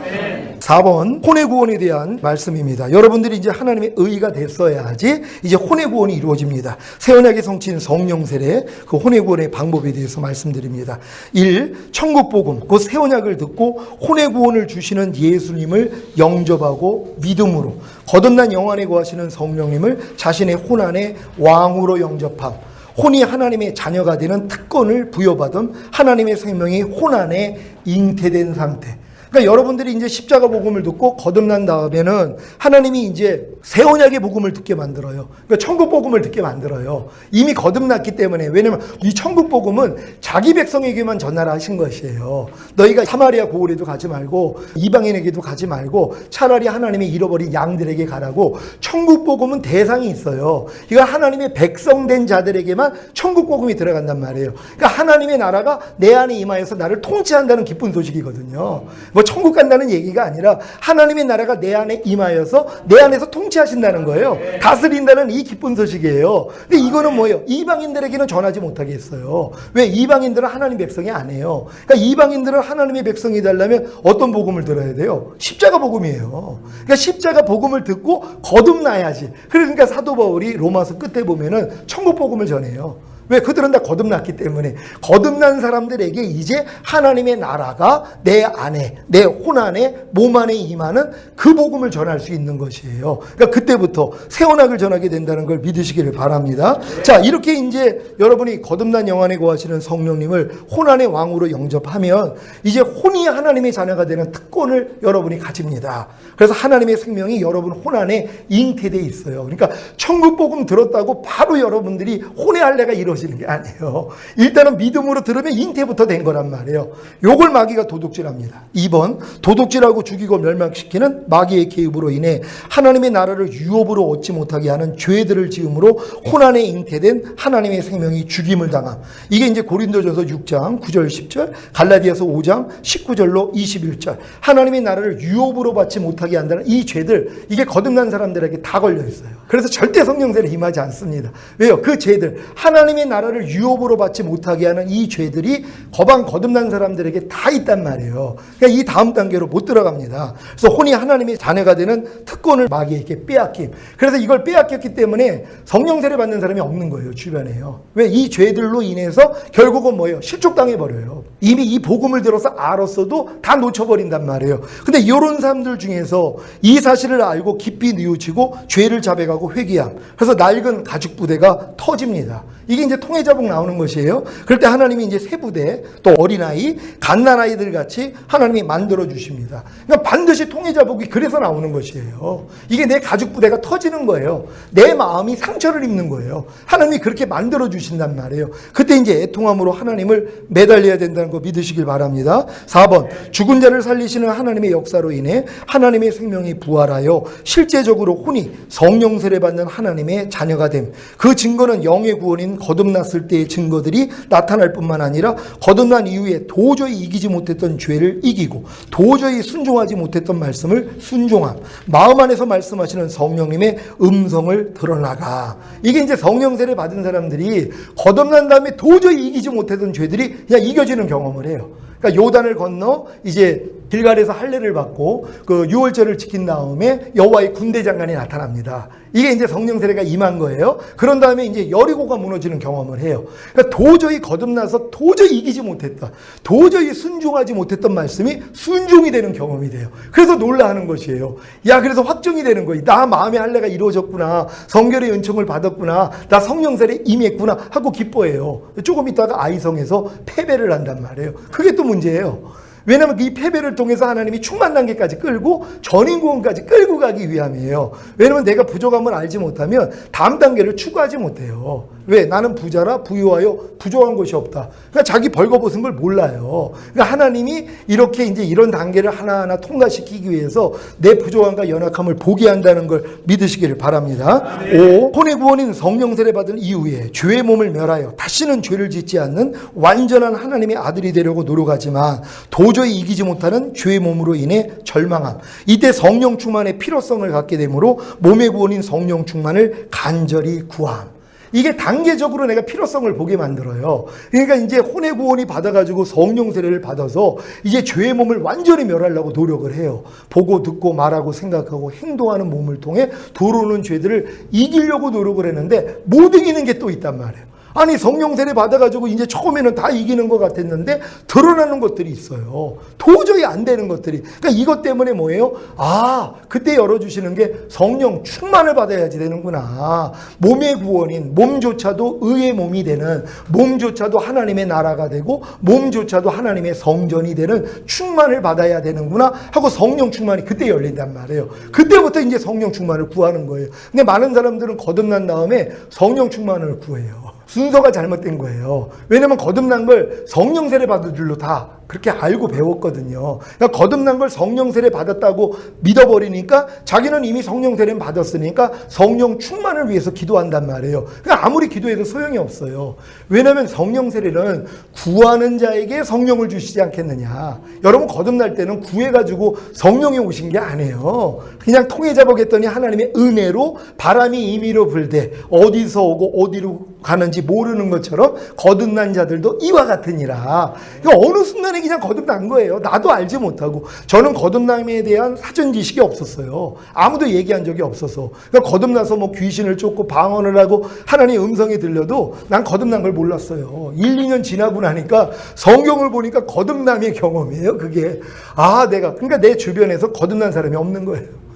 4번 혼의 구원에 대한 말씀입니다. 여러분들이 이제 하나님의 의가 됐어야지 이제 혼의 구원이 이루어집니다. 새 언약의 성취인 성령 세례, 그 혼의 구원의 방법에 대해서 말씀드립니다. 1. 천국 복음, 그 새 언약을 듣고 혼의 구원을 주시는 예수님을 영접하고 믿음으로 거듭난 영 안에 거하시는 성령님을 자신의 혼 안에 왕으로 영접함. 혼이 하나님의 자녀가 되는 특권을 부여받음, 하나님의 생명이 혼 안에 잉태된 상태. 그러니까 여러분들이 이제 십자가 복음을 듣고 거듭난 다음에는 하나님이 이제 새 언약의 복음을 듣게 만들어요. 그러니까 천국 복음을 듣게 만들어요. 이미 거듭났기 때문에. 왜냐면 이 천국 복음은 자기 백성에게만 전하신 것이에요. 너희가 사마리아 고을에도 가지 말고 이방인에게도 가지 말고 차라리 하나님의 잃어버린 양들에게 가라고. 천국 복음은 대상이 있어요. 이거 하나님의 백성된 자들에게만 천국 복음이 들어간단 말이에요. 그러니까 하나님의 나라가 내 안에 임하여서 나를 통치한다는 기쁜 소식이거든요. 뭐 천국 간다는 얘기가 아니라 하나님의 나라가 내 안에 임하여서 내 안에서 통치하신다는 거예요. 다스린다는 이 기쁜 소식이에요. 근데 이거는 뭐예요? 이방인들에게는 전하지 못하게 했어요. 왜? 이방인들은 하나님 백성이 아니에요. 그러니까 이방인들은 하나님의 백성이 되려면 어떤 복음을 들어야 돼요? 십자가 복음이에요. 그러니까 십자가 복음을 듣고 거듭나야지. 그러니까 사도 바울이 로마서 끝에 보면은 천국 복음을 전해요. 왜? 그들은 다 거듭났기 때문에. 거듭난 사람들에게 이제 하나님의 나라가 내 안에, 내 혼 안에, 몸 안에 임하는 그 복음을 전할 수 있는 것이에요. 그러니까 그때부터 새 언약을 전하게 된다는 걸 믿으시기를 바랍니다. 자, 이렇게 이제 여러분이 거듭난 영 안에 거하시는 성령님을 혼 안의 왕으로 영접하면 이제 혼이 하나님의 자녀가 되는 특권을 여러분이 가집니다. 그래서 하나님의 생명이 여러분 혼 안에 잉태되어 있어요. 그러니까 천국 복음 들었다고 바로 여러분들이 혼의 할례가 이루어지는 게 아니에요. 일단은 믿음으로 들으면 잉태부터 된 거란 말이에요. 요걸 마귀가 도둑질합니다. 2번, 도둑질하고 죽이고 멸망시키는 마귀의 개입으로 인해 하나님의 나라를 유업으로 얻지 못하게 하는 죄들을 지음으로 혼 안에 잉태된 하나님의 생명이 죽임을 당함. 이게 이제 고린도전서 6장 9절 10절, 갈라디아서 5장 19절로 21절. 하나님의 나라를 유업으로 받지 못하게 한다는 이 죄들, 이게 거듭난 사람들에게 다 걸려 있어요. 그래서 절대 성령 세례 임하지 않습니다. 왜요? 그 죄들, 하나님의 나라를 유업으로 받지 못하게 하는 이 죄들이 거듭난 사람들에게 다 있단 말이에요. 그러니까 이 다음 단계로 못 들어갑니다. 그래서 혼이 하나님의 자녀가 되는 특권을 마귀에게 빼앗김. 그래서 이걸 빼앗겼기 때문에 성령 세례 받는 사람이 없는 거예요, 주변에요. 왜? 이 죄들로 인해서 결국은 뭐예요? 실족당해버려요. 이미 이 복음을 들어서 알았어도 다 놓쳐버린단 말이에요. 근데 이런 사람들 중에서 이 사실을 알고 깊이 뉘우치고 죄를 자백하고 회개함. 그래서 낡은 가죽 부대가 터집니다. 이게 이제 통해자복 나오는 것이에요. 그럴 때 하나님이 이제 새 부대, 또 어린아이, 갓난아이들 같이 하나님이 만들어 주십니다. 그러니까 반드시 통해자복이 그래서 나오는 것이에요. 이게 내 가죽 부대가 터지는 거예요. 내 마음이 상처를 입는 거예요. 하나님이 그렇게 만들어 주신단 말이에요. 그때 이제 애통함으로 하나님을 매달려야 된다는 거 믿으시길 바랍니다. 4번, 죽은 자를 살리시는 하나님의 역사로 인해 하나님의 생명이 부활하여 실제적으로 혼이 성령 세례 받는 하나님의 자녀가 됨. 그 증거는 영의 구원인 거듭났을 때의 증거들이 나타날 뿐만 아니라 거듭난 이후에 도저히 이기지 못했던 죄를 이기고 도저히 순종하지 못했던 말씀을 순종함. 마음 안에서 말씀하시는 성령님의 음성을 드러나가. 이게 이제 성령 세례 받은 사람들이 거듭난 다음에 도저히 이기지 못했던 죄들이 그냥 이겨지는 경험을 해요. 그러니까 요단을 건너 이제 길갈에서 할례를 받고 그 유월절을 지킨 다음에 여호와의 군대 장관이 나타납니다. 이게 이제 성령 세례가 임한 거예요. 그런 다음에 이제 여리고가 무너지는 경험을 해요. 그러니까 도저히 거듭나서 도저히 이기지 못했다, 도저히 순종하지 못했던 말씀이 순종이 되는 경험이 돼요. 그래서 놀라하는 것이에요. 야, 그래서 확정이 되는 거예요. 나 마음의 할례가 이루어졌구나, 성결의 은총을 받았구나, 나 성령 세례 임했구나 하고 기뻐해요. 조금 있다가 아이성에서 패배를 한단 말이에요. 그게 또 문제예요. 왜냐하면 이 패배를 통해서 하나님이 충만 단계까지 끌고 전인구원까지 끌고 가기 위함이에요. 왜냐하면 내가 부족함을 알지 못하면 다음 단계를 추구하지 못해요. 왜? 나는 부자라 부유하여 부족한 것이 없다. 그러니까 자기 벌거벗은 걸 몰라요. 그러니까 하나님이 이렇게 이제 이런 단계를 하나하나 통과시키기 위해서 내 부족함과 연약함을 보게 한다는 걸 믿으시기를 바랍니다. 5. 혼의 구원인 성령 세례 받은 이후에 죄의 몸을 멸하여 다시는 죄를 짓지 않는 완전한 하나님의 아들이 되려고 노력하지만 도저히 이기지 못하는 죄의 몸으로 인해 절망함. 이때 성령 충만의 필요성을 갖게 되므로 몸의 구원인 성령 충만을 간절히 구함. 이게 단계적으로 내가 필요성을 보게 만들어요. 그러니까 이제 혼의 구원이 받아가지고 성령 세례를 받아서 이제 죄의 몸을 완전히 멸하려고 노력을 해요. 보고 듣고 말하고 생각하고 행동하는 몸을 통해 들어오는 죄들을 이기려고 노력을 했는데 못 이기는 게 또 있단 말이에요. 아니, 성령 세례 받아가지고 이제 처음에는 다 이기는 것 같았는데 드러나는 것들이 있어요. 도저히 안 되는 것들이. 그러니까 이것 때문에 뭐예요? 아, 그때 열어주시는 게 성령 충만을 받아야지 되는구나. 몸의 구원인, 몸조차도 의의 몸이 되는, 몸조차도 하나님의 나라가 되고 몸조차도 하나님의 성전이 되는 충만을 받아야 되는구나 하고 성령 충만이 그때 열린단 말이에요. 그때부터 이제 성령 충만을 구하는 거예요. 근데 많은 사람들은 거듭난 다음에 성령 충만을 구해요. 순서가 잘못된 거예요. 왜냐면 거듭난 걸 성령 세례 받은 줄로 다 그렇게 알고 배웠거든요. 그러니까 거듭난 걸 성령 세례 받았다고 믿어버리니까 자기는 이미 성령 세례 받았으니까 성령 충만을 위해서 기도한단 말이에요. 그러니까 아무리 기도해도 소용이 없어요. 왜냐하면 성령 세례는 구하는 자에게 성령을 주시지 않겠느냐. 여러분, 거듭날 때는 구해가지고 성령이 오신 게 아니에요. 그냥 통해자복 했더니 하나님의 은혜로 바람이 임의로 불되 어디서 오고 어디로 가는지 모르는 것처럼 거듭난 자들도 이와 같으니라. 그러니까 어느 순간에 그냥 거듭난 거예요. 나도 알지 못하고. 저는 거듭남에 대한 사전 지식이 없었어요. 아무도 얘기한 적이 없어서. 그러니까 거듭나서 뭐 귀신을 쫓고 방언을 하고 하나님의 음성이 들려도 난 거듭난 걸 몰랐어요. 1, 2년 지나고 나니까 성경을 보니까 거듭남의 경험이에요, 그게. 아, 그러니까 내 주변에서 거듭난 사람이 없는 거예요.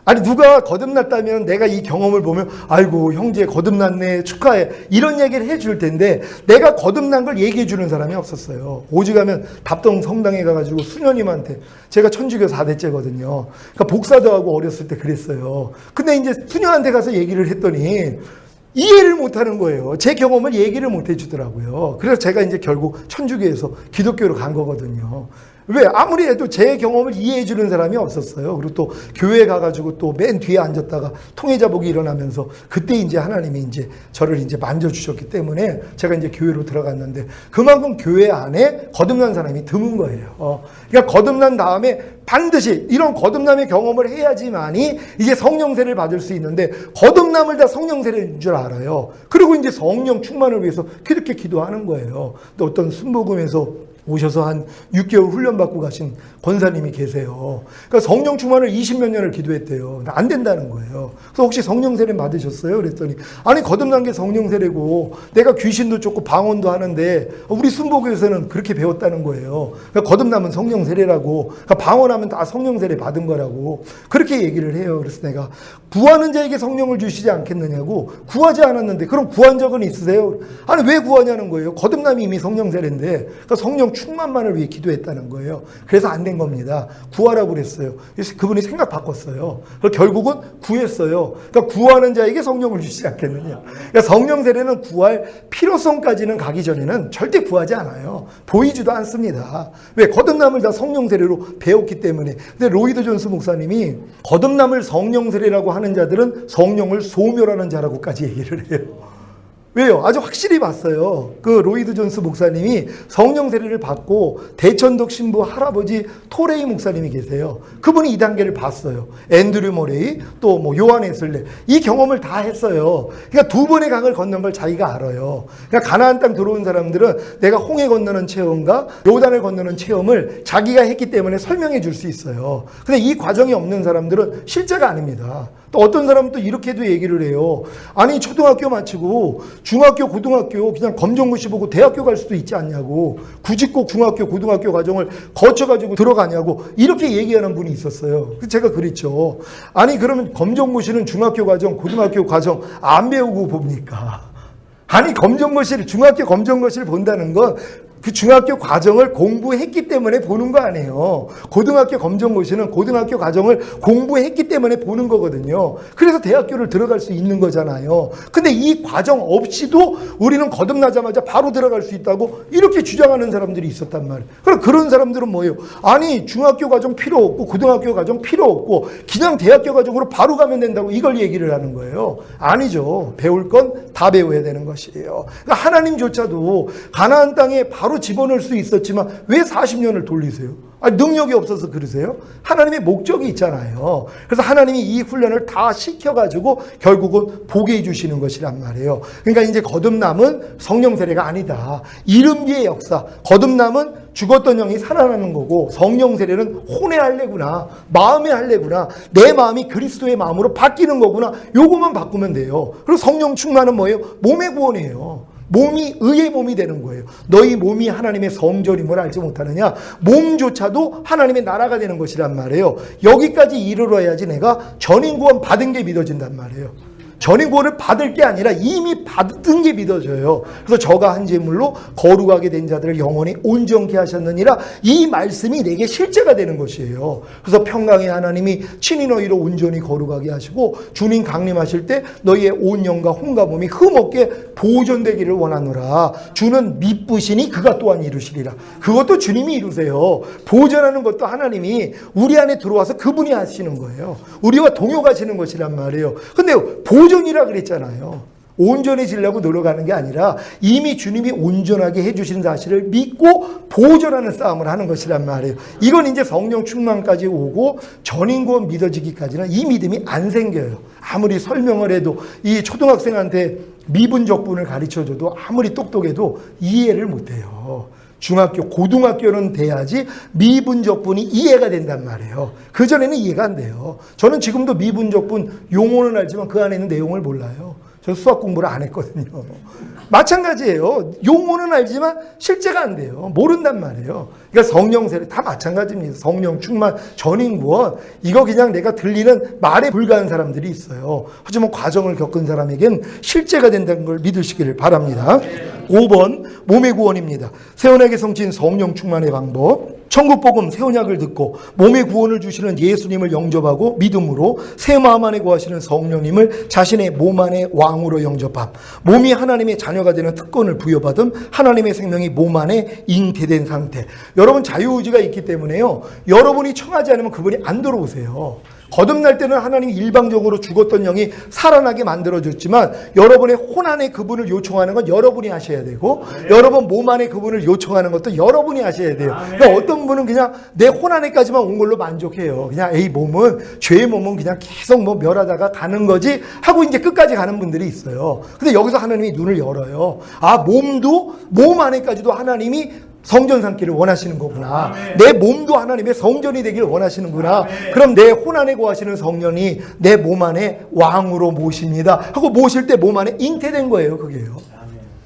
아니, 누가 거듭났다면 내가 이 경험을 보면 아이고, 형제 거듭났네, 축하해, 이런 얘기를 해줄 텐데 내가 거듭난 걸 얘기해 주는 사람이 없었어요. 오직하면 답동 성당에 가가지고 수녀님한테, 제가 천주교 4대째거든요. 그러니까 복사도 하고 어렸을 때 그랬어요. 근데 이제 수녀한테 가서 얘기를 했더니 이해를 못하는 거예요. 제 경험을 얘기를 못 해주더라고요. 그래서 제가 이제 결국 천주교에서 기독교로 간 거거든요. 왜? 아무리 해도 제 경험을 이해해 주는 사람이 없었어요. 그리고 또 교회 가가지고 또 맨 뒤에 앉았다가 통해자복이 일어나면서 그때 이제 하나님이 이제 저를 이제 만져주셨기 때문에 제가 이제 교회로 들어갔는데 그만큼 교회 안에 거듭난 사람이 드문 거예요. 그러니까 거듭난 다음에 반드시 이런 거듭남의 경험을 해야지만이 이제 성령세를 받을 수 있는데 거듭남을 다 성령세례인 줄 알아요. 그리고 이제 성령 충만을 위해서 그렇게 기도하는 거예요. 또 어떤 순복음에서 오셔서 한 6개월 훈련받고 가신 권사님이 계세요. 그러니까 성령 충만을 20몇 년을 기도했대요. 안 된다는 거예요. 그래서 혹시 성령 세례 받으셨어요? 그랬더니 아니 거듭난 게 성령 세례고 내가 귀신도 쫓고 방언도 하는데 우리 순복음에서는 그렇게 배웠다는 거예요. 그러니까 거듭나면 성령 세례라고, 그러니까 방언하면 다 성령 세례 받은 거라고 그렇게 얘기를 해요. 그래서 내가 구하는 자에게 성령을 주시지 않겠느냐고, 구하지 않았는데 그럼 구한 적은 있으세요? 아니 왜 구하냐는 거예요. 거듭남이 이미 성령 세례인데, 그러니까 성령 충만만을 위해 기도했다는 거예요. 그래서 안 된 겁니다. 구하라고 그랬어요. 그래서 그분이 생각 바꿨어요. 그래서 결국은 구했어요. 그러니까 구하는 자에게 성령을 주시지 않겠느냐. 그러니까 성령 세례는 구할 필요성까지는 가기 전에는 절대 구하지 않아요. 보이지도 않습니다. 왜? 거듭남을 다 성령 세례로 배웠기 때문에. 근데 로이드 존스 목사님이 거듭남을 성령 세례라고 하는 자들은 성령을 소멸하는 자라고까지 얘기를 해요. 왜요? 아주 확실히 봤어요. 그 로이드 존스 목사님이 성령 세례를 받고 대천독 신부 할아버지 토레이 목사님이 계세요. 그분이 이 단계를 봤어요. 앤드류 모레이 또 뭐 요한 웨슬레 이 경험을 다 했어요. 그러니까 두 번의 강을 건넌 걸 자기가 알아요. 그러니까 가나안 땅 들어온 사람들은 내가 홍해 건너는 체험과 요단을 건너는 체험을 자기가 했기 때문에 설명해 줄 수 있어요. 근데 이 과정이 없는 사람들은 실제가 아닙니다. 또 어떤 사람은 또 이렇게도 얘기를 해요. 아니 초등학교 마치고 중학교 고등학교 그냥 검정고시 보고 대학교 갈 수도 있지 않냐고, 굳이 꼭 중학교 고등학교 과정을 거쳐가지고 들어가냐고 이렇게 얘기하는 분이 있었어요. 제가 그랬죠. 아니 그러면 검정고시는 중학교 과정 고등학교 과정 안 배우고 봅니까? 아니 검정고시를 중학교 검정고시를 본다는 건 그 중학교 과정을 공부했기 때문에 보는 거 아니에요. 고등학교 검정고시는 고등학교 과정을 공부했기 때문에 보는 거거든요. 그래서 대학교를 들어갈 수 있는 거잖아요. 근데 이 과정 없이도 우리는 거듭나자마자 바로 들어갈 수 있다고 이렇게 주장하는 사람들이 있었단 말이에요. 그럼 그런 사람들은 뭐예요? 아니 중학교 과정 필요 없고 고등학교 과정 필요 없고 그냥 대학교 과정으로 바로 가면 된다고 이걸 얘기를 하는 거예요. 아니죠. 배울 건 다 배워야 되는 것이에요. 그러니까 하나님조차도 가나안 땅에 바로 집어넣을 수 있었지만 왜 40년을 돌리세요? 아니, 능력이 없어서 그러세요? 하나님의 목적이 있잖아요. 그래서 하나님이 이 훈련을 다 시켜가지고 결국은 보게 해주시는 것이란 말이에요. 그러니까 이제 거듭남은 성령 세례가 아니다. 이른비의 역사. 거듭남은 죽었던 영이 살아나는 거고, 성령 세례는 혼의 할례구나, 마음의 할례구나, 내 마음이 그리스도의 마음으로 바뀌는 거구나. 요거만 바꾸면 돼요. 그리고 성령 충만은 뭐예요? 몸의 구원이에요. 몸이 의의 몸이 되는 거예요. 너희 몸이 하나님의 성전임을 알지 못하느냐? 몸조차도 하나님의 나라가 되는 것이란 말이에요. 여기까지 이르러야지 내가 전인구원 받은 게 믿어진단 말이에요. 전인구원을 받을 게 아니라 이미 받은 게 믿어져요. 그래서 저가 한 제물로 거룩하게 된 자들을 영원히 온전케 하셨느니라, 이 말씀이 내게 실제가 되는 것이에요. 그래서 평강의 하나님이 친히 너희를 온전히 거룩하게 하시고 주님 강림하실 때 너희의 온 영과 혼과 몸이 흠없게 보존되기를 원하노라. 주는 미쁘시니 그가 또한 이루시리라. 그것도 주님이 이루세요. 보존하는 것도 하나님이 우리 안에 들어와서 그분이 하시는 거예요. 우리와 동역하시는 것이란 말이에요. 근데 보존이라 그랬잖아요. 온전해지려고 노력하는 게 아니라 이미 주님이 온전하게 해주신 사실을 믿고 보존하는 싸움을 하는 것이란 말이에요. 이건 이제 성령 충만까지 오고 전인구원 믿어지기까지는 이 믿음이 안 생겨요. 아무리 설명을 해도 이 초등학생한테 미분적분을 가르쳐줘도 아무리 똑똑해도 이해를 못해요. 중학교, 고등학교는 돼야지 미분적분이 이해가 된단 말이에요. 그전에는 이해가 안 돼요. 저는 지금도 미분적분 용어는 알지만 그 안에 있는 내용을 몰라요. 저 수학 공부를 안 했거든요. 마찬가지예요. 용어는 알지만 실제가 안 돼요. 모른단 말이에요. 그러니까 성령 세례 다 마찬가지입니다. 성령 충만, 전인구원, 이거 그냥 내가 들리는 말에 불과한 사람들이 있어요. 하지만 과정을 겪은 사람에겐 실제가 된다는 걸 믿으시기를 바랍니다. 5번 몸의 구원입니다. 세원에게 성취인 성령 충만의 방법. 천국복음 새 언약을 듣고 몸의 구원을 주시는 예수님을 영접하고 믿음으로 새 마음 안에 거하시는 성령님을 자신의 몸 안에 왕으로 영접함. 몸이 하나님의 자녀가 되는 특권을 부여받음. 하나님의 생명이 몸 안에 잉태된 상태. 여러분 자유의지가 있기 때문에요, 여러분이 청하지 않으면 그분이 안 들어오세요. 거듭날 때는 하나님이 일방적으로 죽었던 영이 살아나게 만들어줬지만 여러분의 혼 안에 그분을 요청하는 건 여러분이 하셔야 되고, 여러분 몸 안에 그분을 요청하는 것도 여러분이 하셔야 돼요. 그러니까 어떤 분은 그냥 내 혼 안에까지만 온 걸로 만족해요. 그냥 이 몸은, 죄의 몸은 그냥 계속 뭐 멸하다가 가는 거지 하고 이제 끝까지 가는 분들이 있어요. 근데 여기서 하나님이 눈을 열어요. 아, 몸도, 몸 안에까지도 하나님이 성전 삼기를 원하시는 거구나. 내 몸도 하나님의 성전이 되기를 원하시는구나. 그럼 내 혼 안에 거하시는 성령이 내 몸 안에 왕으로 모십니다 하고 모실 때 몸 안에 잉태된 거예요. 그게요.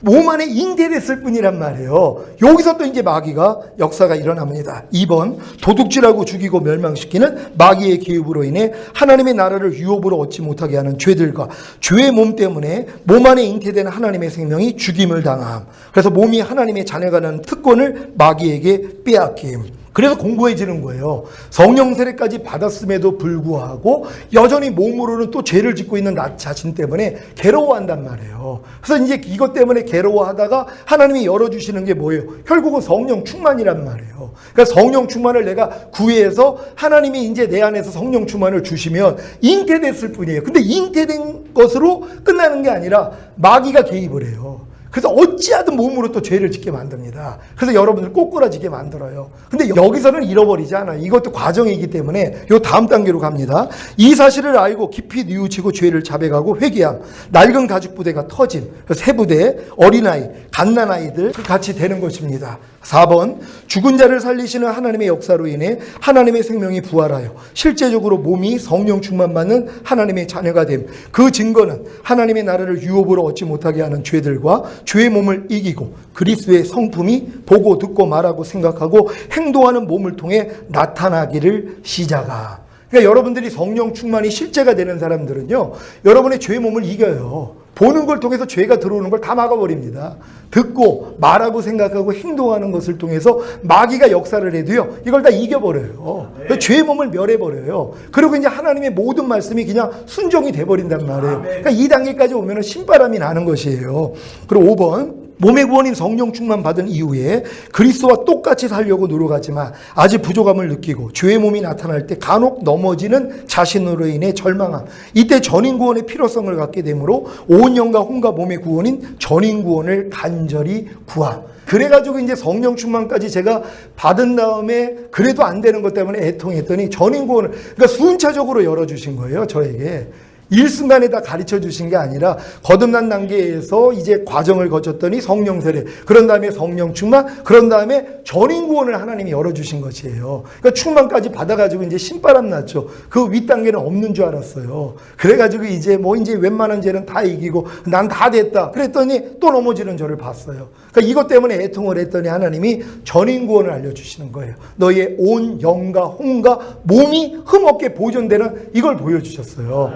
몸 안에 잉태됐을 뿐이란 말이에요. 여기서 또 이제 마귀가 역사가 일어납니다. 2번, 도둑질하고 죽이고 멸망시키는 마귀의 개입으로 인해 하나님의 나라를 유업으로 얻지 못하게 하는 죄들과 죄의 몸 때문에 몸 안에 잉태된 하나님의 생명이 죽임을 당함. 그래서 몸이 하나님의 자녀가 되는 특권을 마귀에게 빼앗김. 그래서 공고해지는 거예요. 성령 세례까지 받았음에도 불구하고 여전히 몸으로는 또 죄를 짓고 있는 나 자신 때문에 괴로워한단 말이에요. 그래서 이제 이것 때문에 괴로워하다가 하나님이 열어주시는 게 뭐예요? 결국은 성령 충만이란 말이에요. 그러니까 성령 충만을 내가 구해서 하나님이 이제 내 안에서 성령 충만을 주시면 잉태됐을 뿐이에요. 근데 잉태된 것으로 끝나는 게 아니라 마귀가 개입을 해요. 그래서 어찌하든 몸으로 또 죄를 짓게 만듭니다. 그래서 여러분들 꼬꾸라지게 만들어요. 근데 여기서는 잃어버리지 않아요. 이것도 과정이기 때문에 요 다음 단계로 갑니다. 이 사실을 알고 깊이 뉘우치고 죄를 자백하고 회개함. 낡은 가죽 부대가 터짐. 새 부대, 어린아이, 갓난아이들 같이 되는 것입니다. 4번, 죽은 자를 살리시는 하나님의 역사로 인해 하나님의 생명이 부활하여 실제적으로 몸이 성령 충만받는 하나님의 자녀가 됨. 그 증거는 하나님의 나라를 유업으로 얻지 못하게 하는 죄들과 죄의 몸을 이기고 그리스도의 성품이 보고 듣고 말하고 생각하고 행동하는 몸을 통해 나타나기를 시작하. 그러니까 여러분들이 성령 충만이 실제가 되는 사람들은요, 여러분의 죄의 몸을 이겨요. 보는 걸 통해서 죄가 들어오는 걸 다 막아버립니다. 듣고 말하고 생각하고 행동하는 것을 통해서 마귀가 역사를 해도요, 이걸 다 이겨버려요. 죄의 몸을 멸해버려요. 그리고 이제 하나님의 모든 말씀이 그냥 순종이 돼버린단 말이에요. 그러니까 이 단계까지 오면 신바람이 나는 것이에요. 그리고 5번, 몸의 구원인 성령 충만 받은 이후에 그리스도와 똑같이 살려고 노력하지만 아직 부족함을 느끼고 죄의 몸이 나타날 때 간혹 넘어지는 자신으로 인해 절망함. 이때 전인 구원의 필요성을 갖게 되므로 온 영과 혼과 몸의 구원인 전인 구원을 간절히 구함. 그래가지고 이제 성령 충만까지 제가 받은 다음에 그래도 안 되는 것 때문에 애통했더니 전인 구원을, 그러니까 순차적으로 열어주신 거예요, 저에게. 일순간에 다 가르쳐 주신 게 아니라 거듭난 단계에서 이제 과정을 거쳤더니 성령 세례, 그런 다음에 성령 충만, 그런 다음에 전인 구원을 하나님이 열어주신 것이에요. 그러니까 충만까지 받아가지고 이제 신바람 났죠. 그 윗단계는 없는 줄 알았어요. 그래가지고 이제 이제 웬만한 죄는 다 이기고 난 다 됐다. 그랬더니 또 넘어지는 저를 봤어요. 그러니까 이것 때문에 애통을 했더니 하나님이 전인 구원을 알려주시는 거예요. 너의 온 영과 혼과 몸이 흠없게 보존되는 이걸 보여주셨어요.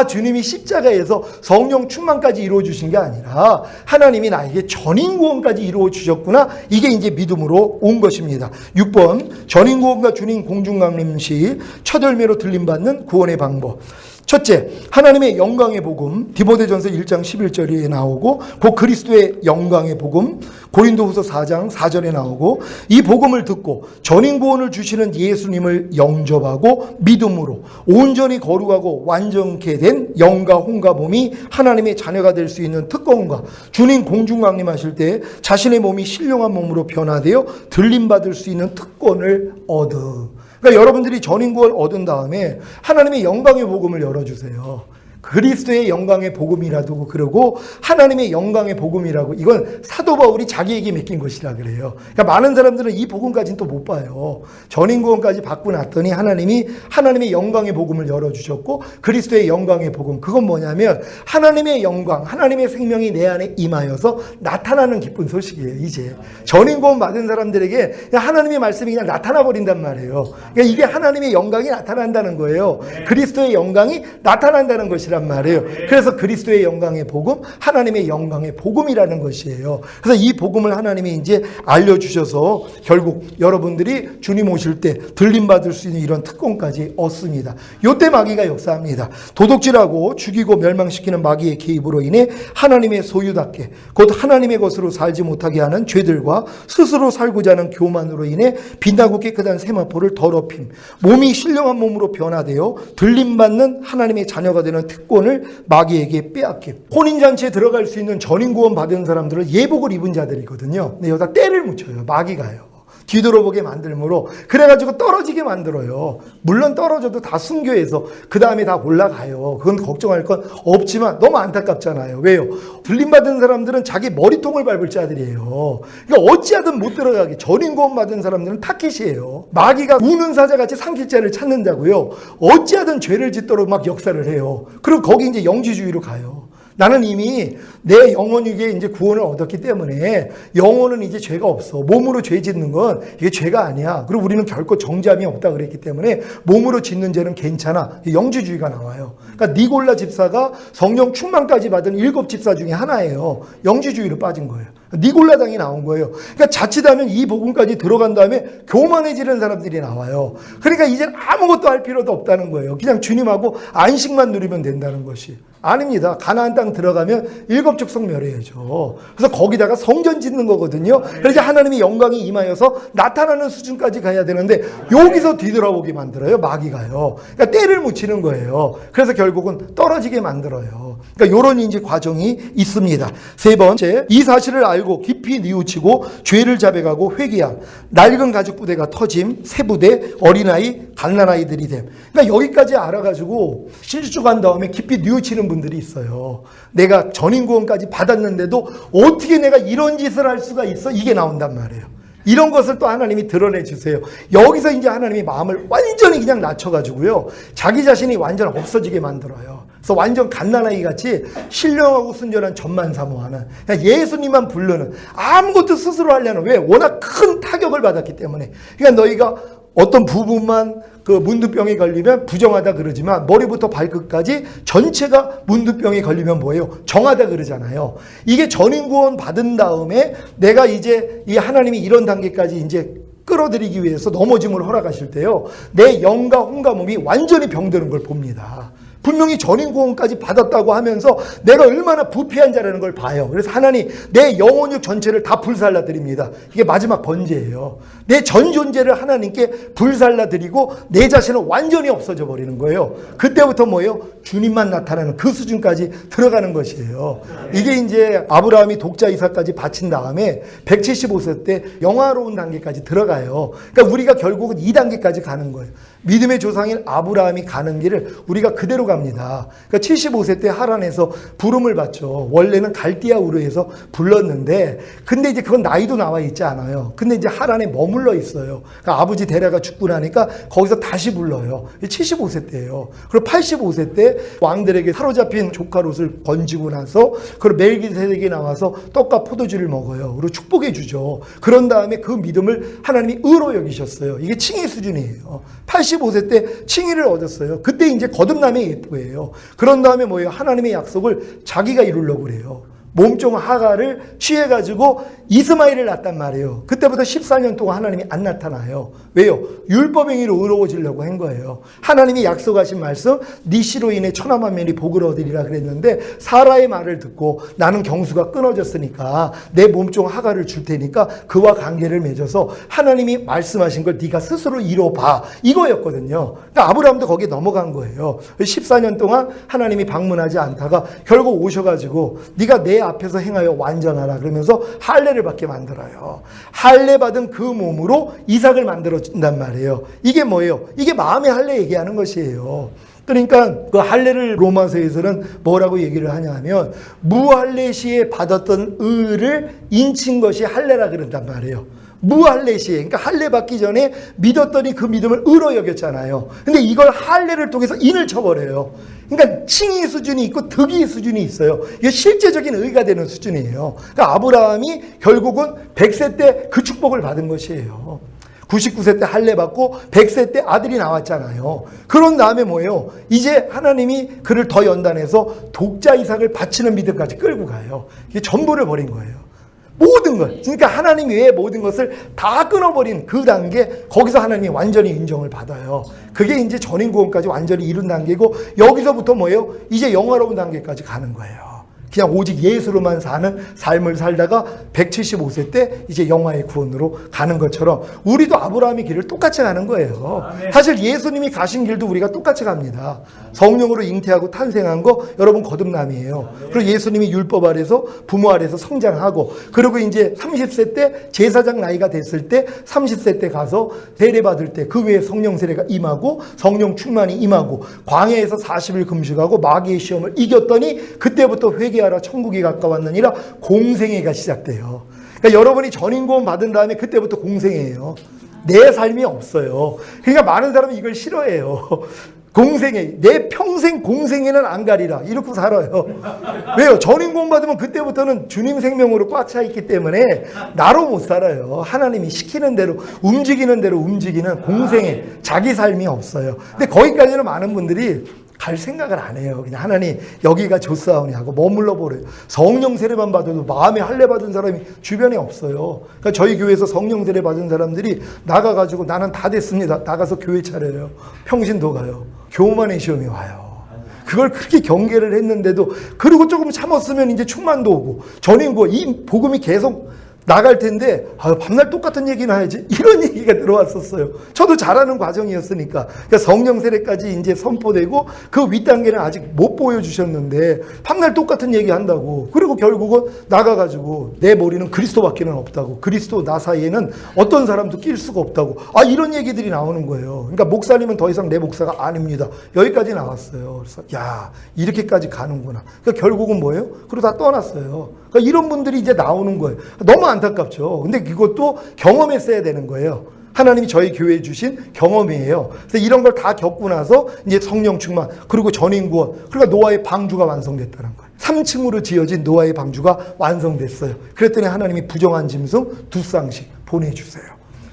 주님이 십자가에서 성령 충만까지 이루어 주신 게 아니라 하나님이 나에게 전인 구원까지 이루어 주셨구나. 이게 이제 믿음으로 온 것입니다. 6번, 전인 구원과 주님 공중강림 시 첫 열매로 들림받는 구원의 방법. 첫째, 하나님의 영광의 복음, 디모데전서 1장 11절에 나오고, 그 그리스도의 영광의 복음, 고린도후서 4장 4절에 나오고, 이 복음을 듣고 전인 구원을 주시는 예수님을 영접하고 믿음으로 온전히 거룩하고 완전케 된 영과 혼과 몸이 하나님의 자녀가 될 수 있는 특권과 주님 공중강림하실 때 자신의 몸이 신령한 몸으로 변화되어 들림받을 수 있는 특권을 얻어. 그러니까 여러분들이 전인 구원 얻은 다음에 하나님의 영광의 복음을 열어주세요. 그리스도의 영광의 복음이라도 그러고 하나님의 영광의 복음이라고, 이건 사도 바울이 자기에게 맡긴 것이라 그래요. 그러니까 많은 사람들은 이 복음까지는 또 못 봐요. 전인 구원까지 받고 났더니 하나님이 하나님의 영광의 복음을 열어주셨고, 그리스도의 영광의 복음, 그건 뭐냐면 하나님의 영광, 하나님의 생명이 내 안에 임하여서 나타나는 기쁜 소식이에요. 이제 전인 구원 받은 사람들에게 그냥 하나님의 말씀이 그냥 나타나 버린단 말이에요. 그러니까 이게 하나님의 영광이 나타난다는 거예요. 그리스도의 영광이 나타난다는 것이라. 것이란 말이에요. 그래서 그리스도의 영광의 복음, 하나님의 영광의 복음이라는 것이에요. 그래서 이 복음을 하나님이 이제 알려주셔서 결국 여러분들이 주님 오실 때 들림받을 수 있는 이런 특권까지 얻습니다. 요때 마귀가 역사합니다. 도둑질하고 죽이고 멸망시키는 마귀의 개입으로 인해 하나님의 소유답게 곧 하나님의 것으로 살지 못하게 하는 죄들과 스스로 살고자 하는 교만으로 인해 빛나고 깨끗한 세마포를 더럽힘, 몸이 신령한 몸으로 변화되어 들림받는 하나님의 자녀가 되는 특권을 마귀에게 빼앗김. 혼인잔치에 들어갈 수 있는 전인구원 받은 사람들은 예복을 입은 자들이거든요. 근데 여기다 때를 묻혀요. 마귀가요. 뒤돌아보게 만들므로 그래가지고 떨어지게 만들어요. 물론 떨어져도 다 순교해서 그 다음에 다 올라가요. 그건 걱정할 건 없지만 너무 안타깝잖아요. 왜요? 들림받은 사람들은 자기 머리통을 밟을 자들이에요. 그러니까 어찌하든 못 들어가게. 전인구원 받은 사람들은 타깃이에요. 마귀가 우는 사자같이 삼킬 자를 찾는 자고요. 어찌하든 죄를 짓도록 막 역사를 해요. 그리고 거기 이제 영지주의로 가요. 나는 이미 내 영혼에게 이제 구원을 얻었기 때문에 영혼은 이제 죄가 없어. 몸으로 죄 짓는 건 이게 죄가 아니야. 그리고 우리는 결코 정죄함이 없다 그랬기 때문에 몸으로 짓는 죄는 괜찮아. 영지주의가 나와요. 그러니까 니골라 집사가 성령 충만까지 받은 7 집사 중에 하나예요. 영지주의로 빠진 거예요. 니골라당이 나온 거예요. 그러니까 자칫하면 이 복음까지 들어간 다음에 교만해지는 사람들이 나와요. 그러니까 이제 아무것도 할 필요도 없다는 거예요. 그냥 주님하고 안식만 누리면 된다는 것이. 아닙니다. 가나안 땅 들어가면 7 족속 멸해야죠. 그래서 거기다가 성전 짓는 거거든요. 그래서 하나님의 영광이 임하여서 나타나는 수준까지 가야 되는데 여기서 뒤돌아보게 만들어요. 마귀가요. 그러니까 때를 묻히는 거예요. 그래서 결국은 떨어지게 만들어요. 그러니까 이런 이제 과정이 있습니다. 세 번째, 이 사실을 알고 깊이 뉘우치고 죄를 자백하고 회개함. 낡은 가죽 부대가 터짐, 새 부대, 어린아이, 갓난아이들이 됨. 그러니까 여기까지 알아가지고 실주간 다음에 깊이 뉘우치는 분들이 있어요. 내가 전인구원까지 받았는데도 어떻게 내가 이런 짓을 할 수가 있어? 이게 나온단 말이에요. 이런 것을 또 하나님이 드러내 주세요. 여기서 이제 하나님이 마음을 완전히 그냥 낮춰가지고요. 자기 자신이 완전 없어지게 만들어요. 그래서 완전 갓난아이 같이 신령하고 순전한 전만 사모하는, 그냥 예수님만 부르는, 아무것도 스스로 하려는, 왜? 워낙 큰 타격을 받았기 때문에. 그러니까 너희가 어떤 부분만 그 문두병에 걸리면 부정하다 그러지만 머리부터 발끝까지 전체가 문두병에 걸리면 뭐예요? 정하다 그러잖아요. 이게 전인구원 받은 다음에 내가 이제 이 하나님이 이런 단계까지 이제 끌어들이기 위해서 넘어짐을 허락하실 때요. 내 영과 혼과 몸이 완전히 병드는 걸 봅니다. 분명히 전인구원까지 받았다고 하면서 내가 얼마나 부패한 자라는 걸 봐요. 그래서 하나님 내 영혼육 전체를 다 불살라 드립니다. 이게 마지막 번제예요. 내 전 존재를 하나님께 불살라 드리고 내 자신은 완전히 없어져 버리는 거예요. 그때부터 뭐예요? 주님만 나타나는 그 수준까지 들어가는 것이에요. 이게 이제 아브라함이 독자 이삭까지 바친 다음에 175세 때 영화로운 단계까지 들어가요. 그러니까 우리가 결국은 이 단계까지 가는 거예요. 믿음의 조상인 아브라함이 가는 길을 우리가 그대로 갑니다. 그러니까 75세 때 하란에서 부름을 받죠. 원래는 갈디아 우르에서 불렀는데 근데 이제 그건 나이도 나와 있지 않아요. 근데 이제 하란에 머물러 있어요. 그러니까 아버지 데라가 죽고 나니까 거기서 다시 불러요. 75세 때예요. 그리고 85세 때 왕들에게 사로잡힌 조카 롯을 건지고 나서 그리고 멜기세덱이 나와서 떡과 포도주를 먹어요. 그리고 축복해 주죠. 그런 다음에 그 믿음을 하나님이 의로 여기셨어요. 이게 칭의 수준이에요. 85세 때 칭의를 얻었어요. 그때 이제 거듭남의 예표예요. 그런 다음에 뭐예요? 하나님의 약속을 자기가 이루려고 그래요. 몸종 하가를 취해가지고 이스마엘을 낳았단 말이에요. 그때부터 14년 동안 하나님이 안 나타나요. 왜요? 율법 행위로 의로워지려고 한 거예요. 하나님이 약속하신 말씀, 네 씨로 인해 천하만민이 복을 얻으리라 그랬는데 사라의 말을 듣고 나는 경수가 끊어졌으니까 내 몸종 하가를 줄 테니까 그와 관계를 맺어서 하나님이 말씀하신 걸 네가 스스로 이뤄봐. 이거였거든요. 그러니까 아브라함도 거기에 넘어간 거예요. 14년 동안 하나님이 방문하지 않다가 결국 오셔가지고 네가 내 앞에서 행하여 완전하라 그러면서 할례를 받게 만들어요. 할례 받은 그 몸으로 이삭을 만들어준단 말이에요. 이게 뭐예요? 이게 마음의 할례 얘기하는 것이에요. 그러니까 그 할례를 로마서에서는 뭐라고 얘기를 하냐면 무할례 시에 받았던 의를 인친 것이 할례라 그런단 말이에요. 무할례 시에, 그러니까 할례 받기 전에 믿었더니 그 믿음을 의로 여겼잖아요. 근데 이걸 할례를 통해서 인을 쳐버려요. 그러니까 칭의 수준이 있고 득의 수준이 있어요. 이게 실제적인 의가 되는 수준이에요. 그러니까 아브라함이 결국은 100세 때 그 축복을 받은 것이에요. 99세 때 할례 받고 100세 때 아들이 나왔잖아요. 그런 다음에 뭐예요? 이제 하나님이 그를 더 연단해서 독자 이삭을 바치는 믿음까지 끌고 가요. 이게 전부를 버린 거예요. 모든 것. 그러니까 하나님 외에 모든 것을 다 끊어버린 그 단계, 거기서 하나님이 완전히 인정을 받아요. 그게 이제 전인구원까지 완전히 이룬 단계고, 여기서부터 뭐예요? 이제 영화로운 단계까지 가는 거예요. 그냥 오직 예수로만 사는 삶을 살다가 175세 때 이제 영화의 구원으로 가는 것처럼 우리도 아브라함의 길을 똑같이 가는 거예요. 사실 예수님이 가신 길도 우리가 똑같이 갑니다. 성령으로 잉태하고 탄생한 거 여러분 거듭남이에요. 그리고 예수님이 율법 아래서 부모 아래서 성장하고, 그리고 이제 30세 때 제사장 나이가 됐을 때 30세 때 가서 세례 받을 때 그 외에 성령 세례가 임하고 성령 충만이 임하고 광야에서 40일 금식하고 마귀의 시험을 이겼더니 그때부터 회개하라 천국이 가까웠느니라 공생애가 시작돼요. 그러니까 여러분이 전인구원 받은 다음에 그때부터 공생애예요. 내 삶이 없어요. 그러니까 많은 사람이 이걸 싫어해요. 공생애, 내 평생 공생애는 안 가리라 이렇게 살아요. 왜요? 전인구원 받으면 그때부터는 주님 생명으로 꽉 차 있기 때문에 나로 못 살아요. 하나님이 시키는 대로 움직이는 대로 움직이는 공생애, 자기 삶이 없어요. 근데 거기까지는 많은 분들이 갈 생각을 안 해요. 그냥 하나님 여기가 좋사오니 하고 머물러 버려요. 성령 세례만 받아도 마음에 할례 받은 사람이 주변에 없어요. 그러니까 저희 교회에서 성령 세례 받은 사람들이 나가가지고 나는 다 됐습니다. 나가서 교회 차려요. 평신도 가요. 교만의 시험이 와요. 그걸 그렇게 경계를 했는데도, 그리고 조금 참았으면 이제 충만도 오고 전인구원 이 복음이 계속 나갈 텐데 밤날 똑같은 얘기나 해야지 이런 얘기가 들어왔었어요. 저도 잘하는 과정이었으니까. 그러니까 성령 세례까지 이제 선포되고 그 윗단계는 아직 못 보여주셨는데 밤날 똑같은 얘기 한다고. 그리고 결국은 나가가지고 내 머리는 그리스도밖에는 없다고, 그리스도 나 사이에는 어떤 사람도 낄 수가 없다고, 이런 얘기들이 나오는 거예요. 그러니까 목사님은 더 이상 내 목사가 아닙니다. 여기까지 나왔어요. 그래서 야, 이렇게까지 가는구나. 그러니까 결국은 뭐예요? 그리고 다 떠났어요. 그러니까 이런 분들이 이제 나오는 거예요. 너무 안타깝죠. 근데 이것도 경험했어야 되는 거예요. 하나님이 저희 교회에 주신 경험이에요. 그래서 이런 걸 다 겪고 나서 이제 성령 충만, 그리고 전인구원, 그러니까 노아의 방주가 완성됐다는 거예요. 3층으로 지어진 노아의 방주가 완성됐어요. 그랬더니 하나님이 부정한 짐승 2쌍씩 보내주세요.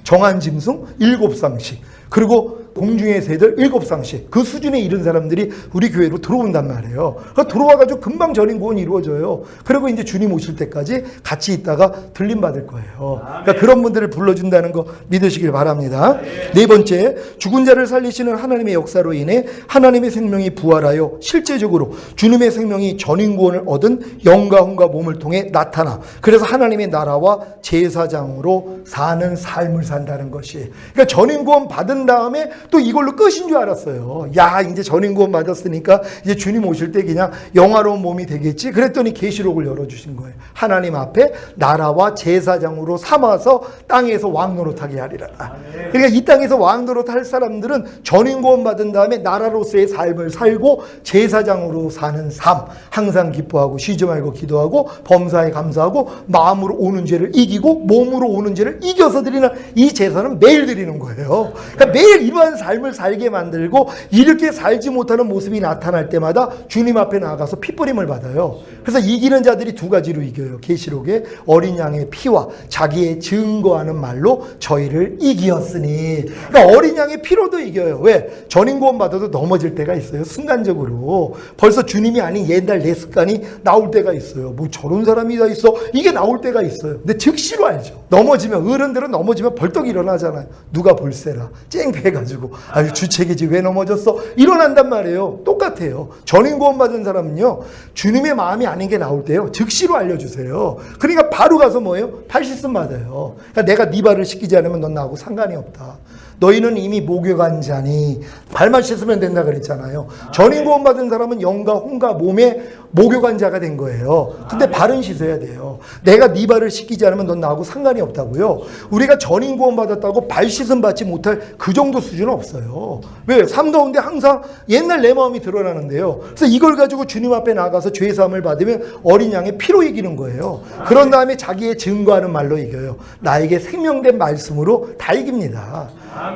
정한 짐승 7쌍씩, 그리고 공중의 새들 7쌍씩. 그 수준에 이른 사람들이 우리 교회로 들어온단 말이에요. 그러니까 들어와가지고 금방 전인구원이 이루어져요. 그리고 이제 주님 오실 때까지 같이 있다가 들림 받을 거예요. 그러니까 그런 분들을 불러준다는 거 믿으시길 바랍니다. 네 번째, 죽은 자를 살리시는 하나님의 역사로 인해 하나님의 생명이 부활하여 실제적으로 주님의 생명이 전인구원을 얻은 영과 혼과 몸을 통해 나타나, 그래서 하나님의 나라와 제사장으로 사는 삶을 산다는 것이. 그러니까 전인구원 받은 다음에 또 이걸로 끝인 줄 알았어요. 야, 이제 전인구원 받았으니까 이제 주님 오실 때 그냥 영화로운 몸이 되겠지. 그랬더니 계시록을 열어주신 거예요. 하나님 앞에 나라와 제사장으로 삼아서 땅에서 왕 노릇하게 하리라. 그러니까 이 땅에서 왕 노릇할 사람들은 전인구원 받은 다음에 나라로서의 삶을 살고 제사장으로 사는 삶, 항상 기뻐하고 쉬지 말고 기도하고 범사에 감사하고 마음으로 오는 죄를 이기고 몸으로 오는 죄를 이겨서 드리는 이 제사는 매일 드리는 거예요. 그러니까 매일 이러한 삶을 살게 만들고, 이렇게 살지 못하는 모습이 나타날 때마다 주님 앞에 나가서 핏부림을 받아요. 그래서 이기는 자들이 두 가지로 이겨요. 계시록에 어린 양의 피와 자기의 증거하는 말로 저희를 이기었으니. 그러니까 어린 양의 피로도 이겨요. 왜? 전인구원 받아도 넘어질 때가 있어요. 순간적으로 벌써 주님이 아닌 옛날 내 습관이 나올 때가 있어요. 뭐 저런 사람이 다 있어, 이게 나올 때가 있어요. 근데 즉시로 알죠. 넘어지면, 어른들은 넘어지면 벌떡 일어나잖아요. 누가 볼세라 쨍패해가지고 아유 주책이지 왜 넘어졌어, 일어난단 말이에요. 똑같아요. 전인구원 받은 사람은요, 주님의 마음이 아닌 게 나올 때요 즉시로 알려주세요. 그러니까 바로 가서 뭐예요? 발씻음 받아요. 그러니까 내가 네 발을 씻기지 않으면 넌 나하고 상관이 없다. 너희는 이미 목욕한 자니 발만 씻으면 된다 그랬잖아요. 전인구원 받은 사람은 영과 혼과 몸에 목욕한 자가 된 거예요. 근데 발은 씻어야 돼요. 내가 네 발을 씻기지 않으면 넌 나하고 상관이 없다고요. 우리가 전인구원 받았다고 발 씻음 받지 못할 그 정도 수준은 없어요. 왜? 삶 가운데 항상 옛날 내 마음이 드러나는데요. 그래서 이걸 가지고 주님 앞에 나가서 죄 사함을 받으면 어린 양의 피로 이기는 거예요. 그런 다음에 자기의 증거하는 말로 이겨요. 나에게 생명된 말씀으로 다 이깁니다.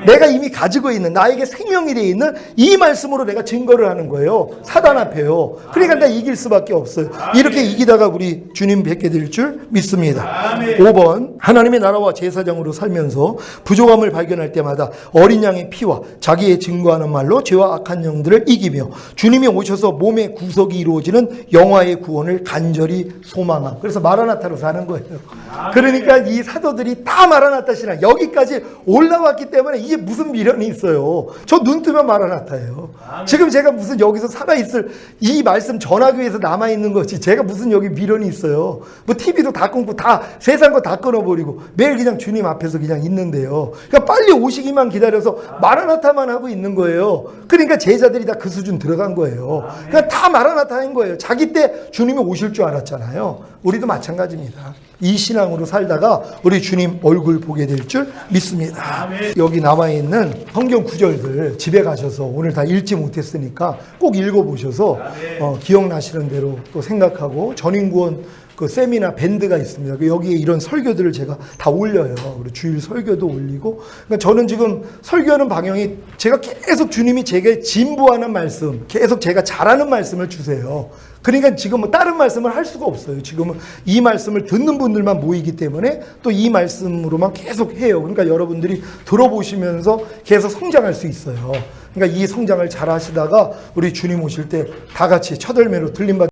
내가 이미 가지고 있는 나에게 생명이 되어 있는 이 말씀으로 내가 증거를 하는 거예요. 사단 앞에요. 그러니까 내가 이길 수밖에 없어요. 이렇게 이기다가 우리 주님 뵙게 될 줄 믿습니다. 5번 하나님의 나라와 제사장으로 살면서 부족함을 발견할 때마다 어린 양의 피와 자기의 증거하는 말로 죄와 악한 영들을 이기며 주님이 오셔서 몸의 구속이 이루어지는 영화의 구원을 간절히 소망함. 그래서 마라나타로 사는 거예요. 그러니까 이 사도들이 다 마라나타 신앙 여기까지 올라왔기 때문에 이게 무슨 미련이 있어요. 저 눈 뜨면 마라나타예요. 지금 제가 무슨 여기서 살아있을 이 말씀 전하기 위해서 남아있는 거지 제가 무슨 여기 미련이 있어요. 뭐 TV도 다 끊고 다 세상 거 다 끊어버리고 매일 그냥 주님 앞에서 그냥 있는데요. 그러니까 빨리 오시기만 기다려서 마라나타만 하고 있는 거예요. 그러니까 제자들이 다 그 수준 들어간 거예요. 그러니까 다 마라나타인 거예요. 자기 때 주님이 오실 줄 알았잖아요. 우리도 마찬가지입니다. 이 신앙으로 살다가 우리 주님 얼굴 보게 될 줄 믿습니다. 여기 남아있는 성경 구절들 집에 가셔서 오늘 다 읽지 못했으니까 꼭 읽어보셔서 기억나시는 대로 또 생각하고 전인구원 그 세미나 밴드가 있습니다. 여기에 이런 설교들을 제가 다 올려요. 그리고 주일 설교도 올리고. 그러니까 저는 지금 설교하는 방향이 제가 계속 주님이 제게 진보하는 말씀, 계속 제가 잘하는 말씀을 주세요. 그러니까 지금 뭐 다른 말씀을 할 수가 없어요. 지금은 이 말씀을 듣는 분들만 모이기 때문에 또 이 말씀으로만 계속 해요. 그러니까 여러분들이 들어보시면서 계속 성장할 수 있어요. 그러니까 이 성장을 잘 하시다가 우리 주님 오실 때 다 같이 첫 열매로 들림받